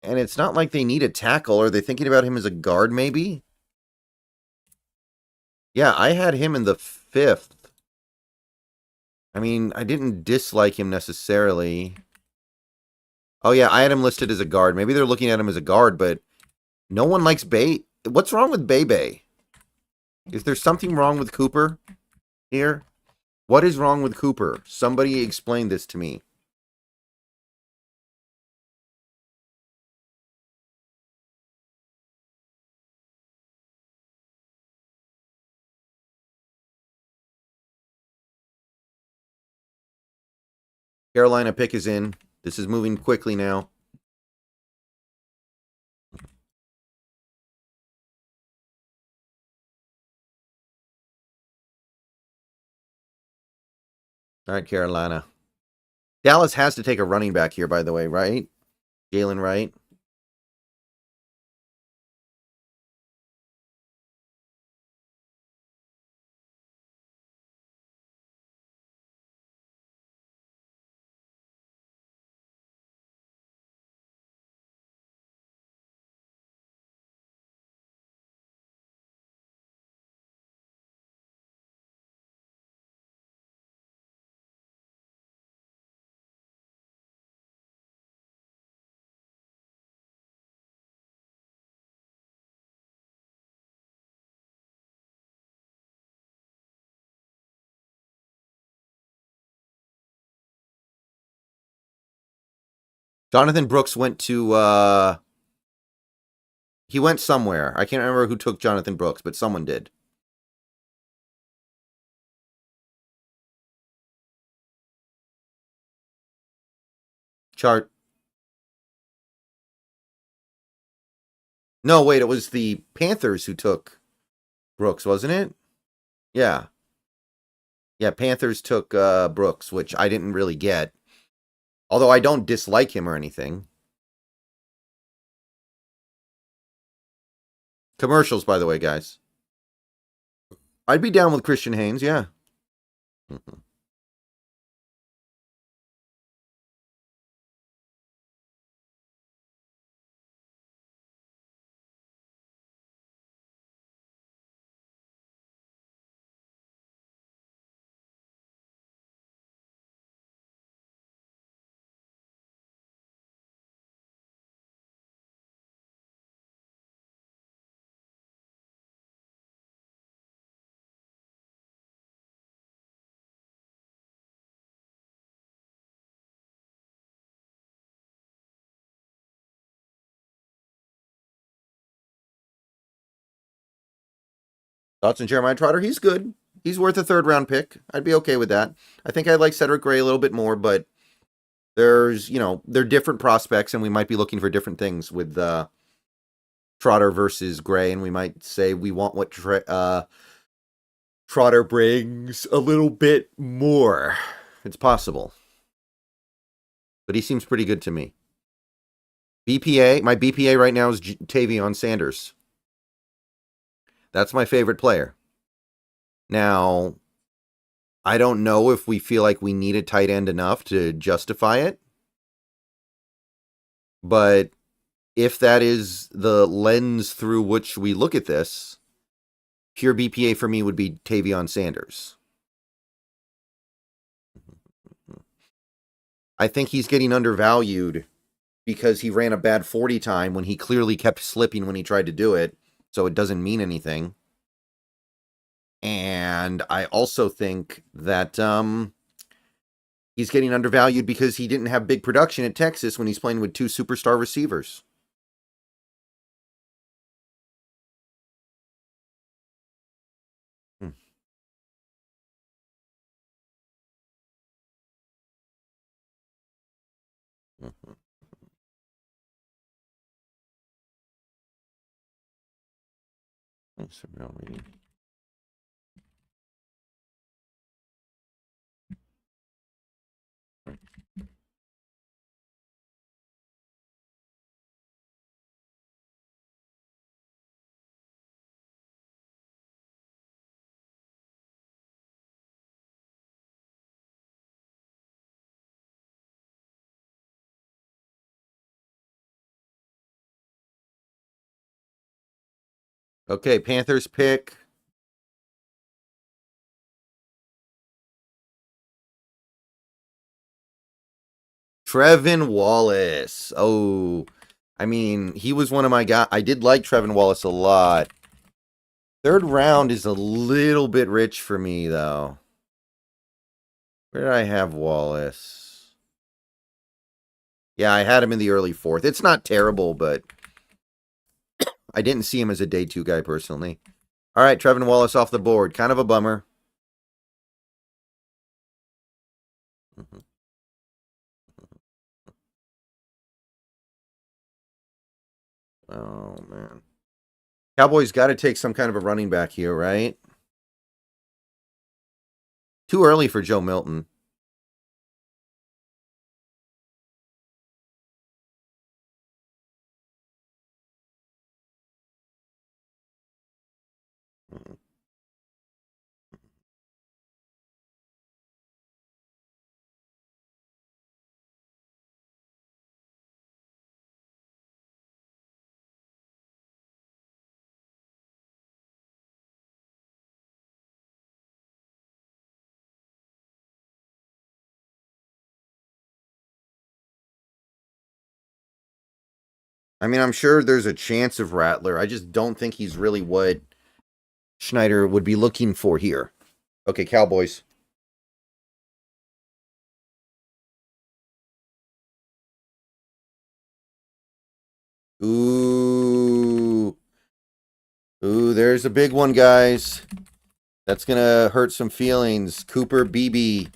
[SPEAKER 1] And it's not like they need a tackle. Are they thinking about him as a guard, maybe? Yeah, I had him in the 5th. I mean, I didn't dislike him necessarily. Oh, yeah, I had him listed as a guard. Maybe they're looking at him as a guard, but no one likes Bay. What's wrong with Bay? Is there something wrong with Cooper here? What is wrong with Cooper? Somebody explain this to me. Carolina pick is in. This is moving quickly now. All right, Carolina. Dallas has to take a running back here, by the way, right? Jalen Wright. Jonathan Brooks went to, he went somewhere. I can't remember who took Jonathan Brooks, but someone did. Chart. No, wait, it was the Panthers who took Brooks, wasn't it? Yeah. Yeah, Panthers took Brooks, which I didn't really get. Although I don't dislike him or anything. Commercials, by the way, guys. I'd be down with Christian Haynes, yeah. Thoughts on Jeremiah Trotter? He's good. He's worth a 3rd-round pick. I'd be okay with that. I think I'd like Cedric Gray a little bit more, but there's, they're different prospects, and we might be looking for different things with Trotter versus Gray, and we might say we want what Trotter brings a little bit more. It's possible. But he seems pretty good to me. BPA, my BPA right now is Tavion Sanders. That's my favorite player. Now, I don't know if we feel like we need a tight end enough to justify it. But if that is the lens through which we look at this, pure BPA for me would be Tavion Sanders. I think he's getting undervalued because he ran a bad 40 time when he clearly kept slipping when he tried to do it, so it doesn't mean anything. And I also think that he's getting undervalued because he didn't have big production at Texas when he's playing with two superstar receivers. That's a real reading. Okay, Panthers pick. Trevin Wallace. Oh, I mean, he was one of my guys. I did like Trevin Wallace a lot. Third round is a little bit rich for me, though. Where did I have Wallace? Yeah, I had him in the early fourth. It's not terrible, but I didn't see him as a day two guy personally. All right, Trevin Wallace off the board. Kind of a bummer. Oh, man. Cowboys got to take some kind of a running back here, right? Too early for Joe Milton. I mean, I'm sure there's a chance of Rattler. I just don't think he's really what Schneider would be looking for here. Okay, Cowboys. Ooh. Ooh, there's a big one, guys. That's going to hurt some feelings. Cooper Beebe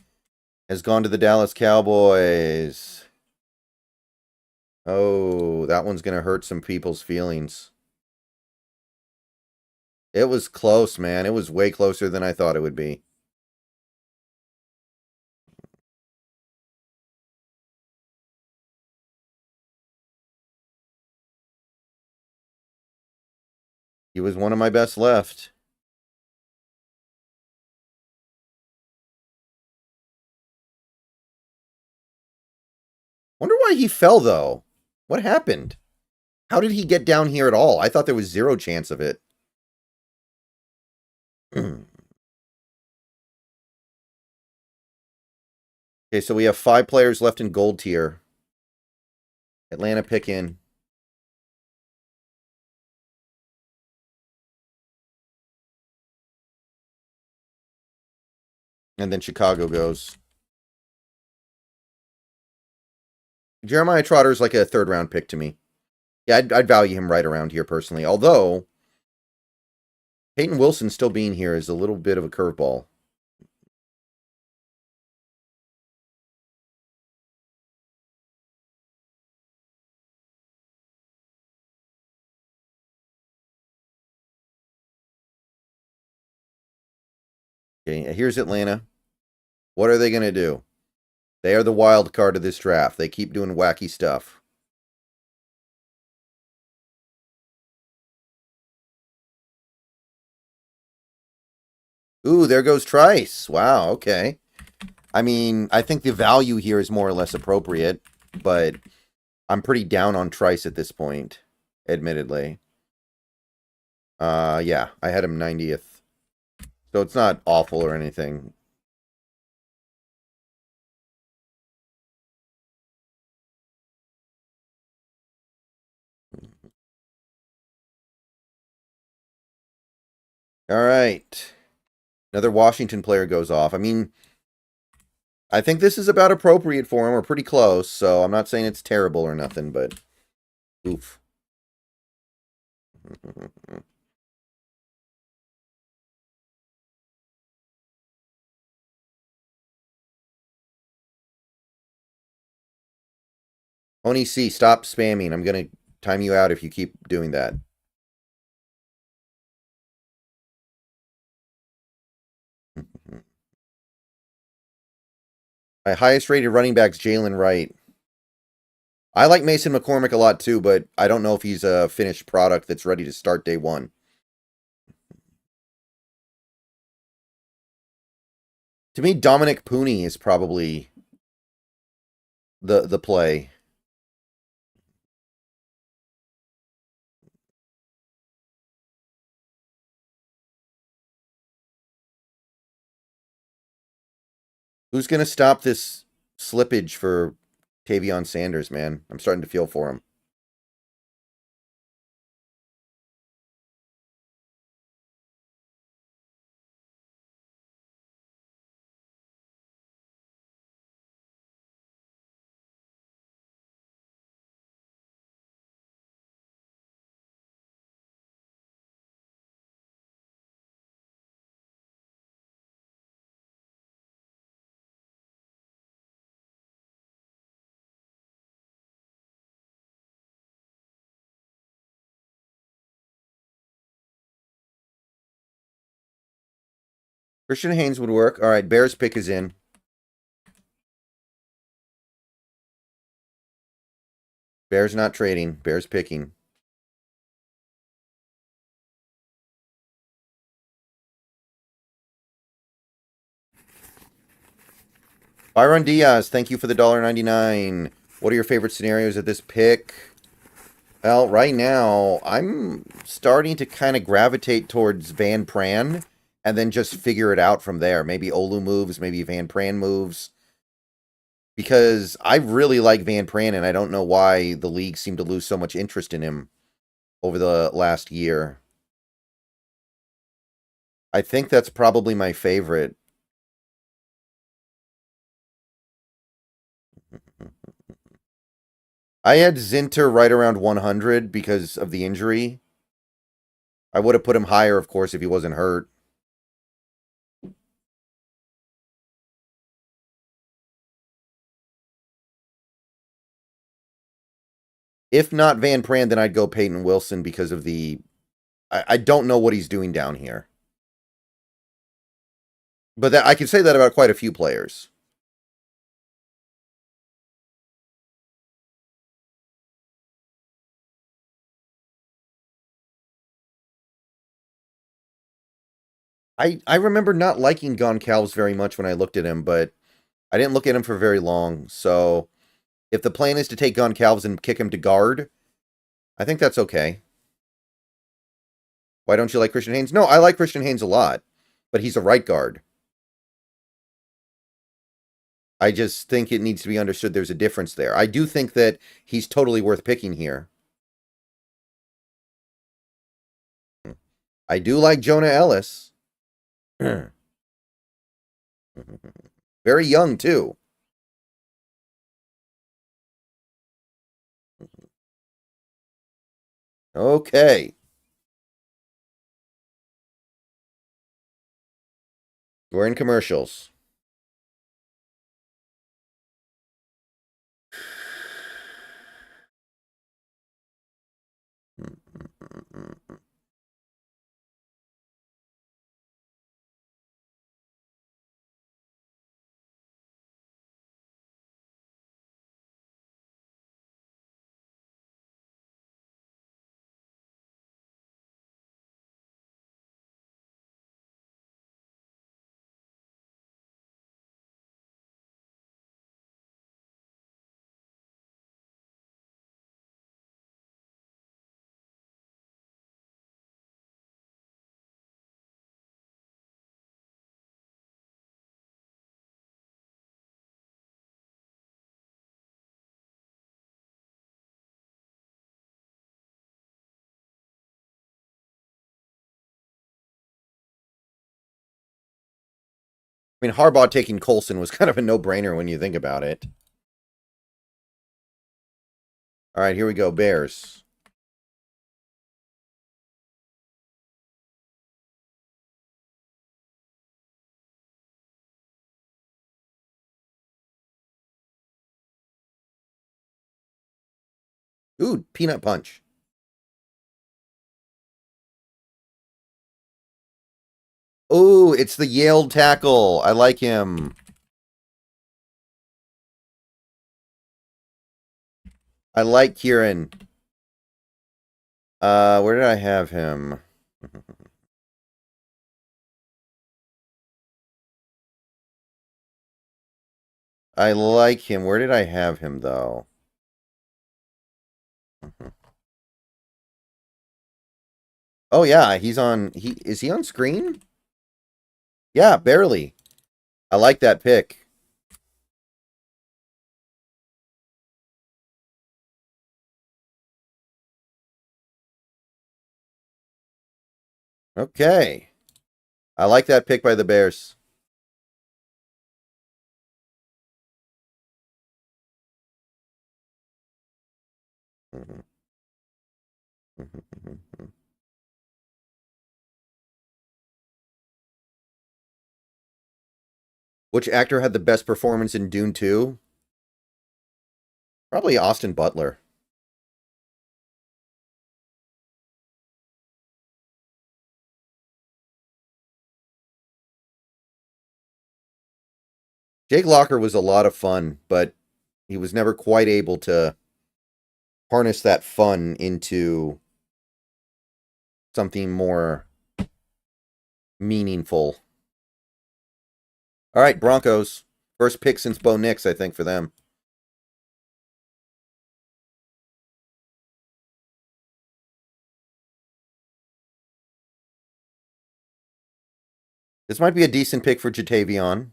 [SPEAKER 1] has gone to the Dallas Cowboys. Oh, that one's going to hurt some people's feelings. It was close, man. It was way closer than I thought it would be. He was one of my best left. Wonder why he fell, though. What happened? How did he get down here at all? I thought there was zero chance of it. Okay, so we have 5 players left in gold tier. Atlanta pick in. And then Chicago goes. Jeremiah Trotter is like a third round pick to me. Yeah, I'd value him right around here personally. Although, Peyton Wilson still being here is a little bit of a curveball. Okay, here's Atlanta. What are they going to do? They are the wild card of this draft. They keep doing wacky stuff. Ooh, there goes Trice. Wow, okay. I mean, I think the value here is more or less appropriate, but I'm pretty down on Trice at this point, admittedly. Yeah, I had him 90th. So it's not awful or anything. All right. Another Washington player goes off. I mean, I think this is about appropriate for him. We're pretty close, so I'm not saying it's terrible or nothing, but oof. Oni C, stop spamming. I'm going to time you out if you keep doing that. My highest rated running back's Jalen Wright. I like Mason McCormick a lot too, but I don't know if he's a finished product that's ready to start day one. To me, Dominic Pooney is probably the play. Who's going to stop this slippage for Tavion Sanders, man? I'm starting to feel for him. Christian Haynes would work. All right, Bears pick is in. Bears not trading. Bears picking. Byron Diaz, thank you for the $1.99. What are your favorite scenarios at this pick? Well, right now, I'm starting to kind of gravitate towards Van Pran and then just figure it out from there. Maybe Olu moves, maybe Van Pran moves. Because I really like Van Pran, and I don't know why the league seemed to lose so much interest in him over the last year. I think that's probably my favorite. I had Zinter right around 100 because of the injury. I would have put him higher, of course, if he wasn't hurt. If not Van Pran, then I'd go Peyton Wilson because of the... I don't know what he's doing down here. But I can say that about quite a few players. I remember not liking Goncalves very much when I looked at him, but I didn't look at him for very long. So if the plan is to take Goncalves and kick him to guard, I think that's okay. Why don't you like Christian Haynes? No, I like Christian Haynes a lot, but he's a right guard. I just think it needs to be understood there's a difference there. I do think that he's totally worth picking here. I do like Jonah Ellis. Very young, too. Okay. We're in commercials. I mean, Harbaugh taking Colson was kind of a no-brainer when you think about it. All right, here we go, Bears. Ooh, Peanut Punch. Ooh, it's the Yale tackle. I like him. I like Kieran. Where did I have him? I like him. Where did I have him, though? Oh, yeah, he's on... Is he on screen? Yeah, barely. I like that pick. Okay. I like that pick by the Bears. Which actor had the best performance in Dune 2? Probably Austin Butler. Jake Locker was a lot of fun, but he was never quite able to harness that fun into something more meaningful. All right, Broncos. First pick since Bo Nix, I think, for them. This might be a decent pick for Jatavion.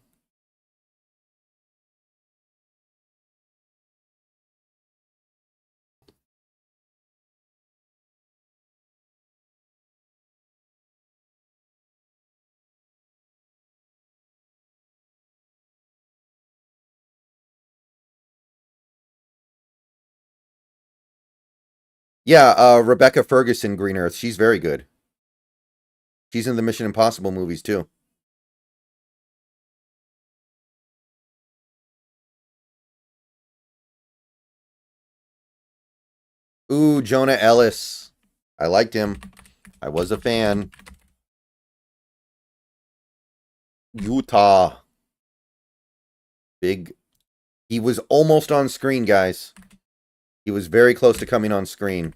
[SPEAKER 1] Yeah, Rebecca Ferguson, Green Earth. She's very good. She's in the Mission Impossible movies, too. Ooh, Jonah Ellis. I liked him. I was a fan. Utah. Big. He was almost on screen, guys. He was very close to coming on screen.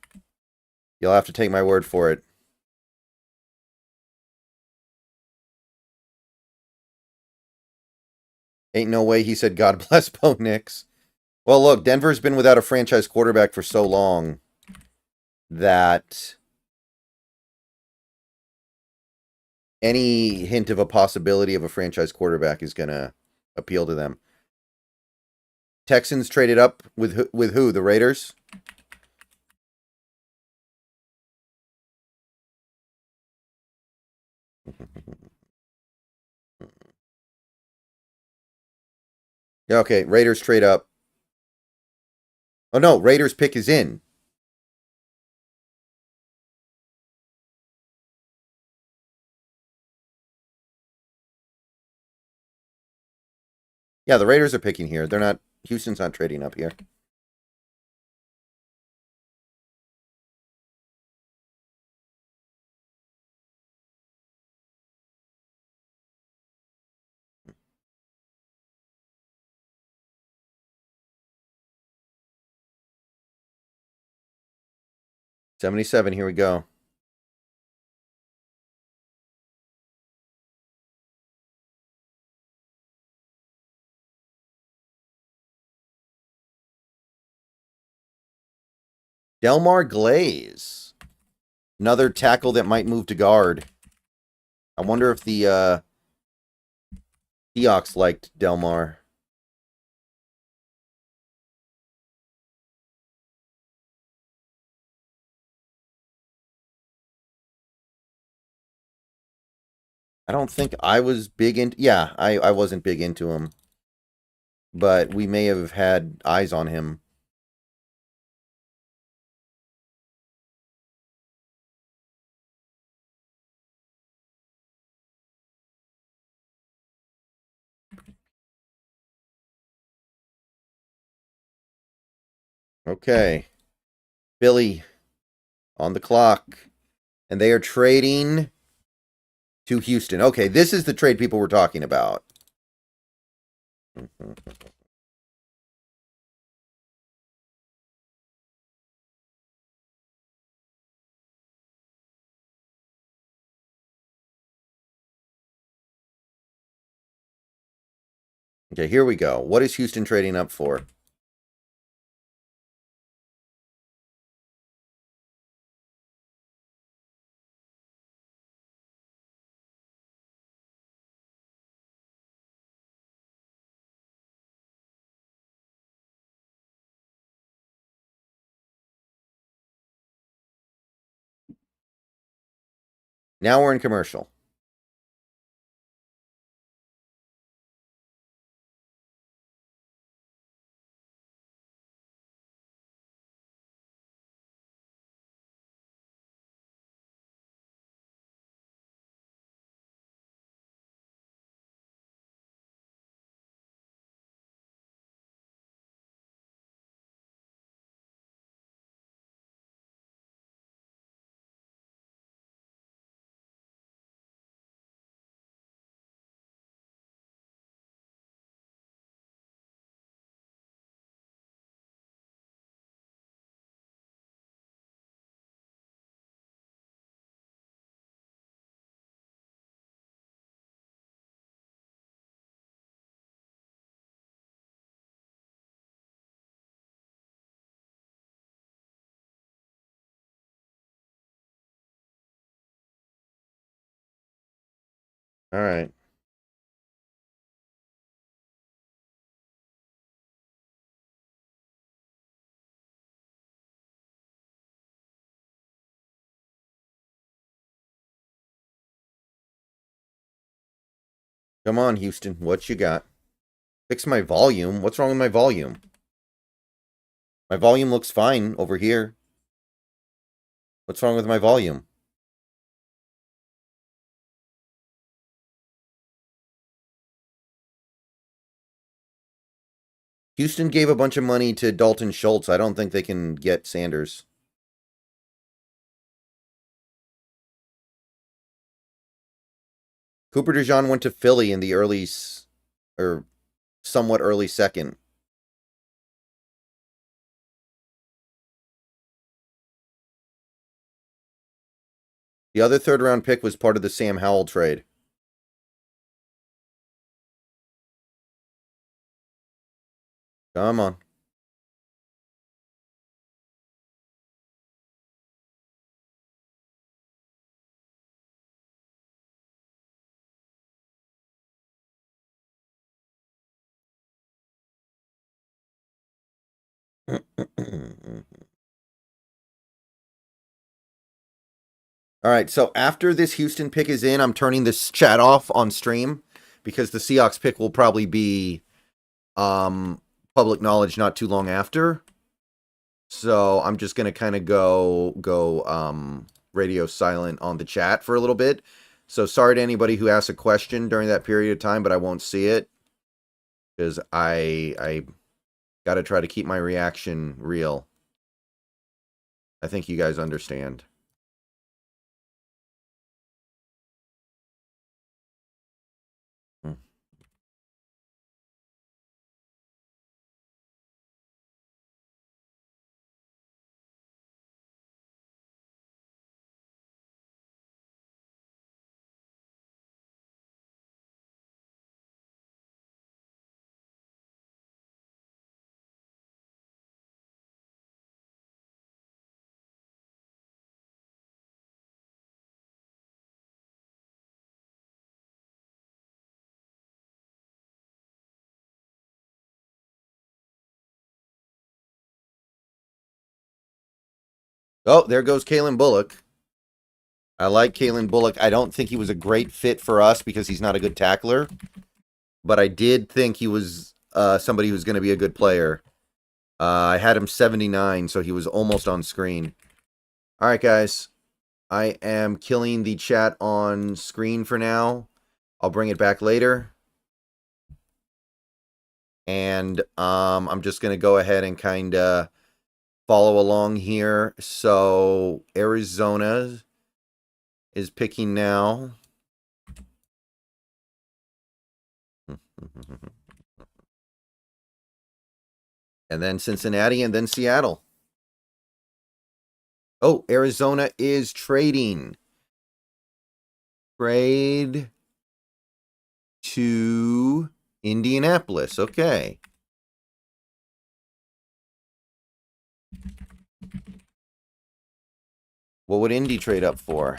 [SPEAKER 1] You'll have to take my word for it. Ain't no way he said God bless Bo Nix. Well, look, Denver's been without a franchise quarterback for so long that any hint of a possibility of a franchise quarterback is going to appeal to them. Texans traded up with who? The Raiders? Yeah, okay, Raiders trade up. Oh no, Raiders pick is in. Yeah, the Raiders are picking here. They're not. Houston's not trading up here. $77. Here we go. Delmar Glaze. Another tackle that might move to guard. I wonder if the Seahawks liked Delmar. I don't think I was big into... Yeah, I wasn't big into him. But we may have had eyes on him. Okay. Billy on the clock. And they are trading to Houston. Okay, this is the trade people were talking about. Okay, here we go. What is Houston trading up for? Now we're in commercial. All right. Come on, Houston. What you got? Fix my volume. What's wrong with my volume? My volume looks fine over here. What's wrong with my volume? Houston gave a bunch of money to Dalton Schultz. I don't think they can get Sanders. Cooper DeJean went to Philly in the early, or somewhat early second. The other third-round pick was part of the Sam Howell trade. Come on. All right, so after this Houston pick is in, I'm turning this chat off on stream because the Seahawks pick will probably be public knowledge not too long after. So I'm just gonna kind of go radio silent on the chat for a little bit. So sorry to anybody who asks a question during that period of time, but I won't see it because I got to try to keep my reaction real. I think you guys understand. Oh, there goes Kalen Bullock. I like Kalen Bullock. I don't think he was a great fit for us because he's not a good tackler. But I did think he was somebody who's going to be a good player. I had him 79, so he was almost on screen. All right, guys. I am killing the chat on screen for now. I'll bring it back later. And I'm just going to go ahead and kind of follow along here. So Arizona is picking now. And then Cincinnati and then Seattle. Oh, Arizona is trading. Trade to Indianapolis. Okay. What would Indy trade up for?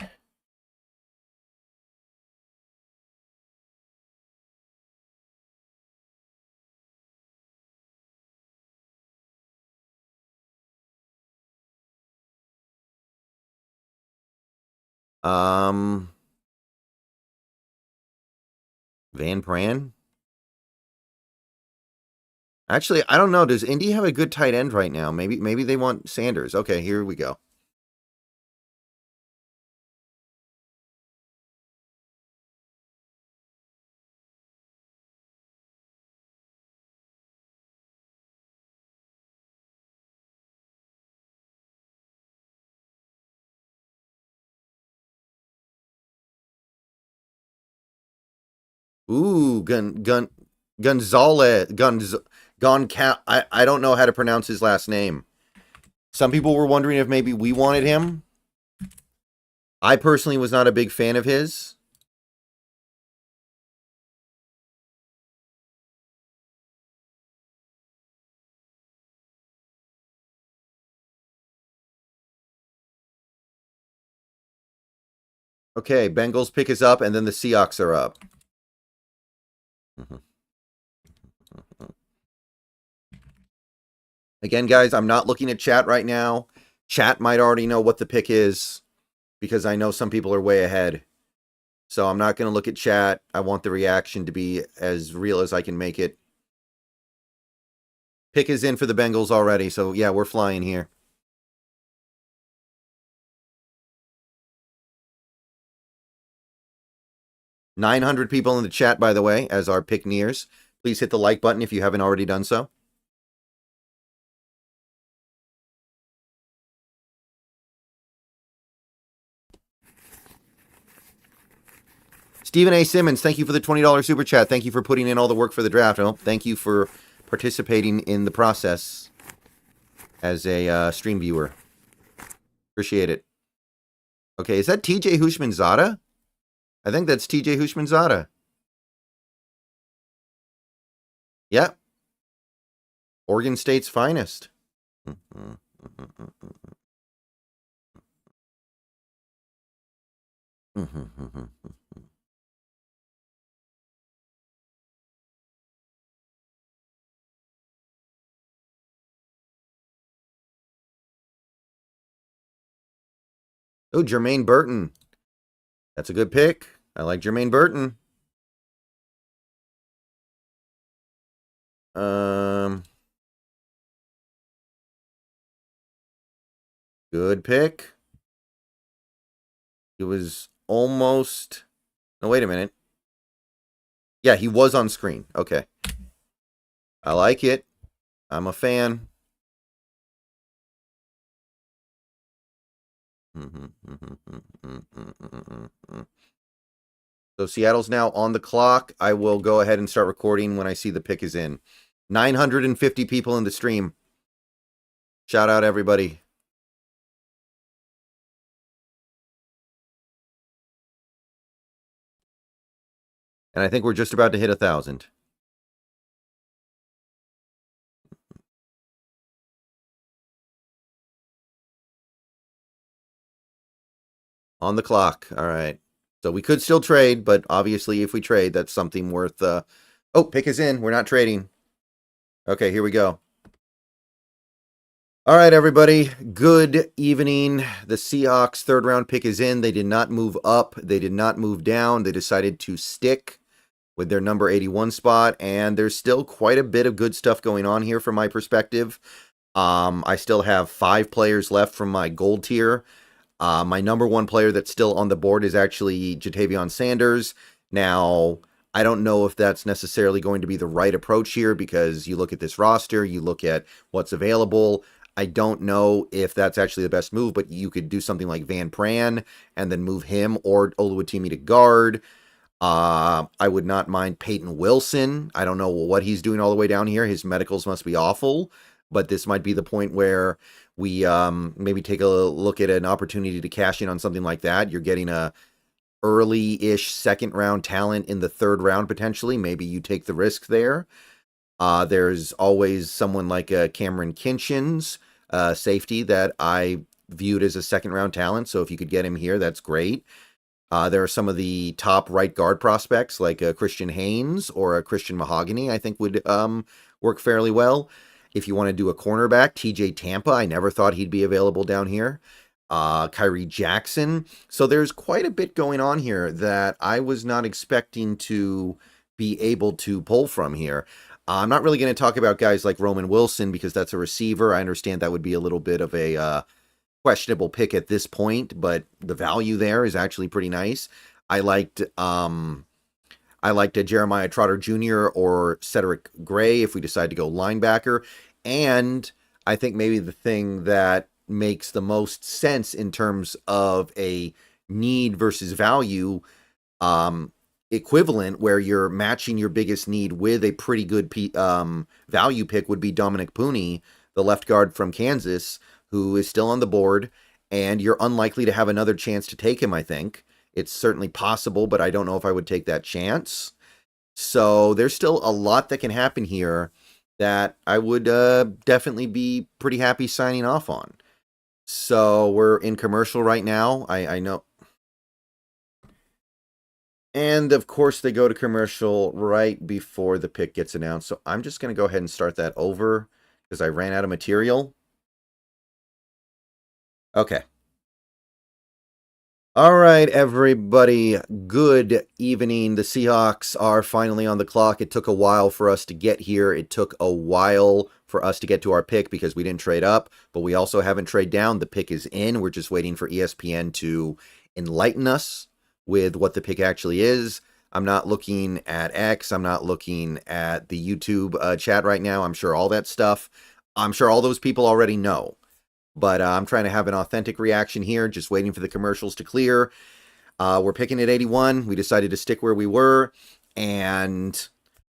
[SPEAKER 1] Van Pran? Actually, I don't know. Does Indy have a good tight end right now? Maybe they want Sanders. Okay, here we go. Ooh, Gonzalez. I don't know how to pronounce his last name. Some people were wondering if maybe we wanted him. I personally was not a big fan of his. Okay, Bengals pick us up, and then the Seahawks are up. Again, guys, I'm not looking at chat right now. Chat might already know what the pick is because I know some people are way ahead. So I'm not going to look at chat. I want the reaction to be as real as I can make it. Pick is in for the Bengals already, so yeah, we're flying here. $900 people in the chat, by the way, as our pick nears. Please hit the like button if you haven't already done so. Stephen A. Simmons, thank you for the $20 super chat. Thank you for putting in all the work for the draft. Oh, thank you for participating in the process as a stream viewer. Appreciate it. Okay, is that TJ Hushmanzada? I think that's TJ Hushmanzada. Yep. Oregon State's finest. Oh, Jermaine Burton. That's a good pick. I like Jermaine Burton. Good pick. He was almost... No, wait a minute. Yeah, he was on screen. Okay. I like it. I'm a fan. So Seattle's now on the clock. I will go ahead and start recording when I see the pick is in. 950 people in the stream. Shout out everybody. And I think we're just about to hit 1,000. On the clock. All right. So we could still trade, but obviously if we trade, that's something worth... Oh, pick is in. We're not trading. Okay, here we go. All right, everybody. Good evening. The Seahawks third round pick is in. They did not move up. They did not move down. They decided to stick with their number 81 spot, and there's still quite a bit of good stuff going on here from my perspective. I still have 5 players left from my gold tier. My number 1 player that's still on the board is actually Ja'Tavion Sanders. Now, I don't know if that's necessarily going to be the right approach here because you look at this roster, you look at what's available. I don't know if that's actually the best move, but you could do something like Van Pran and then move him or Oluwatimi to guard. I would not mind Peyton Wilson. I don't know what he's doing all the way down here. His medicals must be awful, but this might be the point where we maybe take a look at an opportunity to cash in on something like that. You're getting a early-ish second-round talent in the third round potentially. Maybe you take the risk there. There's always someone like Cameron Kinchins, safety, that I viewed as a second-round talent, so if you could get him here, that's great. There are some of the top right guard prospects like Christian Haynes or a Christian Mahogany, I think would work fairly well. If you want to do a cornerback, TJ Tampa, I never thought he'd be available down here. Kyrie Jackson. So there's quite a bit going on here that I was not expecting to be able to pull from here. I'm not really going to talk about guys like Roman Wilson because that's a receiver. I understand that would be a little bit of a questionable pick at this point, but the value there is actually pretty nice. I liked Jeremiah Trotter Jr. or Cedric Gray if we decide to go linebacker. And I think maybe the thing that makes the most sense in terms of a need versus value equivalent, where you're matching your biggest need with a pretty good value pick, would be Dominic Pooney, the left guard from Kansas, who is still on the board, and you're unlikely to have another chance to take him, I think. It's certainly possible, but I don't know if I would take that chance. So there's still a lot that can happen here that I would definitely be pretty happy signing off on. So we're in commercial right now. I know. And of course they go to commercial right before the pick gets announced. So I'm just going to go ahead and start that over because I ran out of material. Okay. All right, everybody. Good evening. The Seahawks are finally on the clock. It took a while for us to get here. It took a while for us to get to our pick because we didn't trade up, but we also haven't traded down. The pick is in. We're just waiting for ESPN to enlighten us with what the pick actually is. I'm not looking at X. I'm not looking at the YouTube chat right now. I'm sure all that stuff, I'm sure all those people already know. But I'm trying to have an authentic reaction here, just waiting for the commercials to clear. We're picking at 81. We decided to stick where we were, and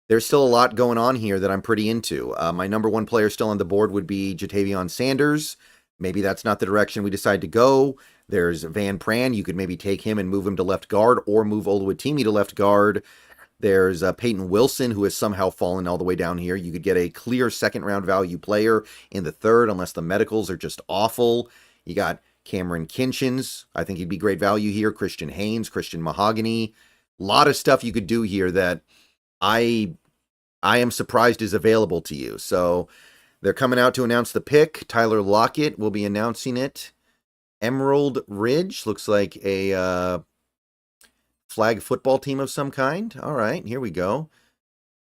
[SPEAKER 1] there's still a lot going on here that I'm pretty into. My number 1 player still on the board would be Ja'Tavion Sanders. Maybe that's not the direction we decide to go. There's Van Pran. You could maybe take him and move him to left guard or move Oluwatimi to left guard. There's Peyton Wilson, who has somehow fallen all the way down here. You could get a clear second-round value player in the third, unless the medicals are just awful. You got Cameron Kinchins. I think he'd be great value here. Christian Haynes, Christian Mahogany. A lot of stuff you could do here that I am surprised is available to you. So they're coming out to announce the pick. Tyler Lockett will be announcing it. Emerald Ridge looks like a flag football team of some kind. All right, here we go.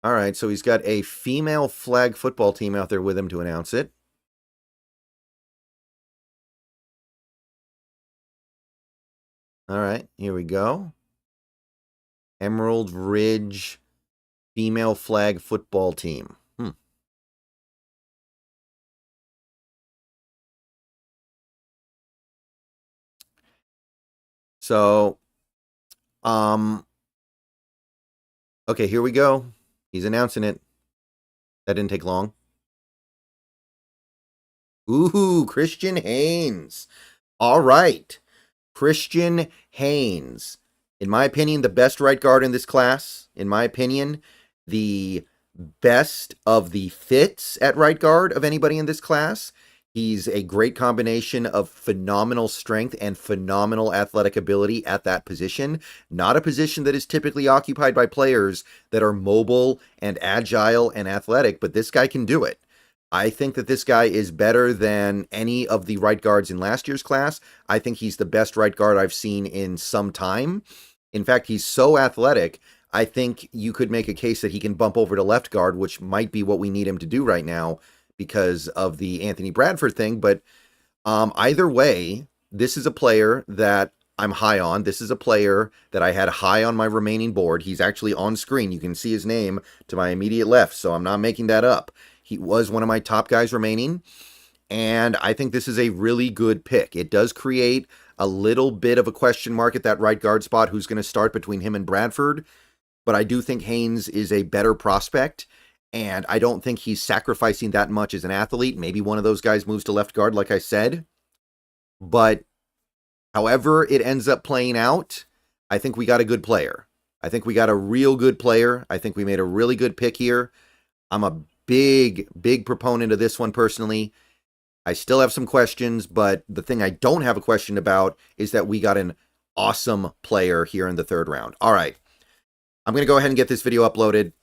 [SPEAKER 1] All right, so he's got a female flag football team out there with him to announce it. All right, here we go. Emerald Ridge female flag football team. So, okay, here we go. He's announcing it. That didn't take long. Ooh, Christian Haynes. All right. Christian Haynes. In my opinion, the best right guard in this class. In my opinion, the best of the fits at right guard of anybody in this class. He's a great combination of phenomenal strength and phenomenal athletic ability at that position. Not a position that is typically occupied by players that are mobile and agile and athletic, but this guy can do it. I think that this guy is better than any of the right guards in last year's class. I think he's the best right guard I've seen in some time. In fact, he's so athletic, I think you could make a case that he can bump over to left guard, which might be what we need him to do right now because of the Anthony Bradford thing. But either way, this is a player that I'm high on. This is a player that I had high on my remaining board. He's actually on screen. You can see his name to my immediate left, so I'm not making that up. He was one of my top guys remaining, and I think this is a really good pick. It does create a little bit of a question mark at that right guard spot, who's going to start between him and Bradford, but I do think Haynes is a better prospect, and I don't think he's sacrificing that much as an athlete. Maybe one of those guys moves to left guard, like I said, but however it ends up playing out, I think we got a good player. I think we got a real good player. I think we made a really good pick here. I'm a big proponent of this one personally. I still have some questions, but the thing I don't have a question about is that we got an awesome player here in the third round. All right. I'm going to go ahead and get this video uploaded.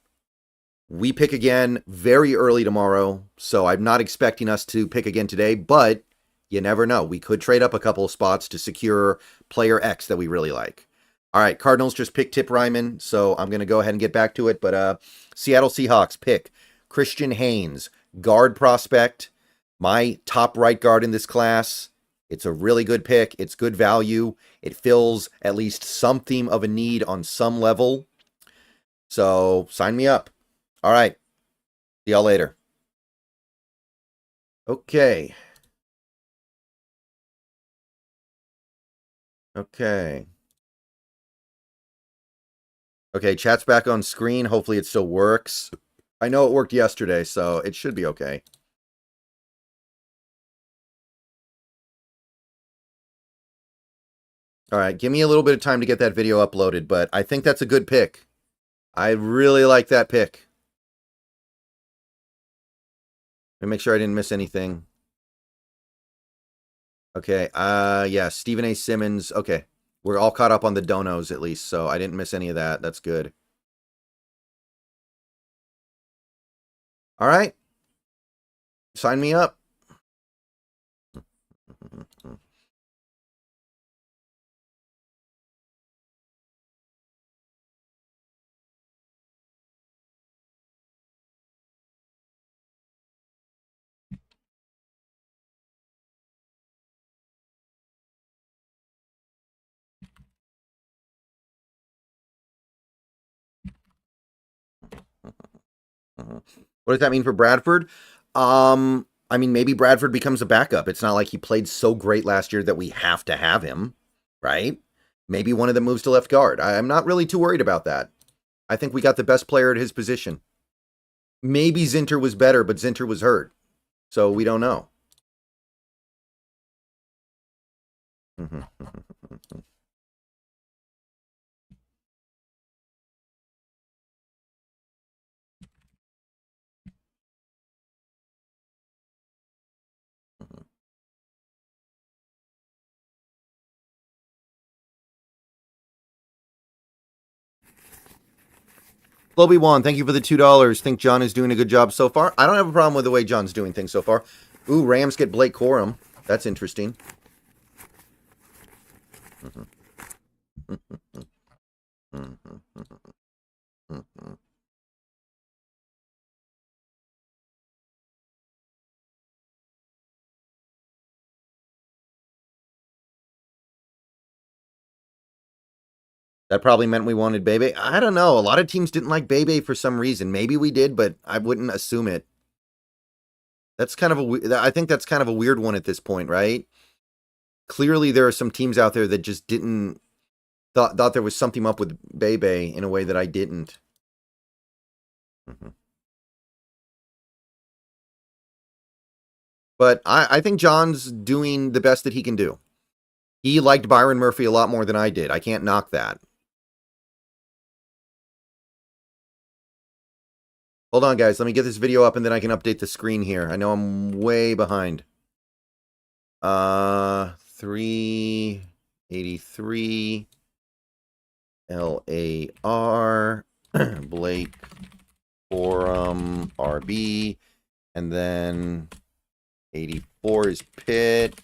[SPEAKER 1] We pick again very early tomorrow, so I'm not expecting us to pick again today, but you never know. We could trade up a couple of spots to secure player X that we really like. All right, Cardinals just picked Tip Ryman, so I'm going to go ahead and get back to it. But Seattle Seahawks pick Christian Haynes, guard prospect, my top right guard in this class. It's a really good pick. It's good value. It fills at least something of a need on some level. So sign me up. All right. See y'all later. Okay. Okay, chat's back on screen. Hopefully it still works. I know it worked yesterday, so it should be okay. All right, give me a little bit of time to get that video uploaded, but I think that's a good pick. I really like that pick. Let me make sure I didn't miss anything. Okay, yeah, Stephen A. Simmons. Okay, we're all caught up on the donos at least, so I didn't miss any of that. That's good. All right, sign me up. What does that mean for Bradford? I mean, maybe Bradford becomes a backup. It's not like he played so great last year that we have to have him, right? Maybe one of them moves to left guard. I'm not really too worried about that. I think we got the best player at his position. Maybe Zinter was better, but Zinter was hurt. So we don't know. Obi-Wan, thank you for the $2. Think John is doing a good job so far? I don't have a problem with the way John's doing things so far. Ooh, Rams get Blake Corum. That's interesting. That probably meant we wanted Bebe. I don't know. A lot of teams didn't like Bebe for some reason. Maybe we did, but I wouldn't assume it. That's kind of I think that's kind of a weird one at this point, right? Clearly there are some teams out there that just didn't thought there was something up with Bebe in a way that I didn't. But I think John's doing the best that he can do. He liked Byron Murphy a lot more than I did. I can't knock that. Hold on, guys. Let me get this video up and then I can update the screen here. I know I'm way behind. 383 LAR Blake Forum RB And then 84 is Pitt.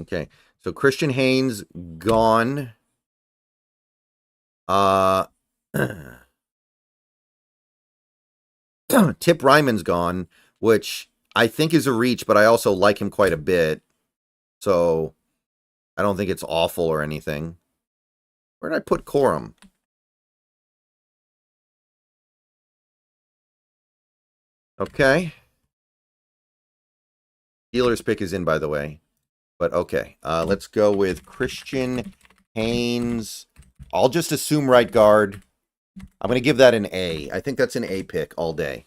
[SPEAKER 1] Okay, so Christian Haynes gone. Tip Ryman's gone, which I think is a reach, but I also like him quite a bit. So I don't think it's awful or anything. Where did I put Corum? Okay. Dealer's pick is in, by the way. But okay. Let's go with Christian Haynes. I'll just assume right guard. I'm going to give that an A. I think that's an A pick all day.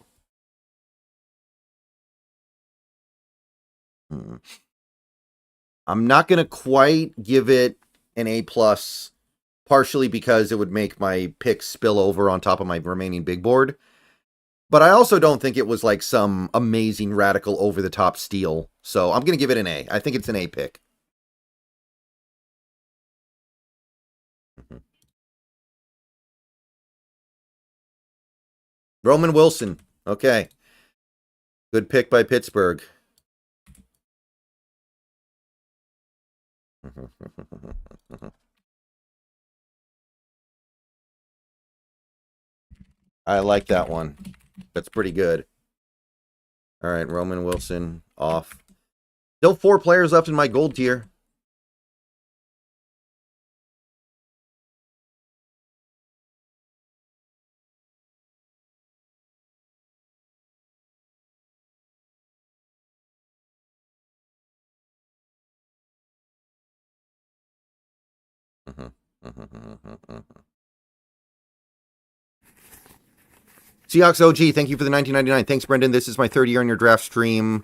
[SPEAKER 1] I'm not going to quite give it an A+, partially because it would make my picks spill over on top of my remaining big board. But I also don't think it was like some amazing radical over-the-top steal. So I'm going to give it an A. I think it's an A pick. Roman Wilson. Okay. Good pick by Pittsburgh. I like that one. That's pretty good. All right, Roman Wilson off. Still 4 players left in my gold tier. Seahawks OG, thank you for the 1999. Thanks, Brendan. This is my 3rd year on your draft stream.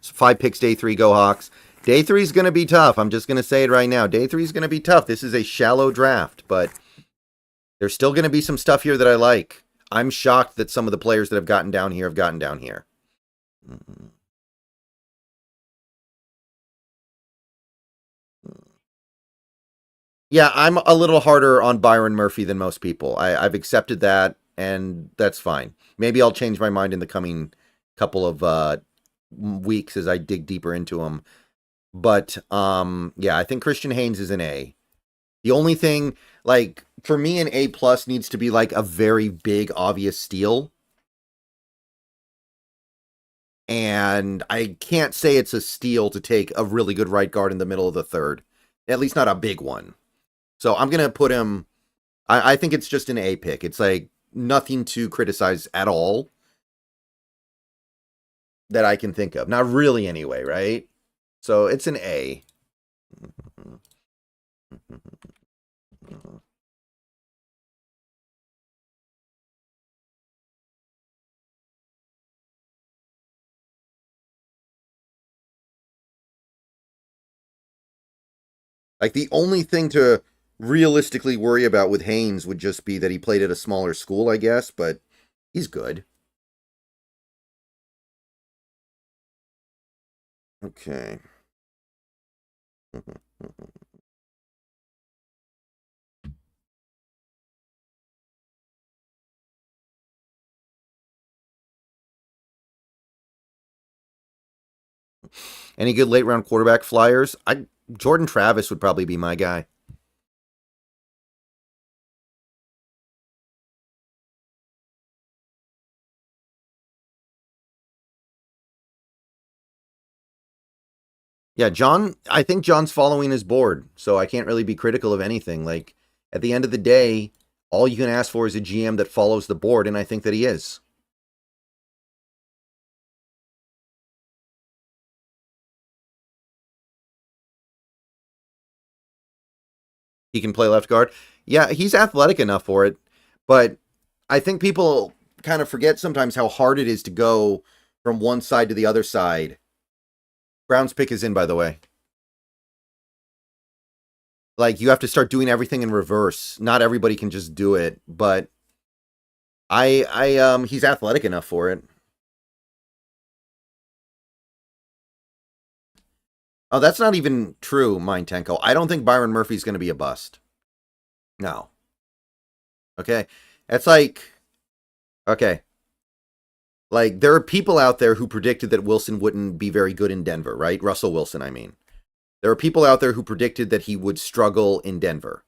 [SPEAKER 1] 5 picks, day 3, go Hawks. Day 3 is going to be tough. I'm just going to say it right now. Day 3 is going to be tough. This is a shallow draft, but there's still going to be some stuff here that I like. I'm shocked that some of the players that have gotten down here have gotten down here. Yeah, I'm a little harder on Byron Murphy than most people. I've accepted that, and that's fine. Maybe I'll change my mind in the coming couple of weeks as I dig deeper into him. But yeah, I think Christian Haynes is an A. The only thing, like, for me, an A+ needs to be like a very big, obvious steal. And I can't say it's a steal to take a really good right guard in the middle of the 3rd. At least not a big one. So I'm going to put him, I think it's just an A pick. It's like nothing to criticize at all that I can think of. Not really anyway, right? So it's an A. Like, the only thing to realistically worry about with Haynes would just be that he played at a smaller school, I guess, but he's good. Okay. Any good late round quarterback flyers? Jordan Travis would probably be my guy. Yeah, John, I think John's following his board, so I can't really be critical of anything. Like, at the end of the day, all you can ask for is a GM that follows the board, and I think that he is. He can play left guard. Yeah, he's athletic enough for it, but I think people kind of forget sometimes how hard it is to go from one side to the other side. Brown's pick is in, by the way. Like, you have to start doing everything in reverse. Not everybody can just do it, but he's athletic enough for it. Oh, that's not even true, Mind Tenko. I don't think Byron Murphy's going to be a bust. No. Okay. It's like, okay. Like, there are people out there who predicted that Wilson wouldn't be very good in Denver, right? Russell Wilson, I mean. There are people out there who predicted that he would struggle in Denver.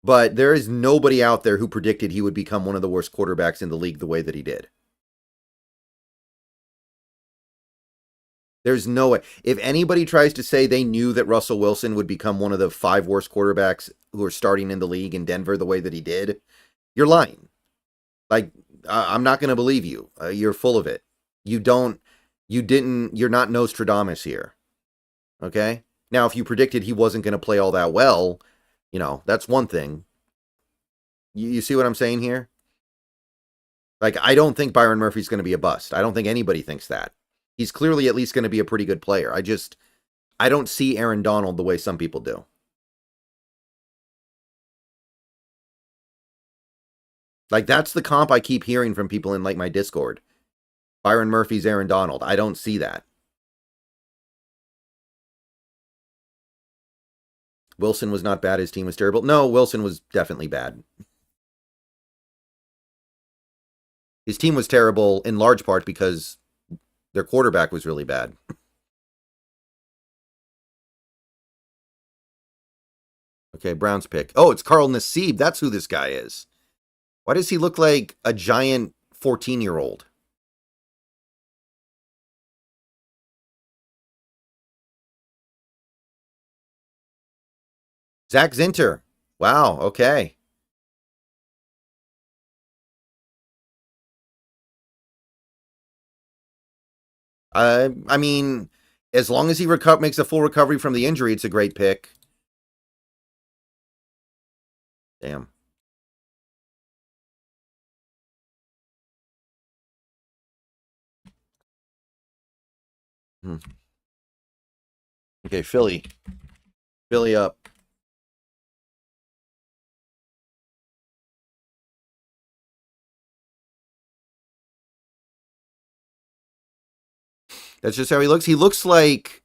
[SPEAKER 1] But there is nobody out there who predicted he would become one of the worst quarterbacks in the league the way that he did. There's no way. If anybody tries to say they knew that Russell Wilson would become one of the 5 worst quarterbacks who are starting in the league in Denver the way that he did, you're lying. Like, I'm not going to believe you. You're full of it. You're not Nostradamus here. Okay? Now, if you predicted he wasn't going to play all that well, that's one thing. You see what I'm saying here? Like, I don't think Byron Murphy's going to be a bust. I don't think anybody thinks that. He's clearly at least going to be a pretty good player. I don't see Aaron Donald the way some people do. Like, that's the comp I keep hearing from people in, like, my Discord. Byron Murphy's Aaron Donald. I don't see that. Wilson was not bad. His team was terrible. No, Wilson was definitely bad. His team was terrible in large part because their quarterback was really bad. Okay, Browns pick. Oh, it's Carl Nassib. That's who this guy is. Why does he look like a giant 14-year-old? Zach Zinter. Wow, okay. I mean, as long as he makes a full recovery from the injury, it's a great pick. Damn. Okay, Philly. Philly up. That's just how he looks. He looks like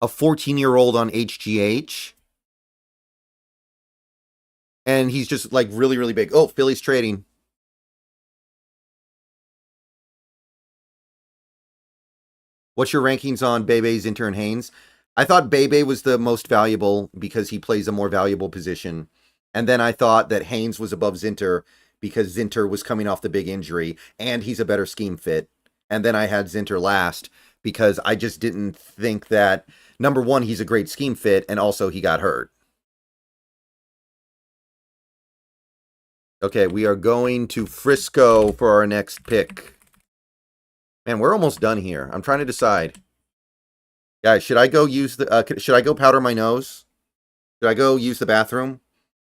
[SPEAKER 1] a 14-year-old on HGH. And he's just like really, really big. Oh, Philly's trading. What's your rankings on Bebe, Zinter, and Haynes? I thought Bebe was the most valuable because he plays a more valuable position. And then I thought that Haynes was above Zinter because Zinter was coming off the big injury and he's a better scheme fit. And then I had Zinter last because I just didn't think that, number one, he's a great scheme fit, and also he got hurt. Okay, we are going to Frisco for our next pick. Man, we're almost done here. I'm trying to decide. Guys, should I go should I go powder my nose? Should I go use the bathroom?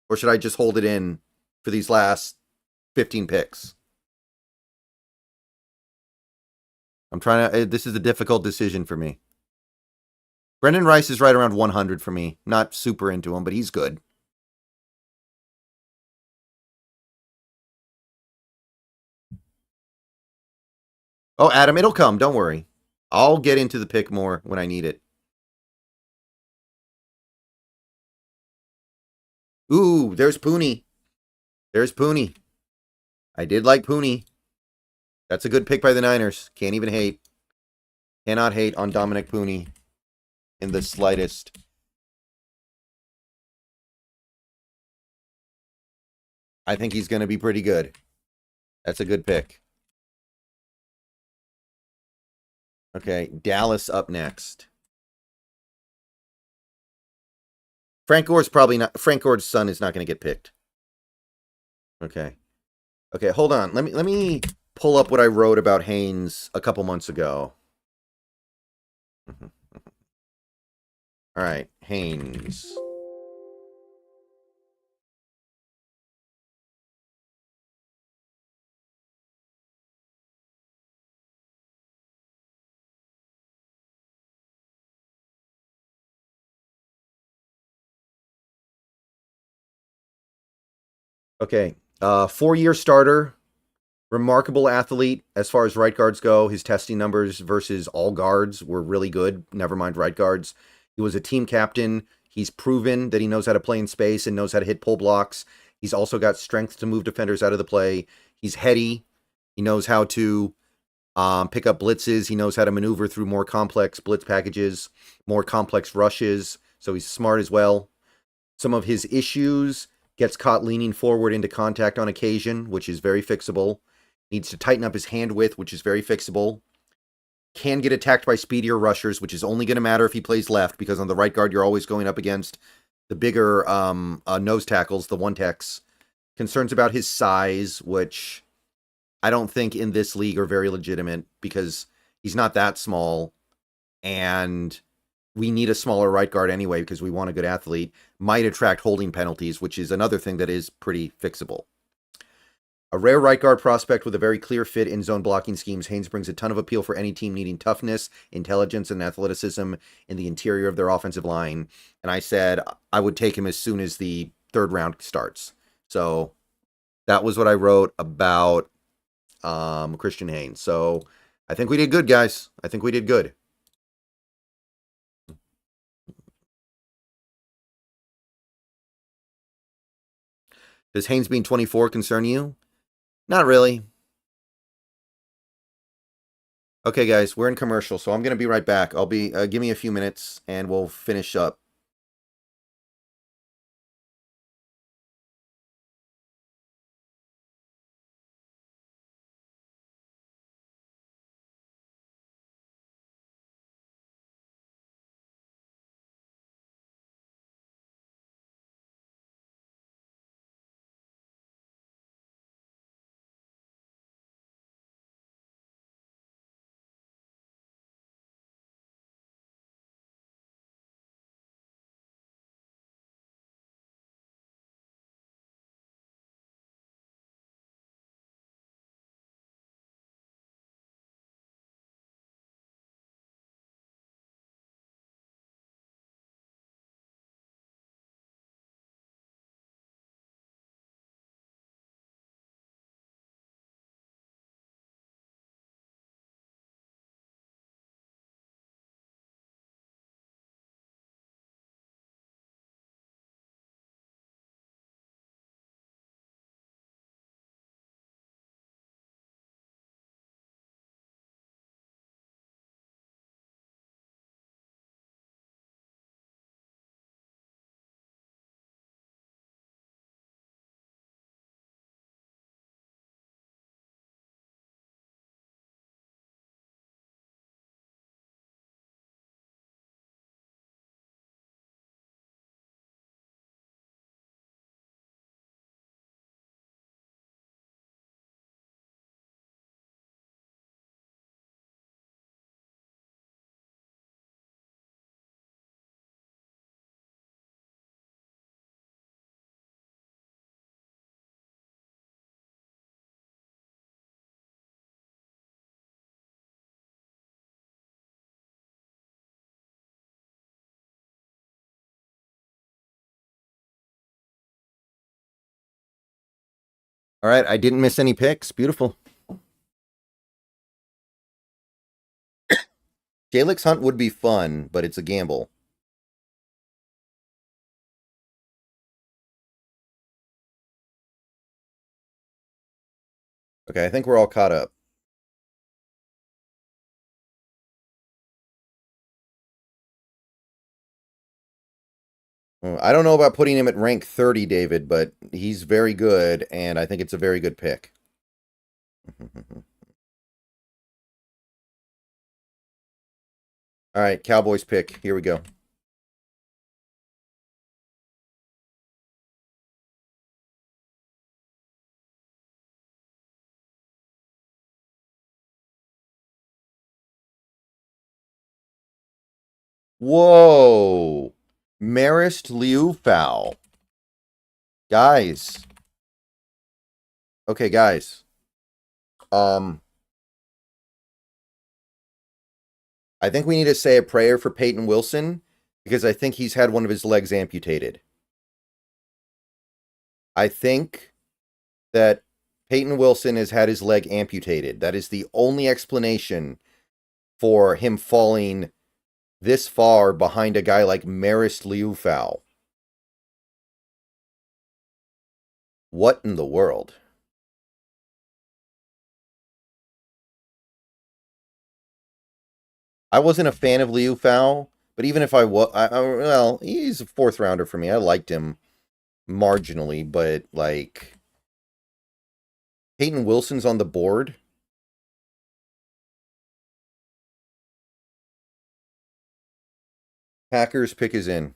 [SPEAKER 1] Or should I just hold it in for these last 15 picks? I'm trying to, this is a difficult decision for me. Brendan Rice is right around 100 for me. Not super into him, but he's good. Oh, Adam, it'll come. Don't worry. I'll get into the pick more when I need it. Ooh, there's Pooney. There's Pooney. I did like Pooney. That's a good pick by the Niners. Can't even hate. Cannot hate on Dominic Pooney in the slightest. I think he's going to be pretty good. That's a good pick. Okay, Dallas up next. Frank Gore's probably not. Frank Gore's son is not going to get picked. Okay. Okay, hold on. Let me pull up what I wrote about Haynes a couple months ago. All right, Haynes. Okay, 4-year starter, remarkable athlete as far as right guards go. His testing numbers versus all guards were really good, never mind right guards. He was a team captain. He's proven that he knows how to play in space and knows how to hit pull blocks. He's also got strength to move defenders out of the play. He's heady. He knows how to pick up blitzes. He knows how to maneuver through more complex blitz packages, more complex rushes. So he's smart as well. Some of his issues: gets caught leaning forward into contact on occasion, which is very fixable. Needs to tighten up his hand width, which is very fixable. Can get attacked by speedier rushers, which is only going to matter if he plays left, because on the right guard, you're always going up against the bigger nose tackles, the one-techs. Concerns about his size, which I don't think in this league are very legitimate, because he's not that small, and we need a smaller right guard anyway because we want a good athlete. Might attract holding penalties, which is another thing that is pretty fixable. A rare right guard prospect with a very clear fit in zone blocking schemes, Haynes brings a ton of appeal for any team needing toughness, intelligence, and athleticism in the interior of their offensive line. And I said I would take him as soon as the third round starts. So that was what I wrote about Christian Haynes. So I think we did good, guys. I think we did good. Does Haynes being 24 concern you? Not really. Okay, guys, we're in commercial, so I'm going to be right back. I'll be, give me a few minutes, and we'll finish up. All right, I didn't miss any picks. Beautiful. Jalix Hunt would be fun, but it's a gamble. Okay, I think we're all caught up. I don't know about putting him at rank 30, David, but he's very good, and I think it's a very good pick. All right, Cowboys pick. Here we go. Whoa. Marist Liu Foul. Guys. Okay, guys. I think we need to say a prayer for Peyton Wilson, because I think he's had one of his legs amputated. I think that Peyton Wilson has had his leg amputated. That is the only explanation for him falling this far behind a guy like Marist Liufau. What in the world? I wasn't a fan of Liu Fao, but even if I was, well, he's a fourth rounder for me. I liked him marginally, but like Peyton Wilson's on the board. Packers pick is in.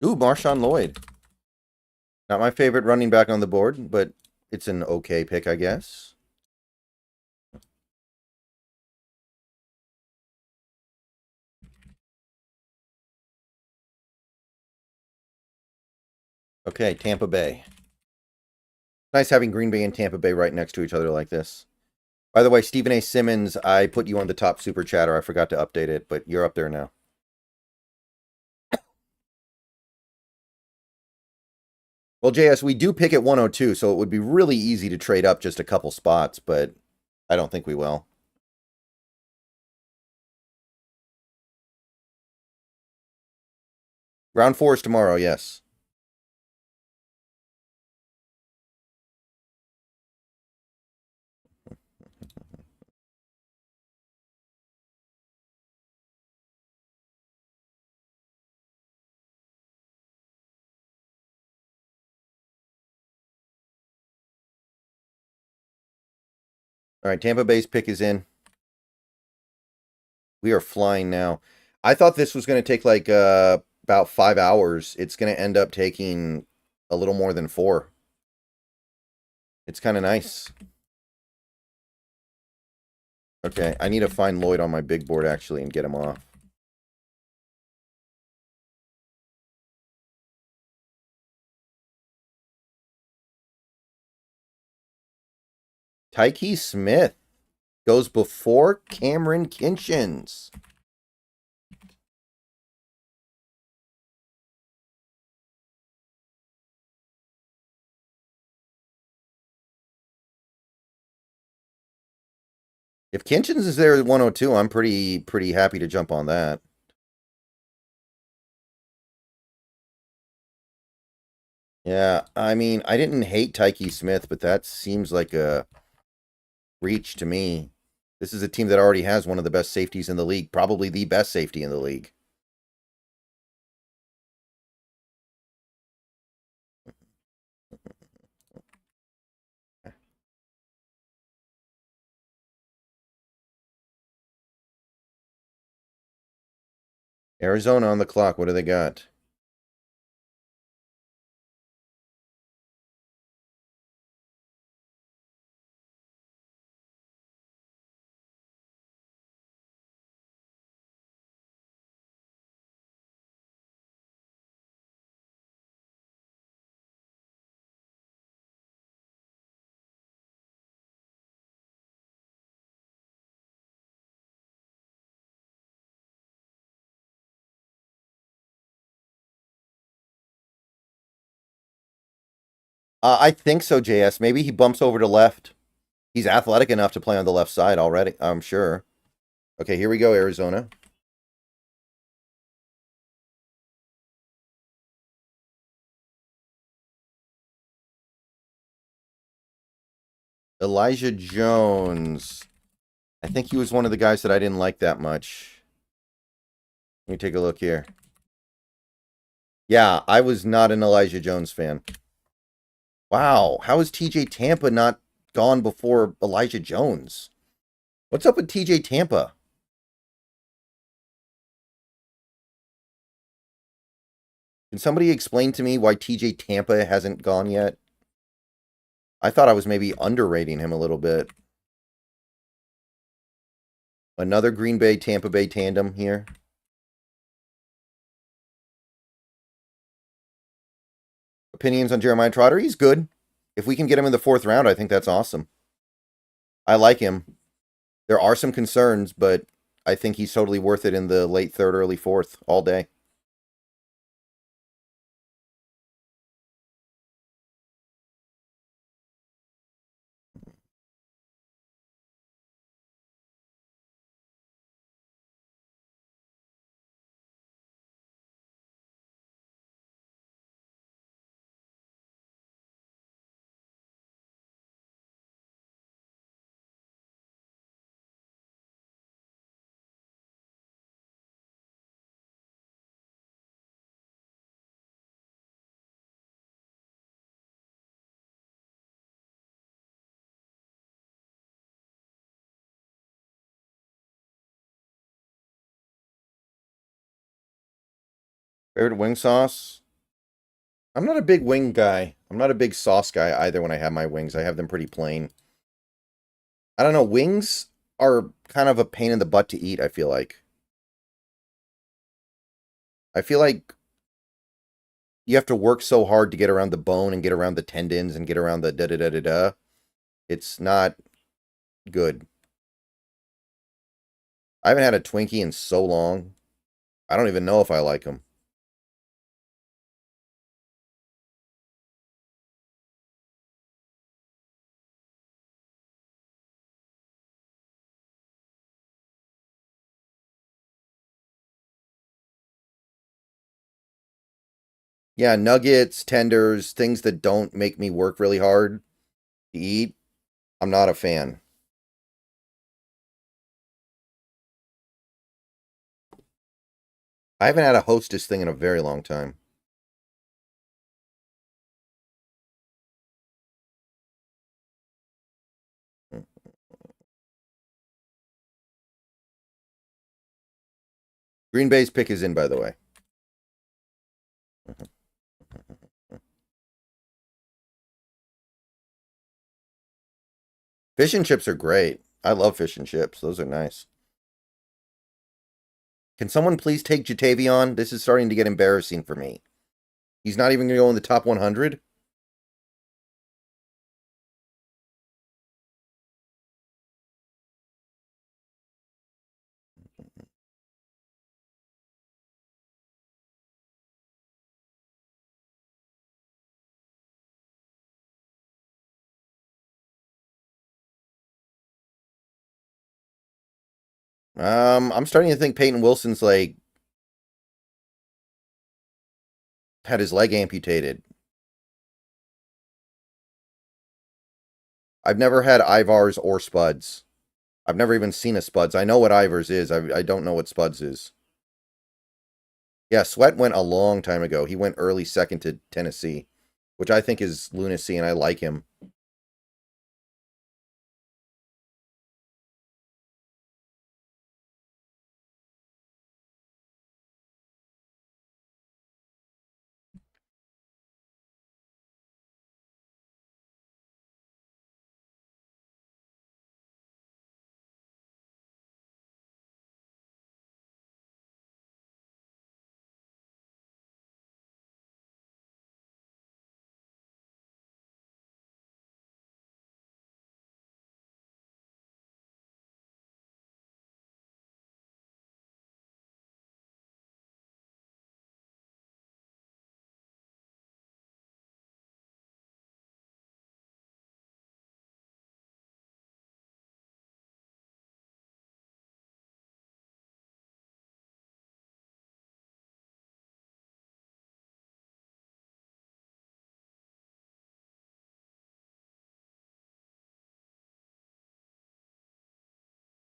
[SPEAKER 1] Ooh, Marshawn Lloyd. Not my favorite running back on the board, but it's an okay pick, I guess. Okay, Tampa Bay. Nice having Green Bay and Tampa Bay right next to each other like this. By the way, Stephen A. Simmons, I put you on the top super chatter. I forgot to update it, but you're up there now. Well, JS, we do pick at 102, so it would be really easy to trade up just a couple spots, but I don't think we will. Round 4 is tomorrow, yes. All right, Tampa Bay's pick is in. We are flying now. I thought this was going to take like about 5 hours. It's going to end up taking a little more than 4. It's kind of nice. Okay, I need to find Lloyd on my big board actually and get him off. Tyke Smith goes before Cameron Kinchins. If Kinchins is there at 102, I'm pretty happy to jump on that. Yeah, I mean, I didn't hate Tyke Smith, but that seems like a reach to me. This is a team that already has one of the best safeties in the league, probably the best safety in the league. Arizona on the clock. What do they got? I think so, JS. Maybe he bumps over to left. He's athletic enough to play on the left side already, I'm sure. Okay, here we go, Arizona. Elijah Jones. I think he was one of the guys that I didn't like that much. Let me take a look here. Yeah, I was not an Elijah Jones fan. Wow, how is TJ Tampa not gone before Elijah Jones? What's up with TJ Tampa? Can somebody explain to me why TJ Tampa hasn't gone yet? I thought I was maybe underrating him a little bit. Another Green Bay Tampa Bay tandem here. Opinions on Jeremiah Trotter? He's good. If we can get him in the 4th round, I think that's awesome. I like him. There are some concerns, but I think he's totally worth it in the late 3rd, early 4th, all day. Favorite wing sauce? I'm not a big wing guy. I'm not a big sauce guy either when I have my wings. I have them pretty plain. I don't know. Wings are kind of a pain in the butt to eat, I feel like. I feel like you have to work so hard to get around the bone and get around the tendons and get around the da-da-da-da-da. It's not good. I haven't had a Twinkie in so long. I don't even know if I like them. Yeah, nuggets, tenders, things that don't make me work really hard to eat. I'm not a fan. I haven't had a Hostess thing in a very long time. Green Bay's pick is in, by the way. Fish and chips are great. I love fish and chips. Those are nice. Can someone please take Jatavion? This is starting to get embarrassing for me. He's not even going to go in the top 100? I'm starting to think Peyton Wilson's like had his leg amputated. I've never had Ivars or Spuds. I've never even seen a Spuds. I know what Ivars is. I don't know what Spuds is. Yeah, Sweat went a long time ago. He went early 2nd to Tennessee, which I think is lunacy, and I like him.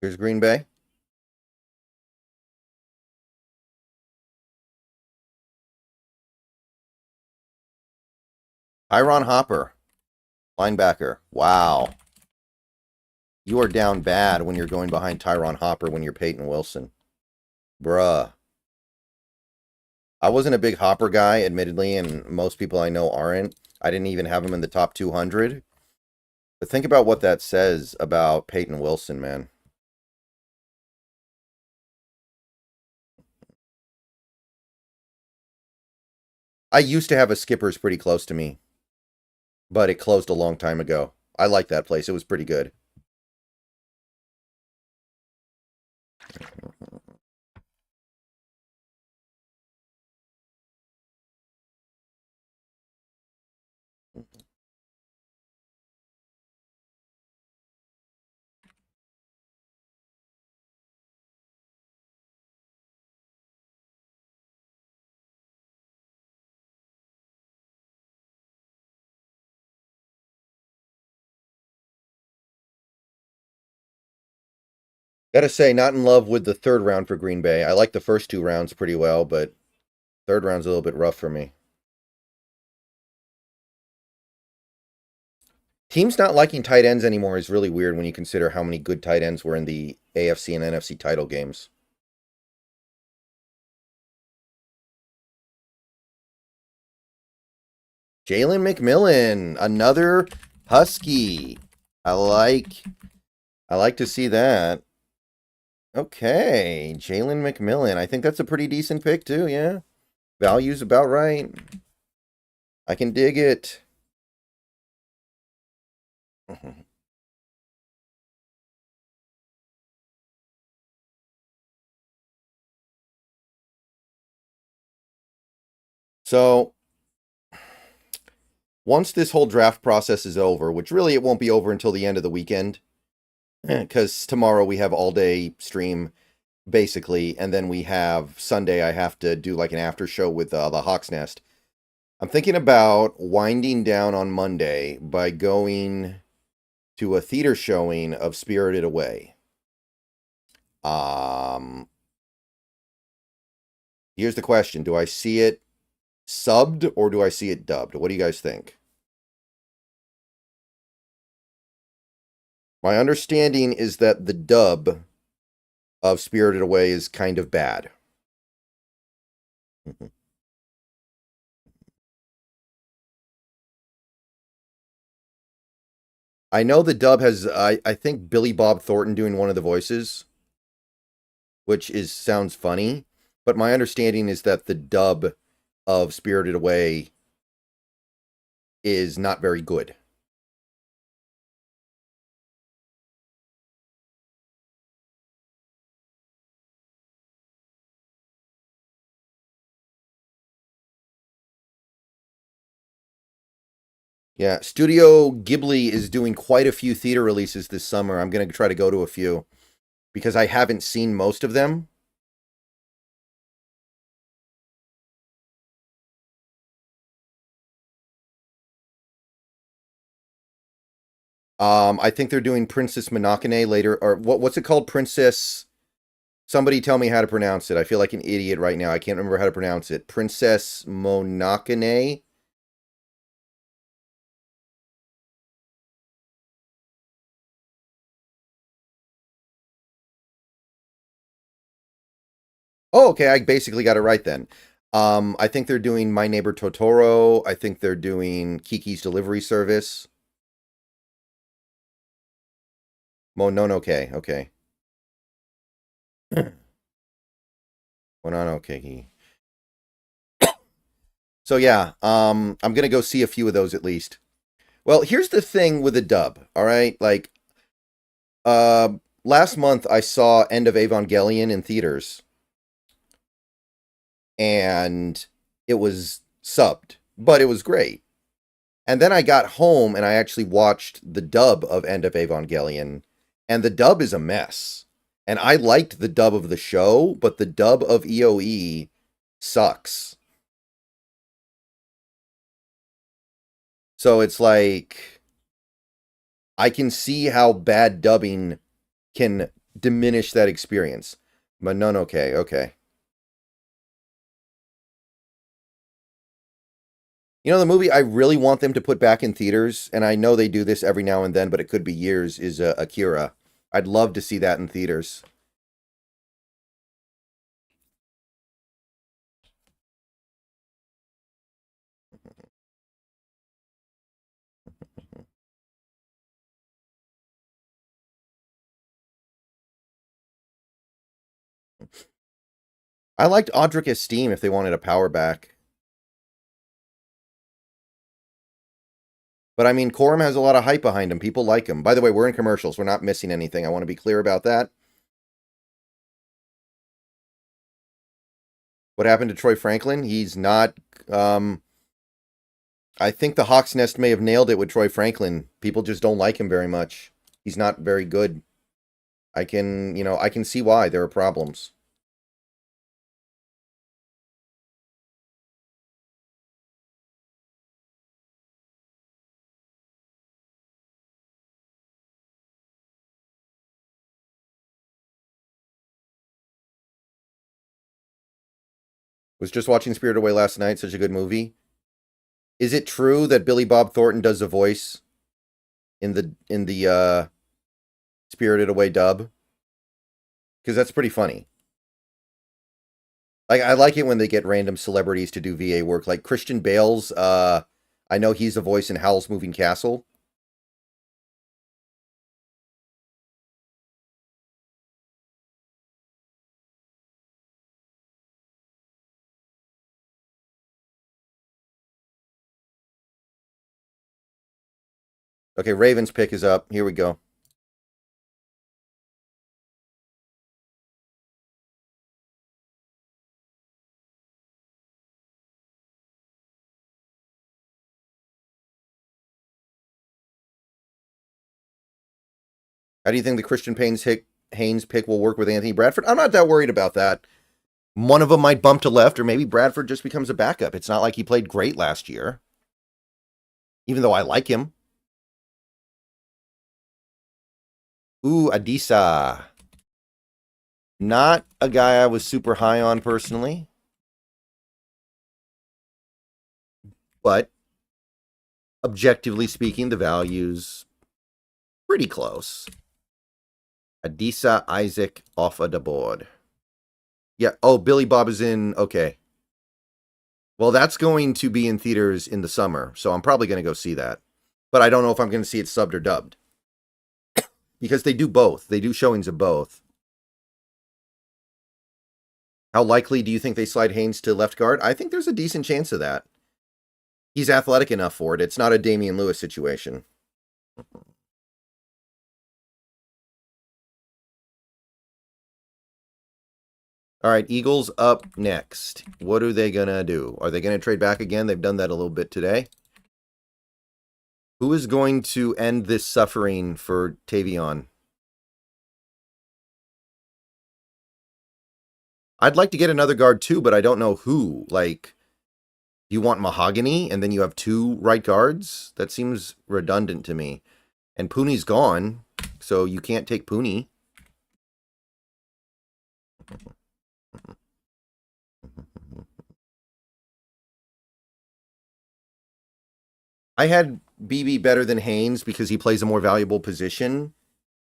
[SPEAKER 1] Here's Green Bay. Tyron Hopper, linebacker. Wow. You are down bad when you're going behind Tyron Hopper when you're Peyton Wilson. Bruh. I wasn't a big Hopper guy, admittedly, and most people I know aren't. I didn't even have him in the top 200. But think about what that says about Peyton Wilson, man. I used to have a Skipper's pretty close to me, but it closed a long time ago. I like that place. It was pretty good. Gotta say, not in love with the third round for Green Bay. I like the first two rounds pretty well, but third round's a little bit rough for me. Teams not liking tight ends anymore is really weird when you consider how many good tight ends were in the AFC and NFC title games. Jalen McMillan, another Husky. I like to see that. Okay, Jalen McMillan. I think that's a pretty decent pick too, yeah. Value's about right. I can dig it. So, once this whole draft process is over, which really it won't be over until the end of the weekend, because tomorrow we have all day stream basically, and then we have Sunday. I have to do like an after show with the Hawks Nest. I'm thinking about winding down on Monday by going to a theater showing of Spirited Away. Here's the question: do I see it subbed or do I see it dubbed? What do you guys think? My understanding is that the dub of Spirited Away is kind of bad. I know the dub has, I think Billy Bob Thornton doing one of the voices, which sounds funny, but my understanding is that the dub of Spirited Away is not very good. Yeah, Studio Ghibli is doing quite a few theater releases this summer. I'm going to try to go to a few because I haven't seen most of them. I think they're doing Princess Mononoke later, or what's it called? Princess. Somebody tell me how to pronounce it. I feel like an idiot right now. I can't remember how to pronounce it. Princess Mononoke. Oh, okay. I basically got it right then. I think they're doing My Neighbor Totoro. I think they're doing Kiki's Delivery Service. Mononoke. Okay. Mononoke. So yeah, I'm gonna go see a few of those at least. Well, here's the thing with a dub. All right, like, last month I saw End of Evangelion in theaters, and it was subbed, but it was great. And then I got home and I actually watched the dub of End of Evangelion, and the dub is a mess. And I liked the dub of the show, but the dub of EOE sucks. So it's like I can see how bad dubbing can diminish that experience. Mononoke, okay. You know, the movie I really want them to put back in theaters, and I know they do this every now and then, but it could be years, is Akira. I'd love to see that in theaters. I liked Audric Esteem if they wanted a power back. But I mean, Corum has a lot of hype behind him. People like him. By the way, we're in commercials. We're not missing anything. I want to be clear about that. What happened to Troy Franklin? He's not. I think the Hawks Nest may have nailed it with Troy Franklin. People just don't like him very much. He's not very good. I can see why there are problems. Was just watching Spirited Away last night. Such a good movie. Is it true that Billy Bob Thornton does a voice in the Spirited Away dub? Because that's pretty funny. Like, I like it when they get random celebrities to do VA work. Like Christian Bale's, I know he's a voice in Howl's Moving Castle. Okay, Raven's pick is up. Here we go. How do you think the Christian Haynes pick will work with Anthony Bradford? I'm not that worried about that. One of them might bump to left, or maybe Bradford just becomes a backup. It's not like he played great last year, even though I like him. Ooh, Adisa. Not a guy I was super high on personally, but objectively speaking, the value's pretty close. Adisa Isaac off of the board. Yeah. Oh, Billy Bob is in. Okay. Well, that's going to be in theaters in the summer, so I'm probably going to go see that. But I don't know if I'm going to see it subbed or dubbed. Because they do both. They do showings of both. How likely do you think they slide Haynes to left guard? I think there's a decent chance of that. He's athletic enough for it. It's not a Damian Lewis situation. All right, Eagles up next. What are they going to do? Are they going to trade back again? They've done that a little bit today. Who is going to end this suffering for Tavion? I'd like to get another guard too, but I don't know who. Like, you want Mahogany and then you have two right guards? That seems redundant to me. And Pooney's gone, so you can't take Pooney. I had BB better than Haynes because he plays a more valuable position,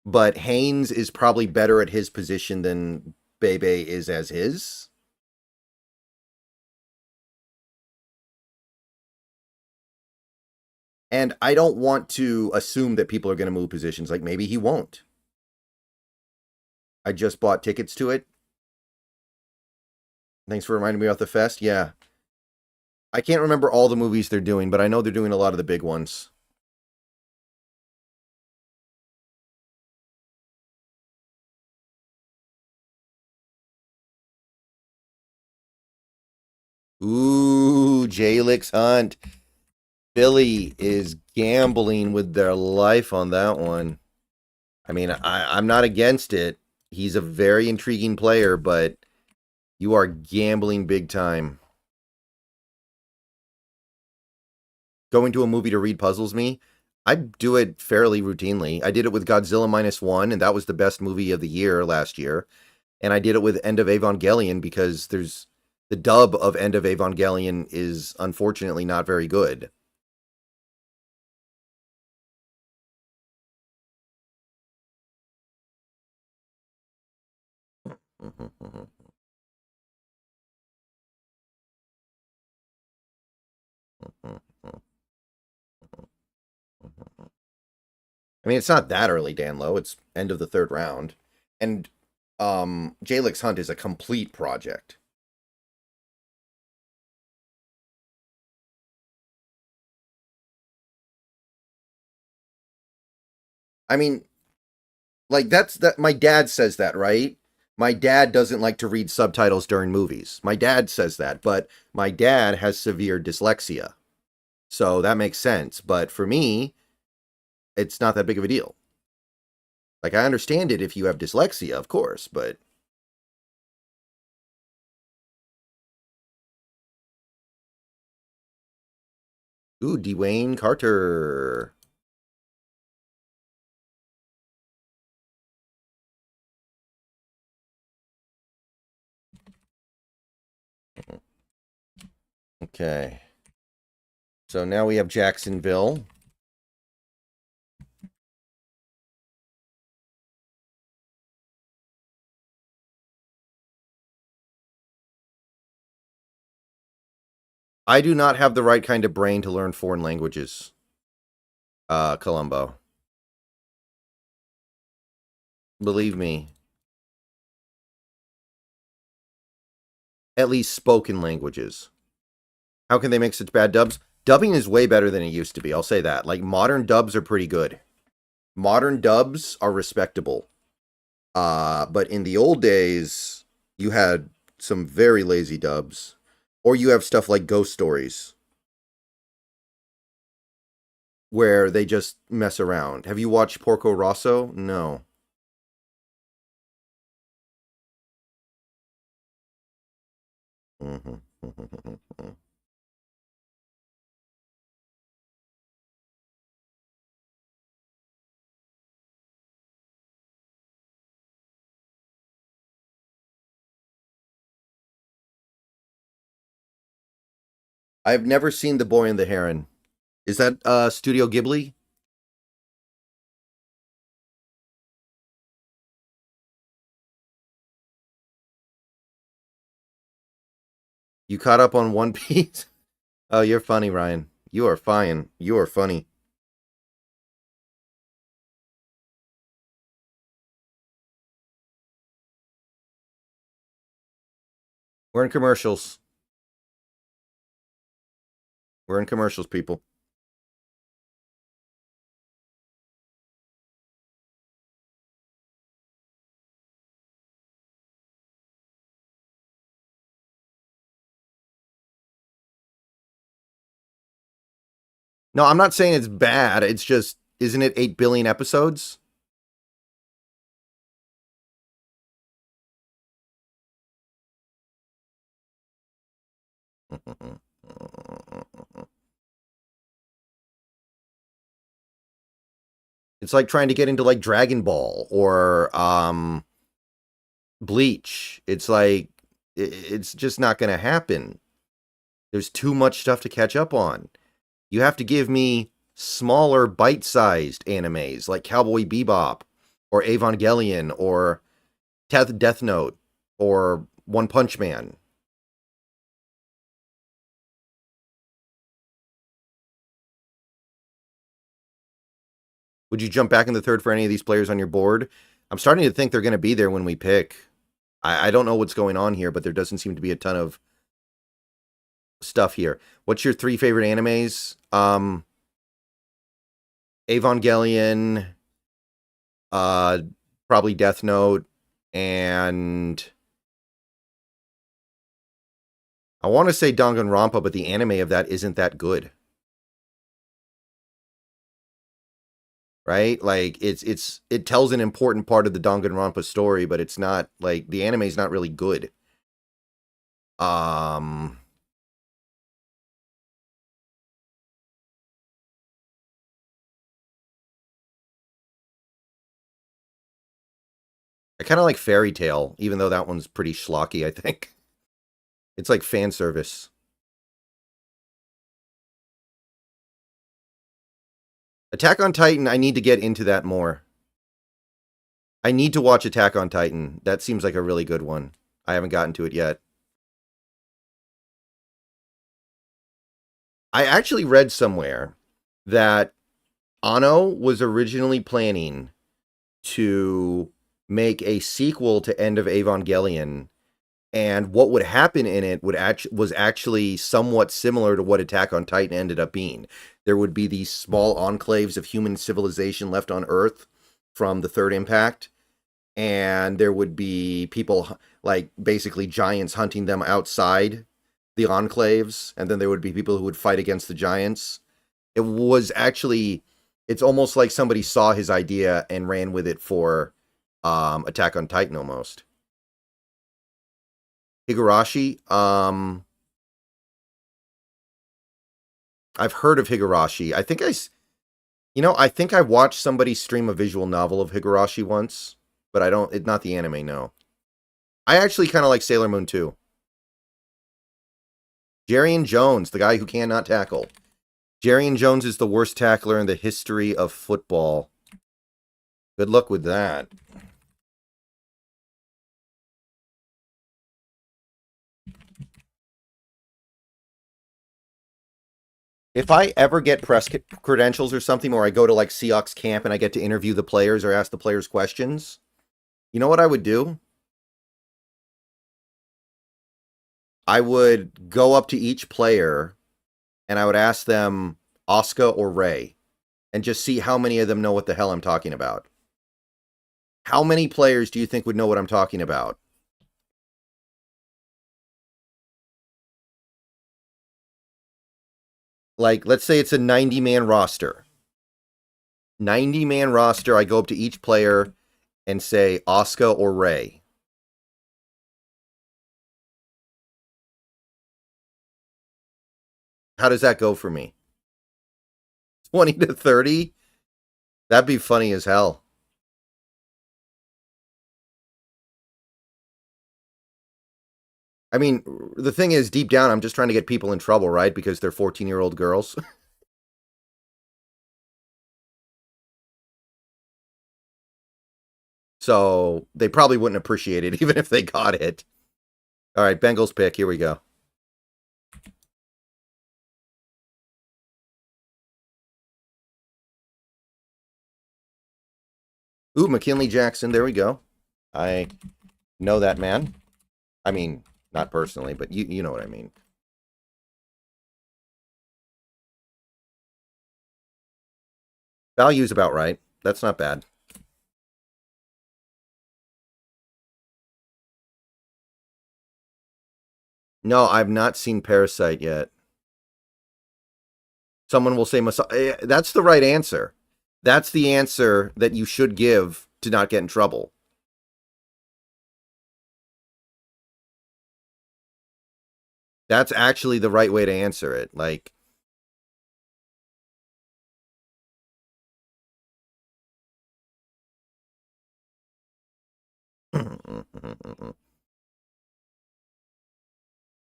[SPEAKER 1] but Haynes is probably better at his position than Bebe is as his. And I don't want to assume that people are going to move positions. Like, maybe he won't. I just bought tickets to it. Thanks for reminding me about the fest. Yeah. I can't remember all the movies they're doing, but I know they're doing a lot of the big ones. Ooh, Jalix Hunt. Billy is gambling with their life on that one. I mean, I'm not against it. He's a very intriguing player, but you are gambling big time. Going to a movie to read puzzles me. I do it fairly routinely. I did it with Godzilla -1, and that was the best movie of the year last year. And I did it with End of Evangelion because there's the dub of End of Evangelion is unfortunately not very good. I mean, it's not that early, Dan Lowe. It's end of the third round. And Jalix Hunt is a complete project. I mean, like that. My dad says that, right? My dad doesn't like to read subtitles during movies. My dad says that, but my dad has severe dyslexia. So that makes sense. But for me, it's not that big of a deal. Like, I understand it if you have dyslexia, of course, but... Ooh, Dwayne Carter. Okay. So now we have Jacksonville. I do not have the right kind of brain to learn foreign languages, Columbo. Believe me. At least spoken languages. How can they make such bad dubs? Dubbing is way better than it used to be, I'll say that. Like, modern dubs are pretty good. Modern dubs are respectable. But in the old days, you had some very lazy dubs. Or you have stuff like Ghost Stories, where they just mess around. Have you watched Porco Rosso? No. I've never seen The Boy and the Heron. Is that Studio Ghibli? You caught up on One Piece? Oh, you're funny, Ryan. You are fine. You are funny. We're in commercials. We're in commercials, people. No, I'm not saying it's bad. It's just, isn't it 8 billion episodes? It's like trying to get into like Dragon Ball or Bleach. It's like it's just not going to happen. There's too much stuff to catch up on. You have to give me smaller, bite-sized animes like Cowboy Bebop or Evangelion or Death Note or One Punch Man. Would you jump back in the third for any of these players on your board? I'm starting to think they're going to be there when we pick. I don't know what's going on here, but there doesn't seem to be a ton of stuff here. What's your 3 favorite animes? Evangelion, probably Death Note, and I want to say Danganronpa, but the anime of that isn't that good. Right? Like it tells an important part of the Danganronpa story, but it's not like the anime is not really good. I kind of like Fairy Tail, even though that one's pretty schlocky, I think. It's like fan service. Attack on Titan, I need to get into that more. I need to watch Attack on Titan. That seems like a really good one. I haven't gotten to it yet. I actually read somewhere that Anno was originally planning to make a sequel to End of Evangelion, and what would happen in it was actually somewhat similar to what Attack on Titan ended up being. There would be these small enclaves of human civilization left on Earth, from the third impact, and there would be people like basically giants hunting them outside the enclaves, and then there would be people who would fight against the giants. It was actually, it's almost like somebody saw his idea and ran with it for Attack on Titan almost. Higurashi, I've heard of Higurashi. I think I think I watched somebody stream a visual novel of Higurashi once, but it's not the anime, no. I actually kind of like Sailor Moon too. Jerry Jones, the guy who cannot tackle. Jerry Jones is the worst tackler in the history of football. Good luck with that. If I ever get press credentials or something, or I go to like Seahawks camp and I get to interview the players or ask the players questions, you know what I would do? I would go up to each player and I would ask them Oscar or Ray and just see how many of them know what the hell I'm talking about. How many players do you think would know what I'm talking about? Like, let's say it's a 90-man roster. 90-man roster, I go up to each player and say Oscar or Ray. How does that go for me? 20 to 30? That'd be funny as hell. I mean, the thing is, deep down, I'm just trying to get people in trouble, right? Because they're 14-year-old girls. So they probably wouldn't appreciate it, even if they got it. All right, Bengals pick. Here we go. Ooh, McKinley Jackson. There we go. I know that man. I mean, not personally, but you know what I mean. Value's about right. That's not bad. No, I've not seen Parasite yet. Someone will say, that's the right answer. That's the answer that you should give to not get in trouble. That's actually the right way to answer it. Like,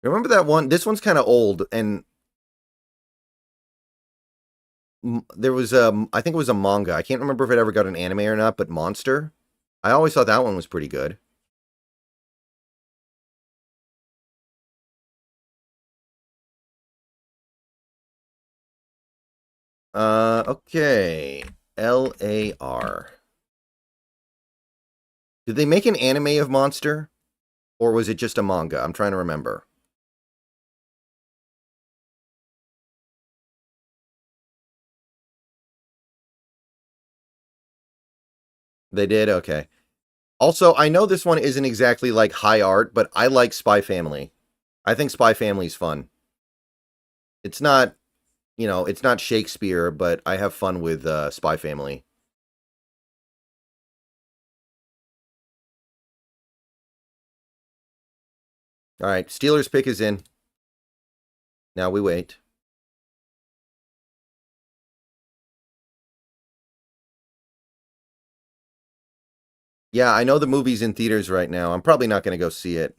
[SPEAKER 1] remember that one? This one's kind of old, and there was I think it was a manga. I can't remember if it ever got an anime or not, but Monster. I always thought that one was pretty good. Okay. LAR. Did they make an anime of Monster? Or was it just a manga? I'm trying to remember. They did? Okay. Also, I know this one isn't exactly like high art, but I like Spy Family. I think Spy Family's fun. It's not, it's not Shakespeare, but I have fun with Spy Family. All right, Steelers pick is in. Now we wait. Yeah, I know the movie's in theaters right now. I'm probably not going to go see it.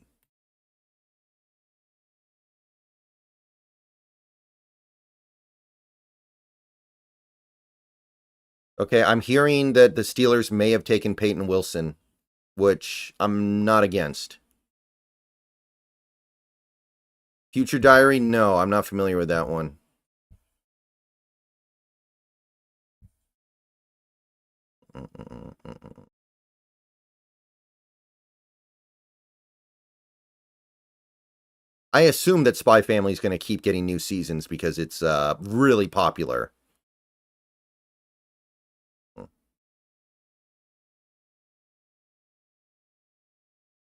[SPEAKER 1] Okay, I'm hearing that the Steelers may have taken Peyton Wilson, which I'm not against. Future Diary? No, I'm not familiar with that one. I assume that Spy Family is going to keep getting new seasons because it's really popular.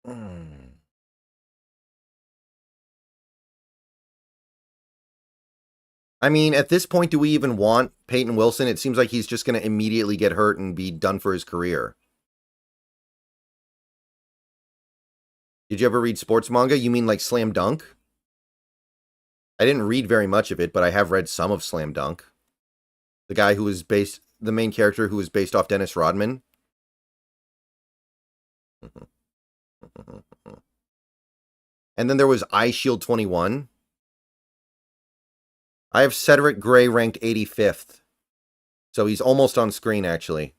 [SPEAKER 1] I mean, at this point, do we even want Peyton Wilson? It seems like he's just going to immediately get hurt and be done for his career. Did you ever read sports manga? You mean like Slam Dunk? I didn't read very much of it, but I have read some of Slam Dunk. The guy who was based, the main character who was based off Dennis Rodman. And then there was Eye Shield 21. I have Cedric Gray ranked 85th. So he's almost on screen, actually.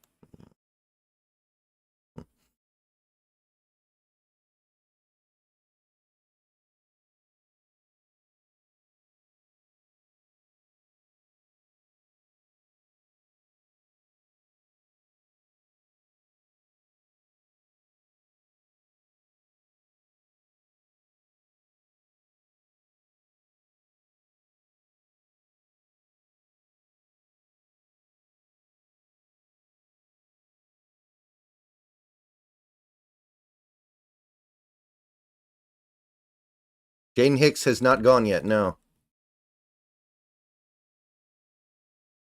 [SPEAKER 1] Jaden Hicks has not gone yet, no.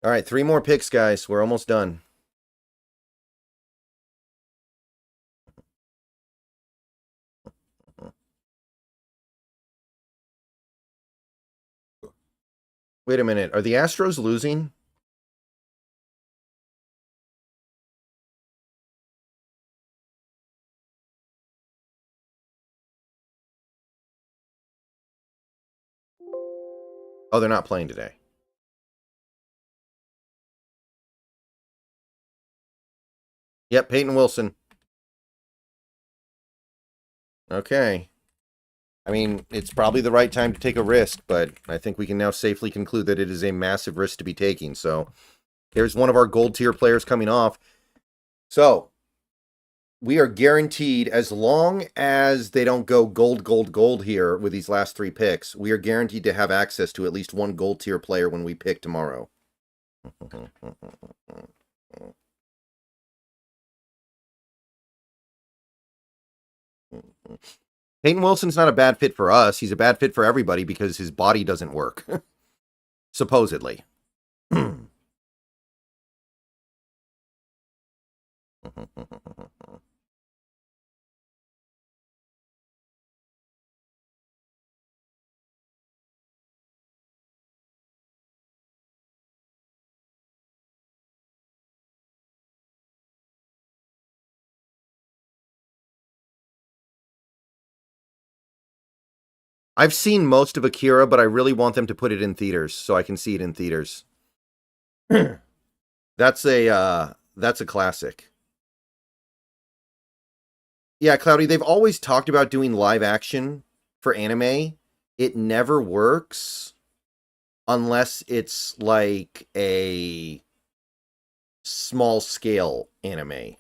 [SPEAKER 1] All right, 3 more picks, guys. We're almost done. Wait a minute. Are the Astros losing? Oh, they're not playing today. Yep, Peyton Wilson. Okay. I mean, it's probably the right time to take a risk, but I think we can now safely conclude that it is a massive risk to be taking. So, here's one of our gold tier players coming off. So, we are guaranteed, as long as they don't go gold here with these last 3 picks, we are guaranteed to have access to at least one gold tier player when we pick tomorrow. Peyton Wilson's not a bad fit for us. He's a bad fit for everybody because his body doesn't work. Supposedly. I've seen most of Akira, but I really want them to put it in theaters so I can see it in theaters. That's a classic. Yeah, Cloudy, they've always talked about doing live action for anime. It never works unless it's like a small scale anime.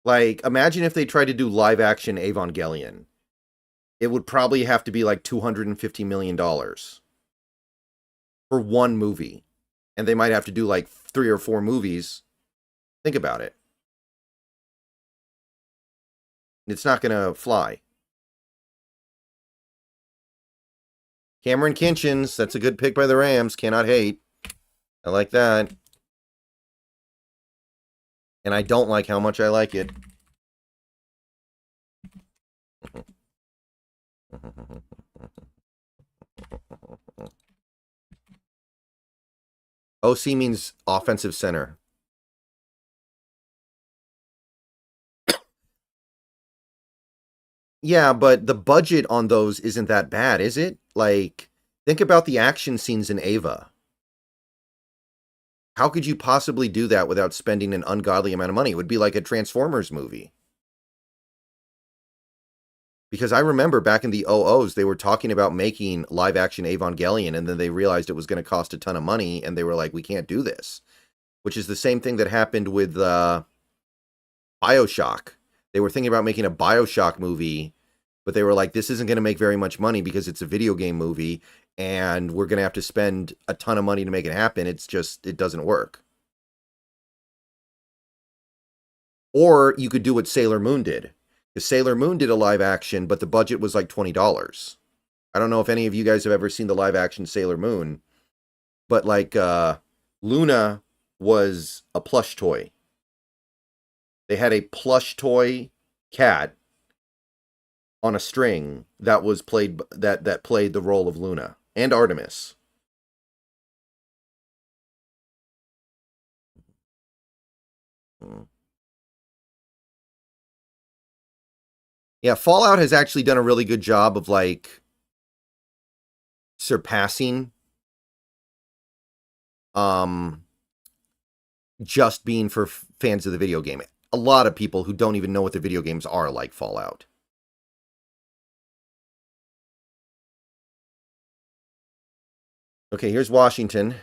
[SPEAKER 1] Like, imagine if they tried to do live action Evangelion. It would probably have to be like $250 million for one movie. And they might have to do like 3 or 4 movies. Think about it. It's not going to fly. Cameron Kinchins, that's a good pick by the Rams. Cannot hate. I like that. And I don't like how much I like it. OC means offensive center. Yeah, but the budget on those isn't that bad, is it? Like, think about the action scenes in Ava. How could you possibly do that without spending an ungodly amount of money? It would be like a Transformers movie. Because I remember back in the 00s, they were talking about making live-action Evangelion, and then they realized it was going to cost a ton of money, and they were like, we can't do this. Which is the same thing that happened with BioShock. They were thinking about making a BioShock movie, but they were like, this isn't going to make very much money because it's a video game movie, and we're going to have to spend a ton of money to make it happen. It doesn't work. Or you could do what Sailor Moon did. Because Sailor Moon did a live action, but the budget was like $20. I don't know if any of you guys have ever seen the live action Sailor Moon, but like Luna was a plush toy. They had a plush toy cat on a string that was played that played the role of Luna and Artemis. Yeah, Fallout has actually done a really good job of like surpassing just being for fans of the video game. A lot of people who don't even know what the video games are like Fallout. Okay, here's Washington.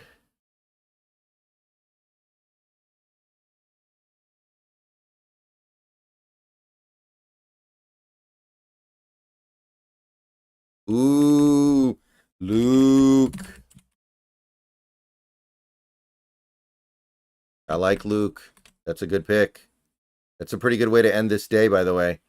[SPEAKER 1] Ooh, Luke. I like Luke. That's a good pick. That's a pretty good way to end this day, by the way.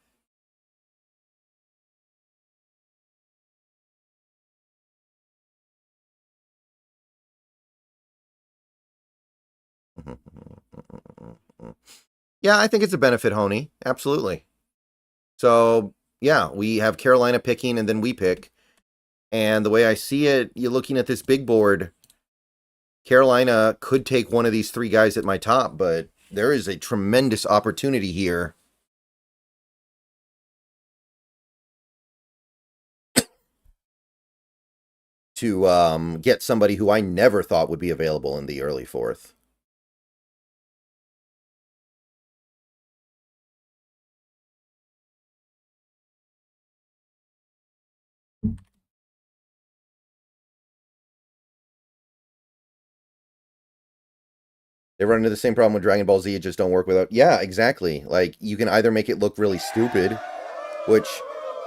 [SPEAKER 1] Yeah, I think it's a benefit, Honey. Absolutely. So, yeah, we have Carolina picking, and then we pick. And the way I see it, you're looking at this big board, Carolina could take one of these three guys at my top, but there is a tremendous opportunity here to get somebody who I never thought would be available in the early fourth. They run into the same problem with Dragon Ball Z, it just don't work without... Yeah, exactly. Like, you can either make it look really stupid, which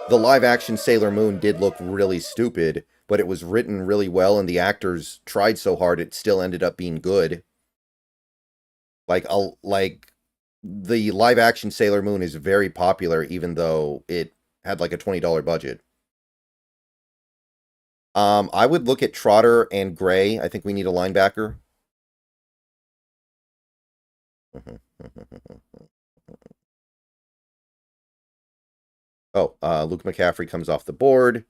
[SPEAKER 1] the live-action Sailor Moon did look really stupid, but it was written really well, and the actors tried so hard it still ended up being good. Like the live-action Sailor Moon is very popular, even though it had like a $20 budget. I would look at Trotter and Gray. I think we need a linebacker. Oh, Luke McCaffrey comes off the board.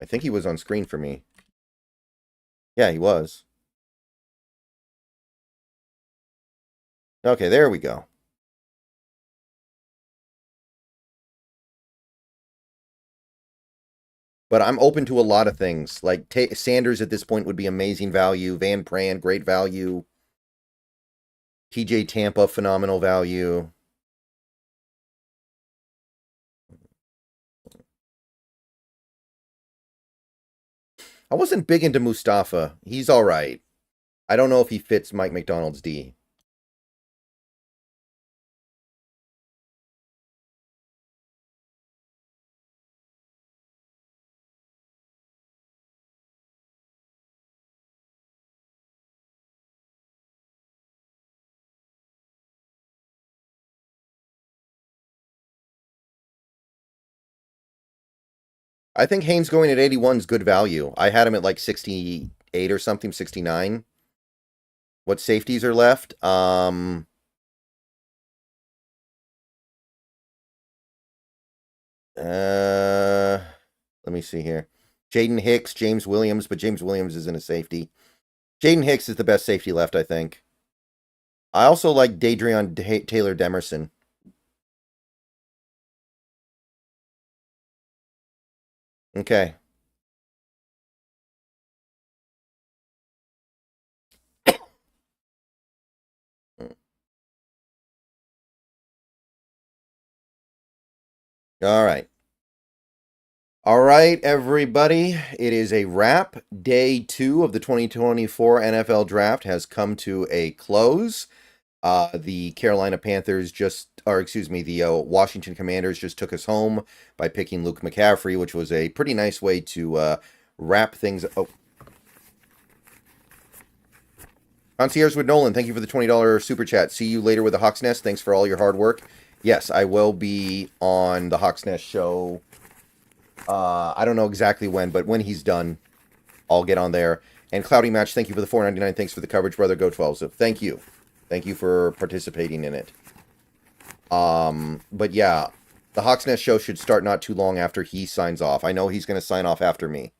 [SPEAKER 1] I think he was on screen for me. Yeah, he was. Okay, there we go. But I'm open to a lot of things. Like Sanders at this point would be amazing value. Van Pran, great value. TJ Tampa, phenomenal value. I wasn't big into Mustafa. He's all right. I don't know if he fits Mike McDonald's D. I think Haynes going at 81 is good value. I had him at like 68 or something, 69. What safeties are left? Let me see here. Jaden Hicks, James Williams, but James Williams isn't a safety. Jaden Hicks is the best safety left, I think. I also like Dadrion Taylor Demerson. Okay. All right. All right, everybody. It is a wrap. Day 2 of the 2024 NFL Draft has come to a close. The Carolina Panthers the Washington Commanders just took us home by picking Luke McCaffrey, which was a pretty nice way to wrap things. Oh, ConciergeWithNolan, thank you for the $20 super chat. See you later with the Hawk's Nest. Thanks for all your hard work. Yes, I will be on the Hawk's Nest show. I don't know exactly when, but when he's done, I'll get on there. And Cloudy Match, thank you for the $4.99. Thanks for the coverage, brother. Go 12. So thank you. Thank you for participating in it. But yeah, the Hawk's Nest show should start not too long after he signs off. I know he's going to sign off after me.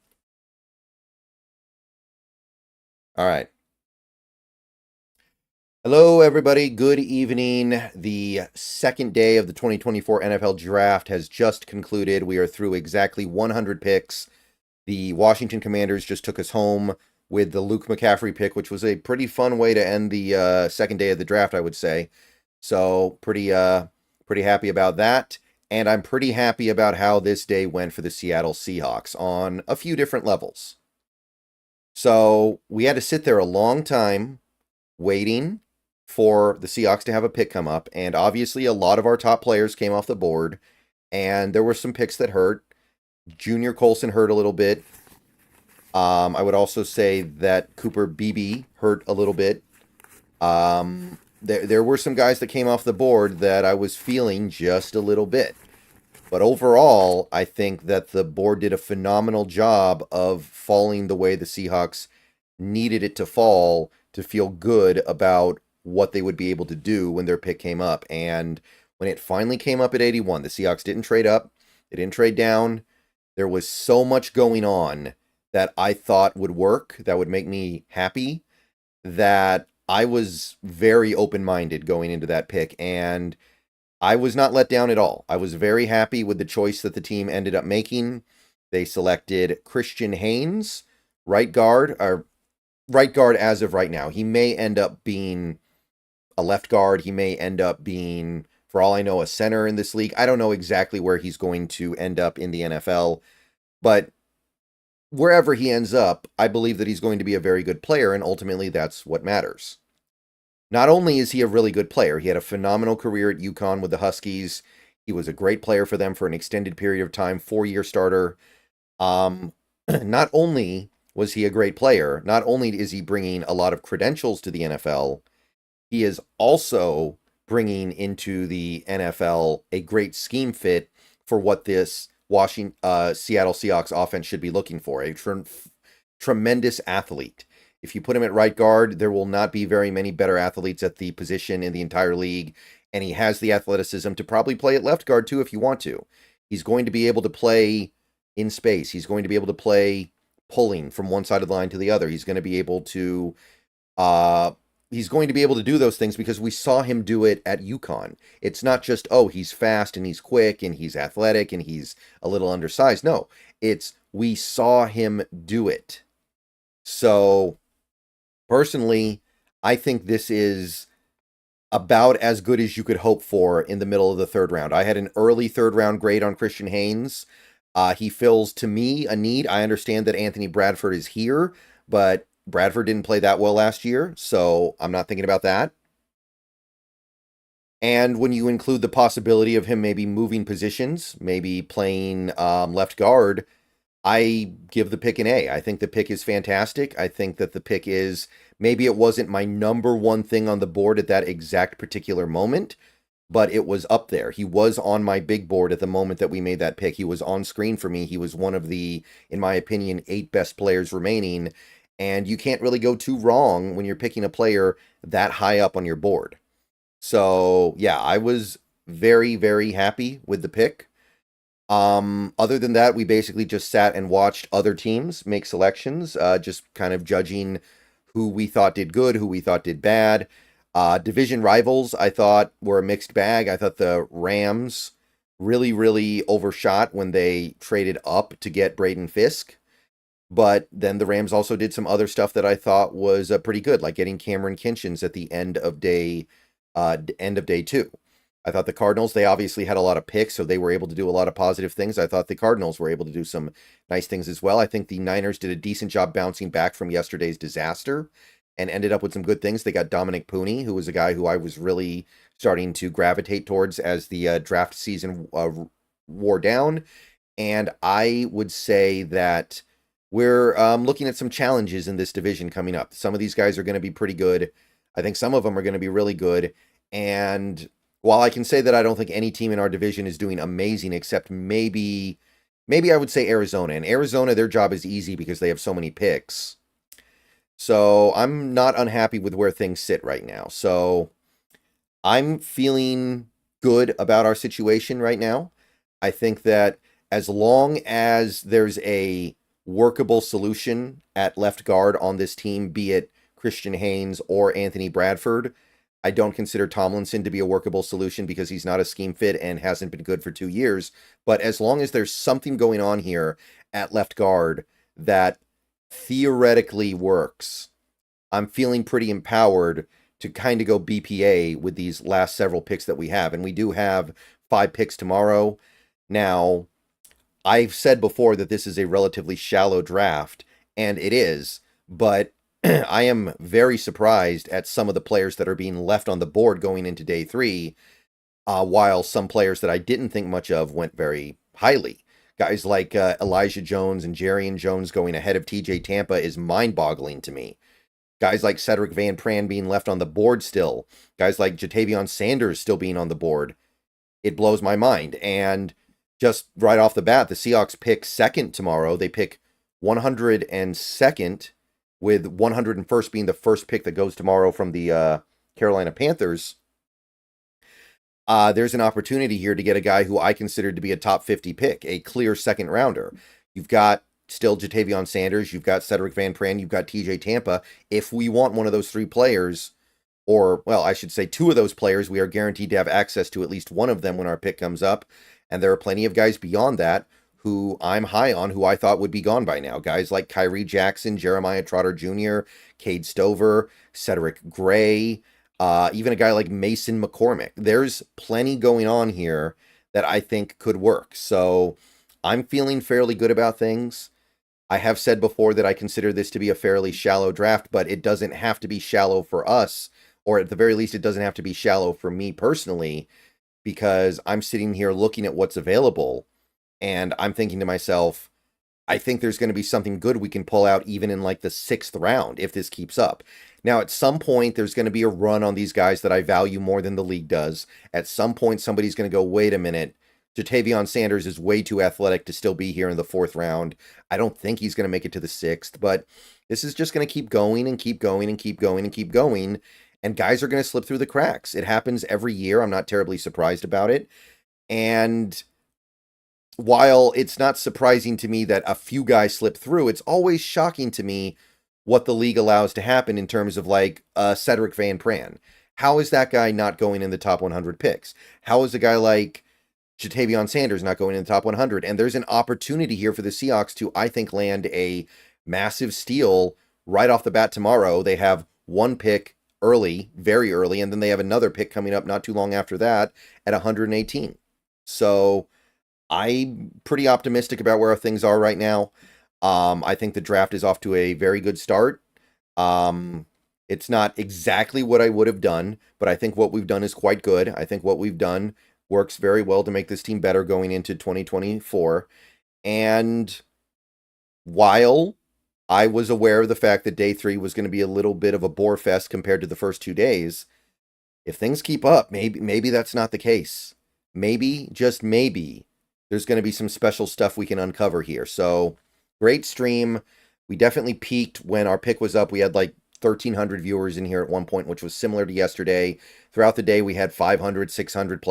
[SPEAKER 1] All right. Hello, everybody. Good evening. The second day of the 2024 NFL Draft has just concluded. We are through exactly 100 picks. The Washington Commanders just took us home with the Luke McCaffrey pick, which was a pretty fun way to end the second day of the draft, I would say. So pretty happy about that. And I'm pretty happy about how this day went for the Seattle Seahawks on a few different levels. So we had to sit there a long time waiting for the Seahawks to have a pick come up. And obviously a lot of our top players came off the board. And there were some picks that hurt. Junior Colson hurt a little bit. I would also say that Cooper Beebe hurt a little bit. There were some guys that came off the board that I was feeling just a little bit. But overall, I think that the board did a phenomenal job of falling the way the Seahawks needed it to fall to feel good about what they would be able to do when their pick came up. And when it finally came up at 81, the Seahawks didn't trade up. They didn't trade down. There was so much going on that I thought would work, that would make me happy, that I was very open-minded going into that pick, and I was not let down at all. I was very happy with the choice that the team ended up making. They selected Christian Haynes, right guard as of right now. He may end up being a left guard. He may end up being, for all I know, a center in this league. I don't know exactly where he's going to end up in the NFL, but wherever he ends up, I believe that he's going to be a very good player, and ultimately that's what matters. Not only is he a really good player, he had a phenomenal career at UConn with the Huskies. He was a great player for them for an extended period of time, 4-year starter. Not only was he a great player, not only is he bringing a lot of credentials to the NFL, he is also bringing into the NFL a great scheme fit for what this Seattle Seahawks offense should be looking for. A tremendous athlete. If you put him at right guard, there will not be very many better athletes at the position in the entire league, and he has the athleticism to probably play at left guard too if you want to. He's going to be able to play in space. He's going to be able to play pulling from one side of the line to the other. He's going to be able to do those things because we saw him do it at UConn. It's not just, oh, he's fast and he's quick and he's athletic and he's a little undersized. No, it's we saw him do it. So personally, I think this is about as good as you could hope for in the middle of the third round. I had an early third round grade on Christian Haynes. He fills, to me, a need. I understand that Anthony Bradford is here, but Bradford didn't play that well last year, so I'm not thinking about that. And when you include the possibility of him maybe moving positions, maybe playing left guard, I give the pick an A. I think the pick is fantastic. I think that the pick is, maybe it wasn't my number one thing on the board at that exact particular moment, but it was up there. He was on my big board at the moment that we made that pick. He was on screen for me. He was one of the, in my opinion, 8 best players remaining. And you can't really go too wrong when you're picking a player that high up on your board. So, yeah, I was very, very happy with the pick. Other than that, we basically just sat and watched other teams make selections, just kind of judging who we thought did good, who we thought did bad. Division rivals, I thought, were a mixed bag. I thought the Rams really, really overshot when they traded up to get Braden Fisk. But then the Rams also did some other stuff that I thought was pretty good, like getting Cameron Kinchins at the end of day 2. I thought the Cardinals, they obviously had a lot of picks, so they were able to do a lot of positive things. I thought the Cardinals were able to do some nice things as well. I think the Niners did a decent job bouncing back from yesterday's disaster and ended up with some good things. They got Dominic Pooney, who was a guy who I was really starting to gravitate towards as the draft season wore down. And I would say that we're looking at some challenges in this division coming up. Some of these guys are going to be pretty good. I think some of them are going to be really good. And while I can say that I don't think any team in our division is doing amazing, except maybe I would say Arizona. And Arizona, their job is easy because they have so many picks. So I'm not unhappy with where things sit right now. So I'm feeling good about our situation right now. I think that as long as there's a workable solution at left guard on this team, be it Christian Haynes or Anthony Bradford, I don't consider Tomlinson to be a workable solution because he's not a scheme fit and hasn't been good for 2 years. But as long as there's something going on here at left guard that theoretically works, I'm feeling pretty empowered to kind of go BPA with these last several picks that we have. And we do have 5 picks tomorrow. Now, I've said before that this is a relatively shallow draft, and it is, but I am very surprised at some of the players that are being left on the board going into day 3, while some players that I didn't think much of went very highly. Guys like Elijah Jones and Jarian Jones going ahead of TJ Tampa is mind-boggling to me. Guys like Cedric Van Pran being left on the board still. Guys like Jatavion Sanders still being on the board. It blows my mind. And just right off the bat, the Seahawks pick second tomorrow. They pick 102nd, with 101st being the first pick that goes tomorrow from the Carolina Panthers. There's an opportunity here to get a guy who I consider to be a top 50 pick, a clear second rounder. You've got still Jatavion Sanders, you've got Cedric Van Pran, you've got TJ Tampa. If we want one of those 3 players, or, well, I should say 2 of those players, we are guaranteed to have access to at least one of them when our pick comes up. And there are plenty of guys beyond that who I'm high on, who I thought would be gone by now. Guys like Kyrie Jackson, Jeremiah Trotter Jr., Cade Stover, Cedric Gray, even a guy like Mason McCormick. There's plenty going on here that I think could work. So I'm feeling fairly good about things. I have said before that I consider this to be a fairly shallow draft, but it doesn't have to be shallow for us, or at the very least, it doesn't have to be shallow for me personally, because I'm sitting here looking at what's available, and I'm thinking to myself, I think there's going to be something good we can pull out even in like the 6th round if this keeps up. Now, at some point, there's going to be a run on these guys that I value more than the league does. At some point, somebody's going to go, wait a minute, Jatavion Sanders is way too athletic to still be here in the 4th round. I don't think he's going to make it to the 6th, but this is just going to keep going and keep going and keep going and keep going. And guys are going to slip through the cracks. It happens every year. I'm not terribly surprised about it. And while it's not surprising to me that a few guys slip through, it's always shocking to me what the league allows to happen in terms of like Cedric Van Pran. How is that guy not going in the top 100 picks? How is a guy like Jatavion Sanders not going in the top 100? And there's an opportunity here for the Seahawks to, I think, land a massive steal right off the bat tomorrow. They have 1 pick early, very early, and then they have another pick coming up not too long after that at 118. So I'm pretty optimistic about where things are right now. I think the draft is off to a very good start. It's not exactly what I would have done, but I think what we've done is quite good. I think what we've done works very well to make this team better going into 2024. And while I was aware of the fact that day 3 was going to be a little bit of a bore fest compared to the first 2 days, if things keep up, maybe that's not the case. Maybe, just maybe, there's going to be some special stuff we can uncover here. So, great stream. We definitely peaked when our pick was up. We had like 1,300 viewers in here at one point, which was similar to yesterday. Throughout the day, we had 500, 600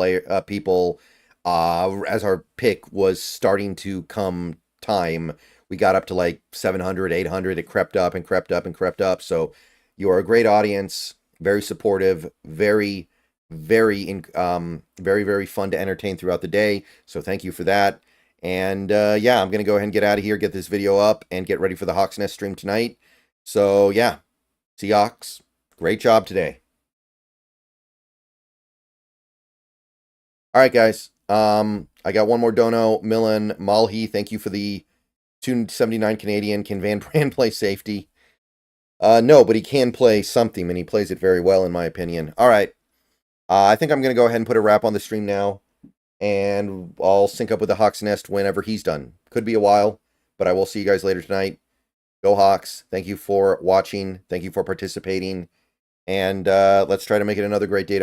[SPEAKER 1] people. As our pick was starting to come time, we got up to like 700, 800. It crept up and crept up and crept up. So you are a great audience, very supportive, very, very fun to entertain throughout the day. So thank you for that. And yeah, I'm going to go ahead and get out of here, get this video up, and get ready for the Hawks Nest stream tonight. So yeah, Seahawks, great job today. All right, guys. I got one more dono. Millen Malhi, thank you for the 279 Canadian. Can Van Pran play safety? No, but he can play something, and he plays it very well, in my opinion. All right. I think I'm going to go ahead and put a wrap on the stream now, and I'll sync up with the Hawks Nest whenever he's done. Could be a while, but I will see you guys later tonight. Go Hawks. Thank you for watching. Thank you for participating. And let's try to make it another great day.